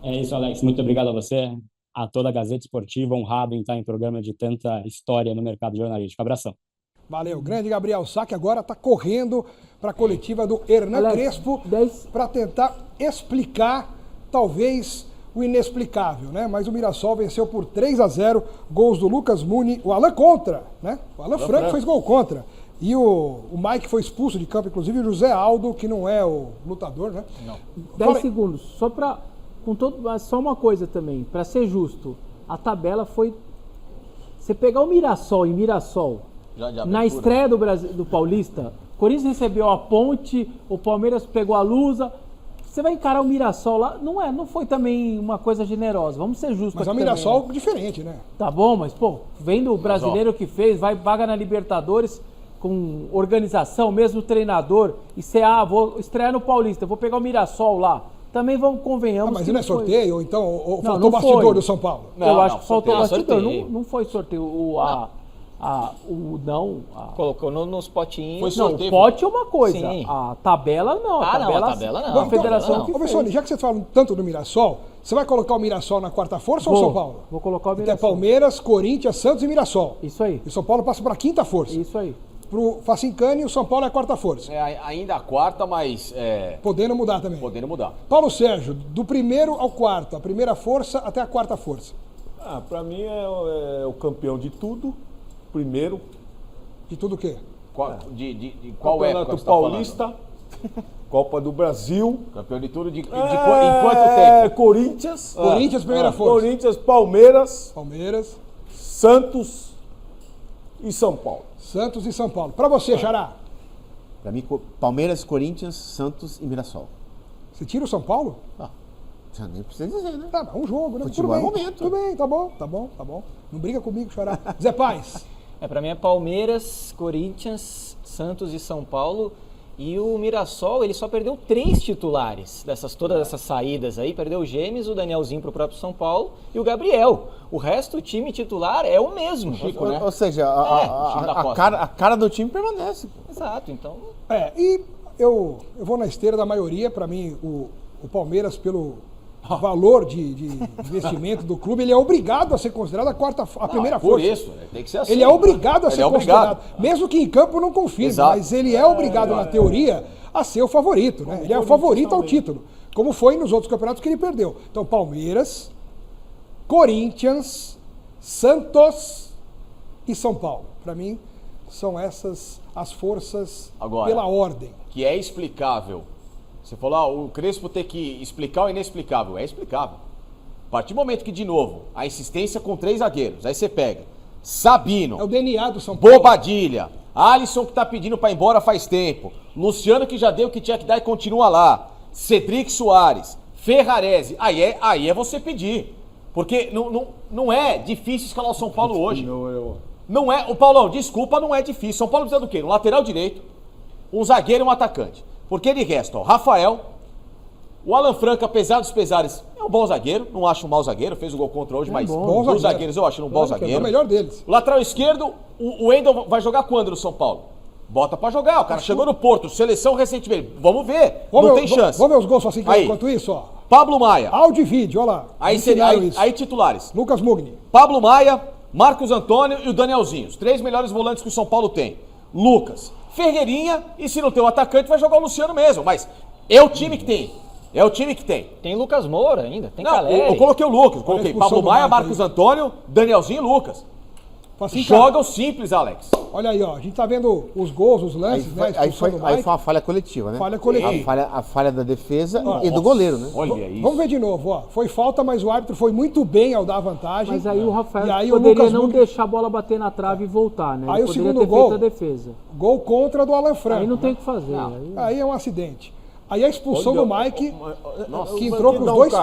É isso, Alex. Muito obrigado a você, a toda a Gazeta Esportiva, honrado em estar em programa de tanta história no mercado jornalístico. Abração. Valeu, grande Gabriel Sá, que agora está correndo para a coletiva do Hernan Crespo para tentar explicar, talvez, o inexplicável, né? Mas o Mirassol venceu por 3-0, gols do Lucas Muni, o Alan contra, né? O Alan Franco fez gol contra. E o Mike foi expulso de campo, inclusive o José Aldo, que não é o lutador, né? Não. 10 segundos, só para... só uma coisa também, para ser justo, a tabela foi... Você pegar o Mirassol e Mirassol, na estreia do Paulista, o Corinthians recebeu a Ponte, o Palmeiras pegou a Lusa, você vai encarar o Mirassol lá, não foi também uma coisa generosa, vamos ser justos. Mas é um Mirassol também, né? Diferente, né? Tá bom, mas pô, vendo o brasileiro que fez, vaga na Libertadores, com organização, mesmo treinador, e você, vou estrear no Paulista, vou pegar o Mirassol lá. Também vamos, convenhamos. Mas não é sorteio? Ou então faltou o bastidor do São Paulo? Eu acho que faltou o bastidor. Não foi sorteio. Colocou nos potinhos. Foi sorteio. Não, o pote é uma coisa. Sim. A tabela não. A tabela não. A federação que fez. Ô, já que você fala tanto do Mirassol, você vai colocar o Mirassol na quarta força ou o São Paulo? Vou colocar o Mirassol. Até Palmeiras, Corinthians, Santos e Mirassol. Isso aí. E o São Paulo passa para a quinta força. Isso aí. Pro Facincani, o São Paulo é a quarta força. Ainda a quarta, mas... Podendo mudar também. Podendo mudar. Paulo Sérgio, do primeiro ao quarto, a primeira força até a quarta força. Para mim é o campeão de tudo, primeiro. De tudo o quê? Qual Campeonato Paulista, Copa do Brasil. Campeão de tudo, em quanto tempo? Corinthians. Corinthians, primeira força. Corinthians, Palmeiras. Santos e São Paulo. Santos e São Paulo. Para você, Xará? Para mim, Palmeiras, Corinthians, Santos e Mirassol. Você tira o São Paulo? Já nem precisa dizer, né? Tá, um jogo, né? Futebol é momento. Tudo bem, tá bom. Não briga comigo, Xará. Zé Paz. Para mim é Palmeiras, Corinthians, Santos e São Paulo. E o Mirassol, ele só perdeu 3 titulares todas essas saídas aí. Perdeu o Gêmeos, o Danielzinho pro próprio São Paulo e o Gabriel. O resto, o time titular é o mesmo. Chico, né? Ou seja, a cara do time permanece. Exato, então... E eu vou na esteira da maioria. Para mim, o Palmeiras, pelo valor de investimento do clube, ele é obrigado a ser considerado a primeira força. Por isso, tem que ser assim. Ele é obrigado a ser considerado, mesmo que em campo não confirme, mas ele é obrigado, na teoria, a ser o favorito, né? Ele é o favorito ao título, como foi nos outros campeonatos que ele perdeu. Então, Palmeiras, Corinthians, Santos e São Paulo. Para mim, são essas as forças pela ordem. Que é explicável. Você falou, o Crespo tem que explicar o inexplicável. É explicável. A partir do momento que, de novo, a insistência com 3 zagueiros, aí você pega Sabino. É o DNA do São Paulo. Bobadilha. Alisson, que tá pedindo para ir embora faz tempo. Luciano, que já deu o que tinha que dar e continua lá. Cedric Soares. Ferrarese. Aí é você pedir. Porque não é difícil escalar o São Paulo hoje. Não é. O Paulão, desculpa, não é difícil. São Paulo precisa do quê? Um lateral direito, um zagueiro e um atacante. Porque de resto, Rafael, o Alan Franco, apesar dos pesares, é um bom zagueiro, não acho um mau zagueiro, fez o gol contra hoje, mas os zagueiros eu acho um bom zagueiro. É o melhor deles. O lateral esquerdo, o Wendel vai jogar quando no São Paulo? Bota pra jogar, o cara chegou no Porto, seleção recentemente, vamos ver, não tem chance. Vamos ver os gols assim enquanto isso, ó. Pablo Maia. Áudio e vídeo, olha lá. Aí titulares. Lucas Mugni. Pablo Maia, Marcos Antônio e o Danielzinho, os 3 melhores volantes que o São Paulo tem. Lucas. Ferreirinha, e se não tem o atacante, vai jogar o Luciano mesmo. Mas é o time que tem. Tem Lucas Moura ainda, tem Caleri. Eu coloquei o Lucas, coloquei Pablo Maia, Marcos Antônio, Danielzinho e Lucas. Assim, joga o simples, Alex. Olha aí, ó, a gente tá vendo os gols, os lances, aí foi uma falha coletiva, né? Falha coletiva. A falha da defesa e do goleiro, né? Olha isso. Vamos ver de novo, ó. Foi falta, mas o árbitro foi muito bem ao dar vantagem. Mas aí o Rafael poderia não deixar a bola bater na trave e voltar, né? Aí o segundo gol, a defesa. Gol contra do Alan Franco. Aí não tem o que fazer. Aí é um acidente. Aí a expulsão do Mike, que entrou com os 2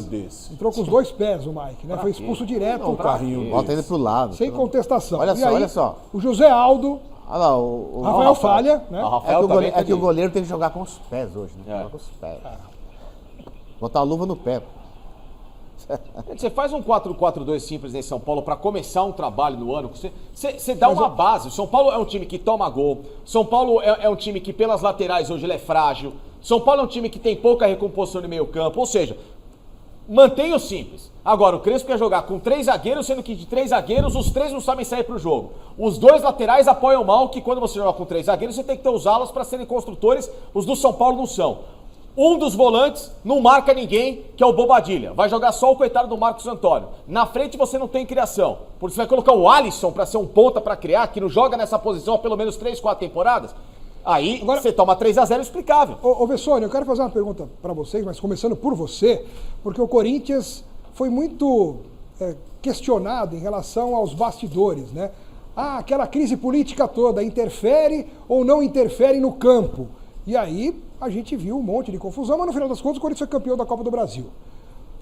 pés. Entrou com os 2 pés o Mike, né? Foi expulso direto. Um carrinho bota ele pro lado. Sem contestação. Olha só. O José Aldo. Olha lá, o Rafael falha, né? É que o goleiro tem que jogar com os pés hoje, né? Jogar com os pés. Botar a luva no pé. Você faz um 4-4-2 simples em São Paulo para começar um trabalho no ano, você dá uma base. O São Paulo é um time que toma gol, São Paulo é um time que pelas laterais hoje ele é frágil, São Paulo é um time que tem pouca recomposição no meio campo, ou seja, mantém o simples. Agora, o Crespo quer jogar com 3 zagueiros, sendo que de 3 zagueiros, os 3 não sabem sair pro jogo. Os 2 laterais apoiam mal, que quando você joga com 3 zagueiros, você tem que ter os alas para serem construtores, os do São Paulo não são. Um dos volantes não marca ninguém, que é o Bobadilha. Vai jogar só o coitado do Marcos Antônio. Na frente você não tem criação. Por isso vai colocar o Alisson para ser um ponta para criar, que não joga nessa posição há pelo menos 3, 4 temporadas. Aí agora, você toma 3-0 explicável. Ô Vessone, eu quero fazer uma pergunta para vocês, mas começando por você, porque o Corinthians foi muito questionado em relação aos bastidores, né? Aquela crise política toda, interfere ou não interfere no campo? E aí a gente viu um monte de confusão, mas no final das contas o Corinthians foi campeão da Copa do Brasil.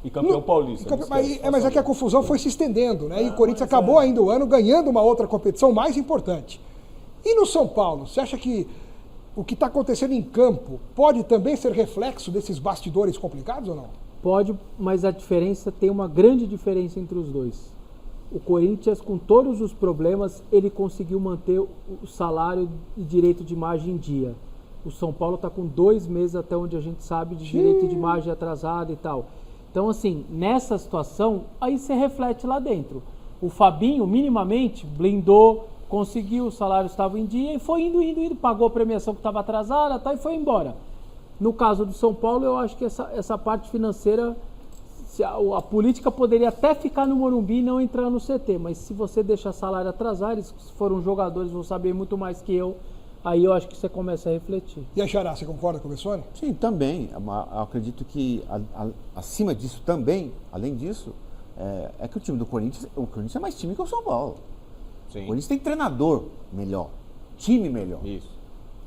E campeão paulista. Mas é que a confusão foi se estendendo, né? E o Corinthians acabou ainda o ano ganhando uma outra competição mais importante. E no São Paulo, você acha que o que está acontecendo em campo pode também ser reflexo desses bastidores complicados ou não? Pode, mas a diferença, tem uma grande diferença entre os dois. O Corinthians, com todos os problemas, ele conseguiu manter o salário e direito de imagem em dia. O São Paulo está com 2 meses, até onde a gente sabe, de direito de imagem atrasado e tal. Então, assim, nessa situação, aí você reflete lá dentro. O Fabinho, minimamente, blindou, conseguiu, o salário estava em dia e foi indo, pagou a premiação que estava atrasada, tá, e foi embora. No caso do São Paulo, eu acho que essa parte financeira, a política poderia até ficar no Morumbi e não entrar no CT, mas se você deixar salário atrasar, eles foram jogadores, vão saber muito mais que eu, aí eu acho que você começa a refletir. E a Xará, você concorda com o Vessone? Sim, também. Eu acredito que acima disso também, além disso, é que o time do Corinthians é mais time que o São Paulo. Sim. O Corinthians tem treinador melhor, time melhor. Isso.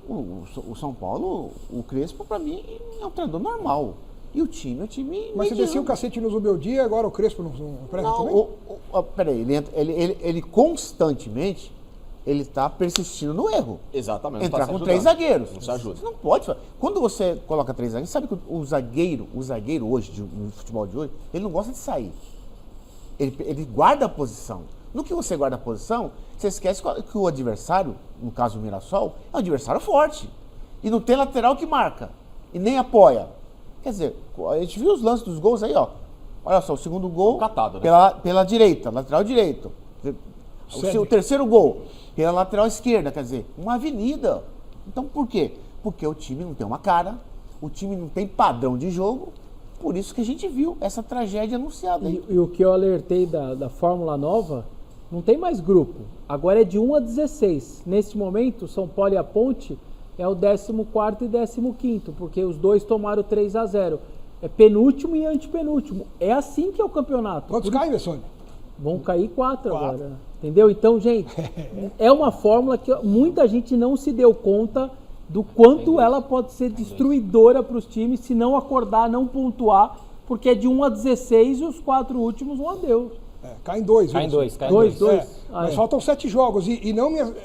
O São Paulo, o Crespo, para mim, é um treinador normal. E o time é um time mediano. Mas você descia o cacete no Zubeldia, agora o Crespo não presta também? Peraí, ele constantemente ele está persistindo no erro. Exatamente. Entrar com 3 zagueiros. Não se ajuda. Você não pode fazer. Quando você coloca 3 zagueiros, sabe que o zagueiro hoje, no futebol de hoje, ele não gosta de sair. Ele guarda a posição. No que você guarda a posição, você esquece que o adversário, no caso o Mirassol, é um adversário forte. E não tem lateral que marca. E nem apoia. Quer dizer, a gente viu os lances dos gols aí, ó. Olha só, o segundo gol catado, né? pela direita, lateral direito. O terceiro gol, pela lateral esquerda, quer dizer, uma avenida. Então por quê? Porque o time não tem uma cara, o time não tem padrão de jogo, por isso que a gente viu essa tragédia anunciada aí. E o que eu alertei da Fórmula Nova, não tem mais grupo, agora é de 1 a 16. Nesse momento, São Paulo e a Ponte é o 14º e 15º, porque os dois tomaram 3-0. É penúltimo e antepenúltimo. É assim que é o campeonato. Quantos caem, Vessone? Vão cair 4 agora. Entendeu? Então, gente, é uma fórmula que muita gente não se deu conta do quanto ela pode ser destruidora para os times se não acordar, não pontuar, porque é de 1 a 16 e os 4 últimos um adeus. Caem 2. Caem 2. Mas faltam 7 jogos e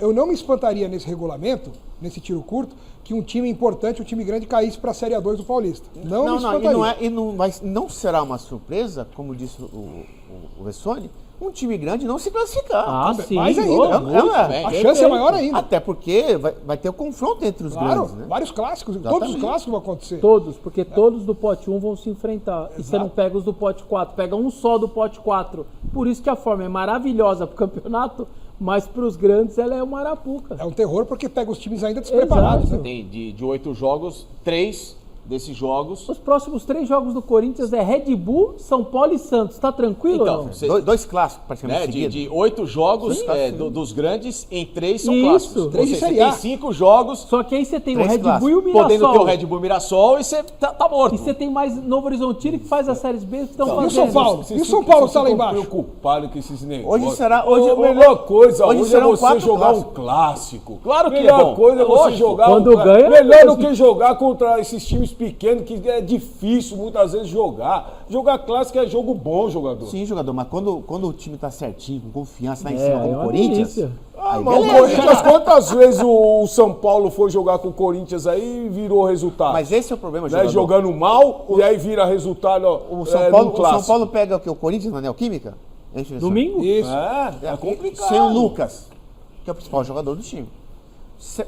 eu não me espantaria nesse regulamento, nesse tiro curto, que um time importante, um time grande caísse para a Série A2 do Paulista. Não me espantaria. Não será uma surpresa, como disse o Vessone, um time grande não se classificar. Sim. Mais ainda. A chance é maior ainda. Até porque vai ter o confronto entre os grandes, né? Vários clássicos. Exatamente. Todos os clássicos vão acontecer. Todos, porque todos do pote 1 vão se enfrentar. Exato. E você não pega os do pote 4, pega um só do pote 4. Por isso que a forma é maravilhosa pro campeonato, mas para os grandes ela é uma arapuca. É um terror porque pega os times ainda despreparados. Né? Tem de 8 jogos, 3 desses jogos. Os próximos 3 jogos do Corinthians é Red Bull, São Paulo e Santos. Tá tranquilo então, ou não? 2 clássicos, praticamente. De 8 jogos dos grandes, em 3 são clássicos. 3 de você Série A. tem 5 jogos. Só que aí você tem o Red Bull e o Mirassol. Podendo ter o Red Bull e o Mirassol e você tá morto. E você tem mais Novo Horizontino que faz as séries B que estão fazendo. E o São Paulo? E o São Paulo tá lá embaixo? Preocupado com esses negócios. Hoje será... a melhor coisa hoje é você jogar um clássico. Claro que é bom. Melhor coisa é você jogar Quando ganha, melhor do que jogar contra esses times pequenos que é difícil muitas vezes jogar. Jogar clássico é jogo bom, jogador. Sim, jogador, mas quando o time tá certinho, com confiança lá em cima, como o Corinthians... Mas o Corinthians, quantas vezes o São Paulo foi jogar com o Corinthians aí e virou resultado? Mas esse é o problema, jogador. Jogando mal e aí vira resultado o São Paulo pega o quê? O Corinthians na Neoquímica? Domingo? Isso. É complicado. Sem o Lucas, que é o principal jogador do time.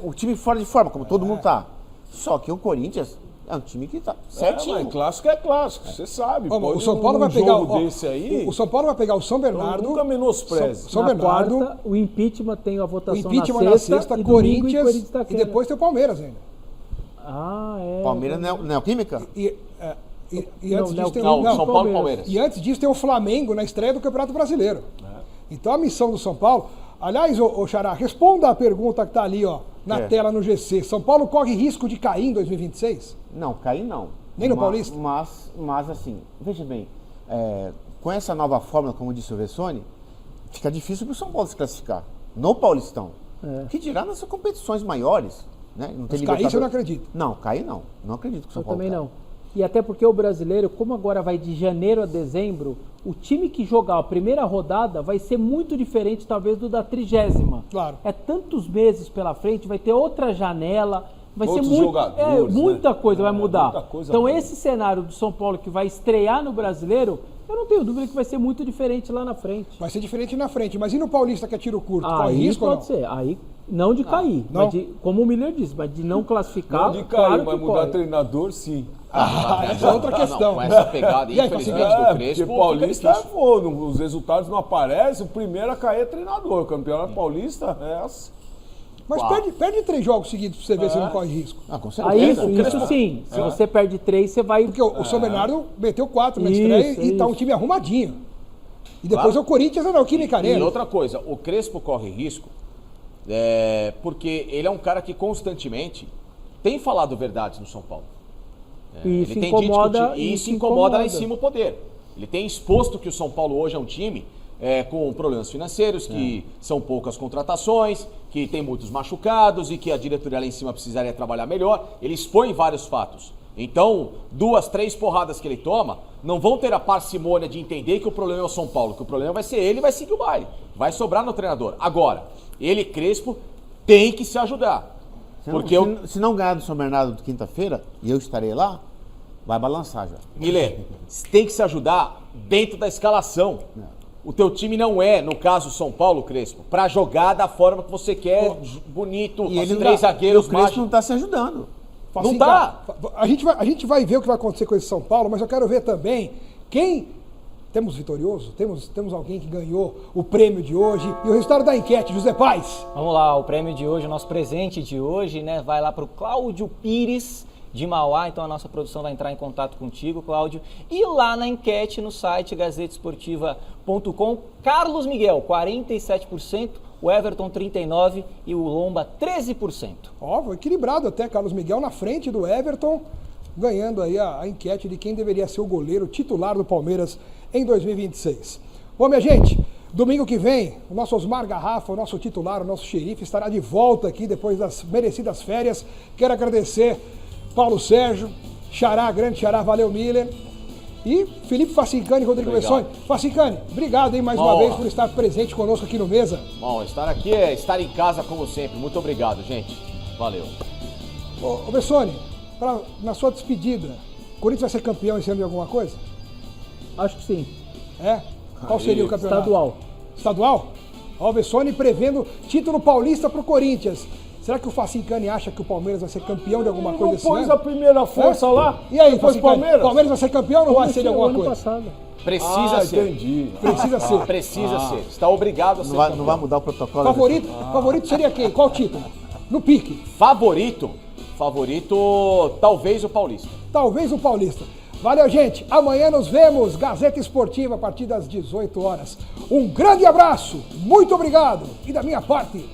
O time fora de forma, como todo mundo tá. Só que o Corinthians é um time que tá certinho. Mas clássico é clássico, você sabe. O São Paulo vai pegar desse aí, o São Paulo vai pegar o São Bernardo. Nunca menospreze. São Bernardo. Quarta, o impeachment tem a votação na sexta, e Corinthians e depois tem o Palmeiras ainda. Palmeiras Neoquímica? E antes disso tem São Paulo e Palmeiras. E antes disso tem o Flamengo na estreia do Campeonato Brasileiro. Então a missão do São Paulo... Aliás, ô Xará, responda a pergunta que tá ali, ó, na tela no GC. São Paulo corre risco de cair em 2026? Não, cair não. Nem no Paulista? Mas assim, veja bem, com essa nova fórmula, como disse o Vessone, fica difícil para o São Paulo se classificar no Paulistão. O que dirá nessas competições maiores, né? Não tem mas cair você não acredita? Não, cair não. Não acredito que o São Paulo também não. E até porque o brasileiro, como agora vai de janeiro a dezembro, o time que jogar a primeira rodada vai ser muito diferente, talvez, do da 30ª. Claro. É tantos meses pela frente, vai ter outra janela, vai outros ser jogadores, muita coisa vai mudar. Então, boa. Esse cenário do São Paulo que vai estrear no brasileiro, eu não tenho dúvida que vai ser muito diferente lá na frente. Vai ser diferente na frente, mas e no Paulista que é tiro curto? Corre risco pode ser. Aí, não de cair, não. Mas como o Miller disse, mas de não classificar. Não de cair, claro mas mudar treinador, sim. Essa é outra questão. Com essa pegada, infelizmente, do Crespo. Porque Paulista os resultados não aparecem, o primeiro a cair é treinador. O Campeonato Paulista é assim. Mas perde 3 jogos seguidos pra você ver se não corre risco. Com certeza. Isso sim. Se você perde 3, você vai... Porque o São Bernardo meteu 4 na estreia e tá um time arrumadinho. E depois o Corinthians é na Neoquímica Arena. E outra coisa, o Crespo corre risco porque ele é um cara que constantemente tem falado verdades no São Paulo. Isso ele incomoda, e isso incomoda lá em cima o poder. Ele tem exposto que o São Paulo hoje é um time com problemas financeiros, que são poucas contratações, que tem muitos machucados e que a diretoria lá em cima precisaria trabalhar melhor. Ele expõe vários fatos. Então, 2, 3 porradas que ele toma não vão ter a parcimônia de entender que o problema é o São Paulo, que o problema vai ser ele e vai seguir o baile. Vai sobrar no treinador. Agora, ele, Crespo, tem que se ajudar. Se não ganhar do São Bernardo de quinta-feira, e eu estarei lá, vai balançar já. Miller, tem que se ajudar dentro da escalação. O teu time não é, no caso São Paulo, Crespo, pra jogar da forma que você quer, bonito, e ele 3 zagueiros mágicos. O Crespo não tá se ajudando. Não tá. A gente vai ver o que vai acontecer com esse São Paulo, mas eu quero ver também quem... Temos vitorioso? Temos alguém que ganhou o prêmio de hoje e o resultado da enquete, José Paes. Vamos lá, o prêmio de hoje, o nosso presente de hoje, né, vai lá para o Cláudio Pires de Mauá. Então a nossa produção vai entrar em contato contigo, Cláudio. E lá na enquete no site gazetesportiva.com, Carlos Miguel, 47%, o Everton 39% e o Lomba 13%. Foi equilibrado até, Carlos Miguel na frente do Everton, ganhando aí a enquete de quem deveria ser o goleiro titular do Palmeiras em 2026. Bom, minha gente, domingo que vem, o nosso Osmar Garrafa, o nosso titular, o nosso xerife, estará de volta aqui depois das merecidas férias. Quero agradecer Paulo Sérgio, Xará, grande Xará, valeu Miller, e Felipe Facincani e Rodrigo Vessone. Facincani, obrigado aí mais uma vez por estar presente conosco aqui no Mesa. Bom, estar aqui é estar em casa como sempre. Muito obrigado, gente. Valeu. Ô Vessone, na sua despedida, o Corinthians vai ser campeão esse ano de alguma coisa? Acho que sim. Qual seria o campeonato? Estadual. Estadual? O Vessone prevendo título paulista pro Corinthians. Será que o Facincani acha que o Palmeiras vai ser campeão de alguma coisa esse ano? Não pôs a primeira força lá? E aí, Facincani, Palmeiras vai ser campeão ou não vai ser de alguma coisa? Passado. Precisa ser. Entendi. Precisa ser. Precisa ser. Está obrigado a ser Não vai mudar o protocolo. Favorito seria quem? Qual título? No pique. Favorito, talvez o Paulista. Talvez o Paulista. Valeu, gente. Amanhã nos vemos. Gazeta Esportiva a partir das 18 horas. Um grande abraço. Muito obrigado. E da minha parte,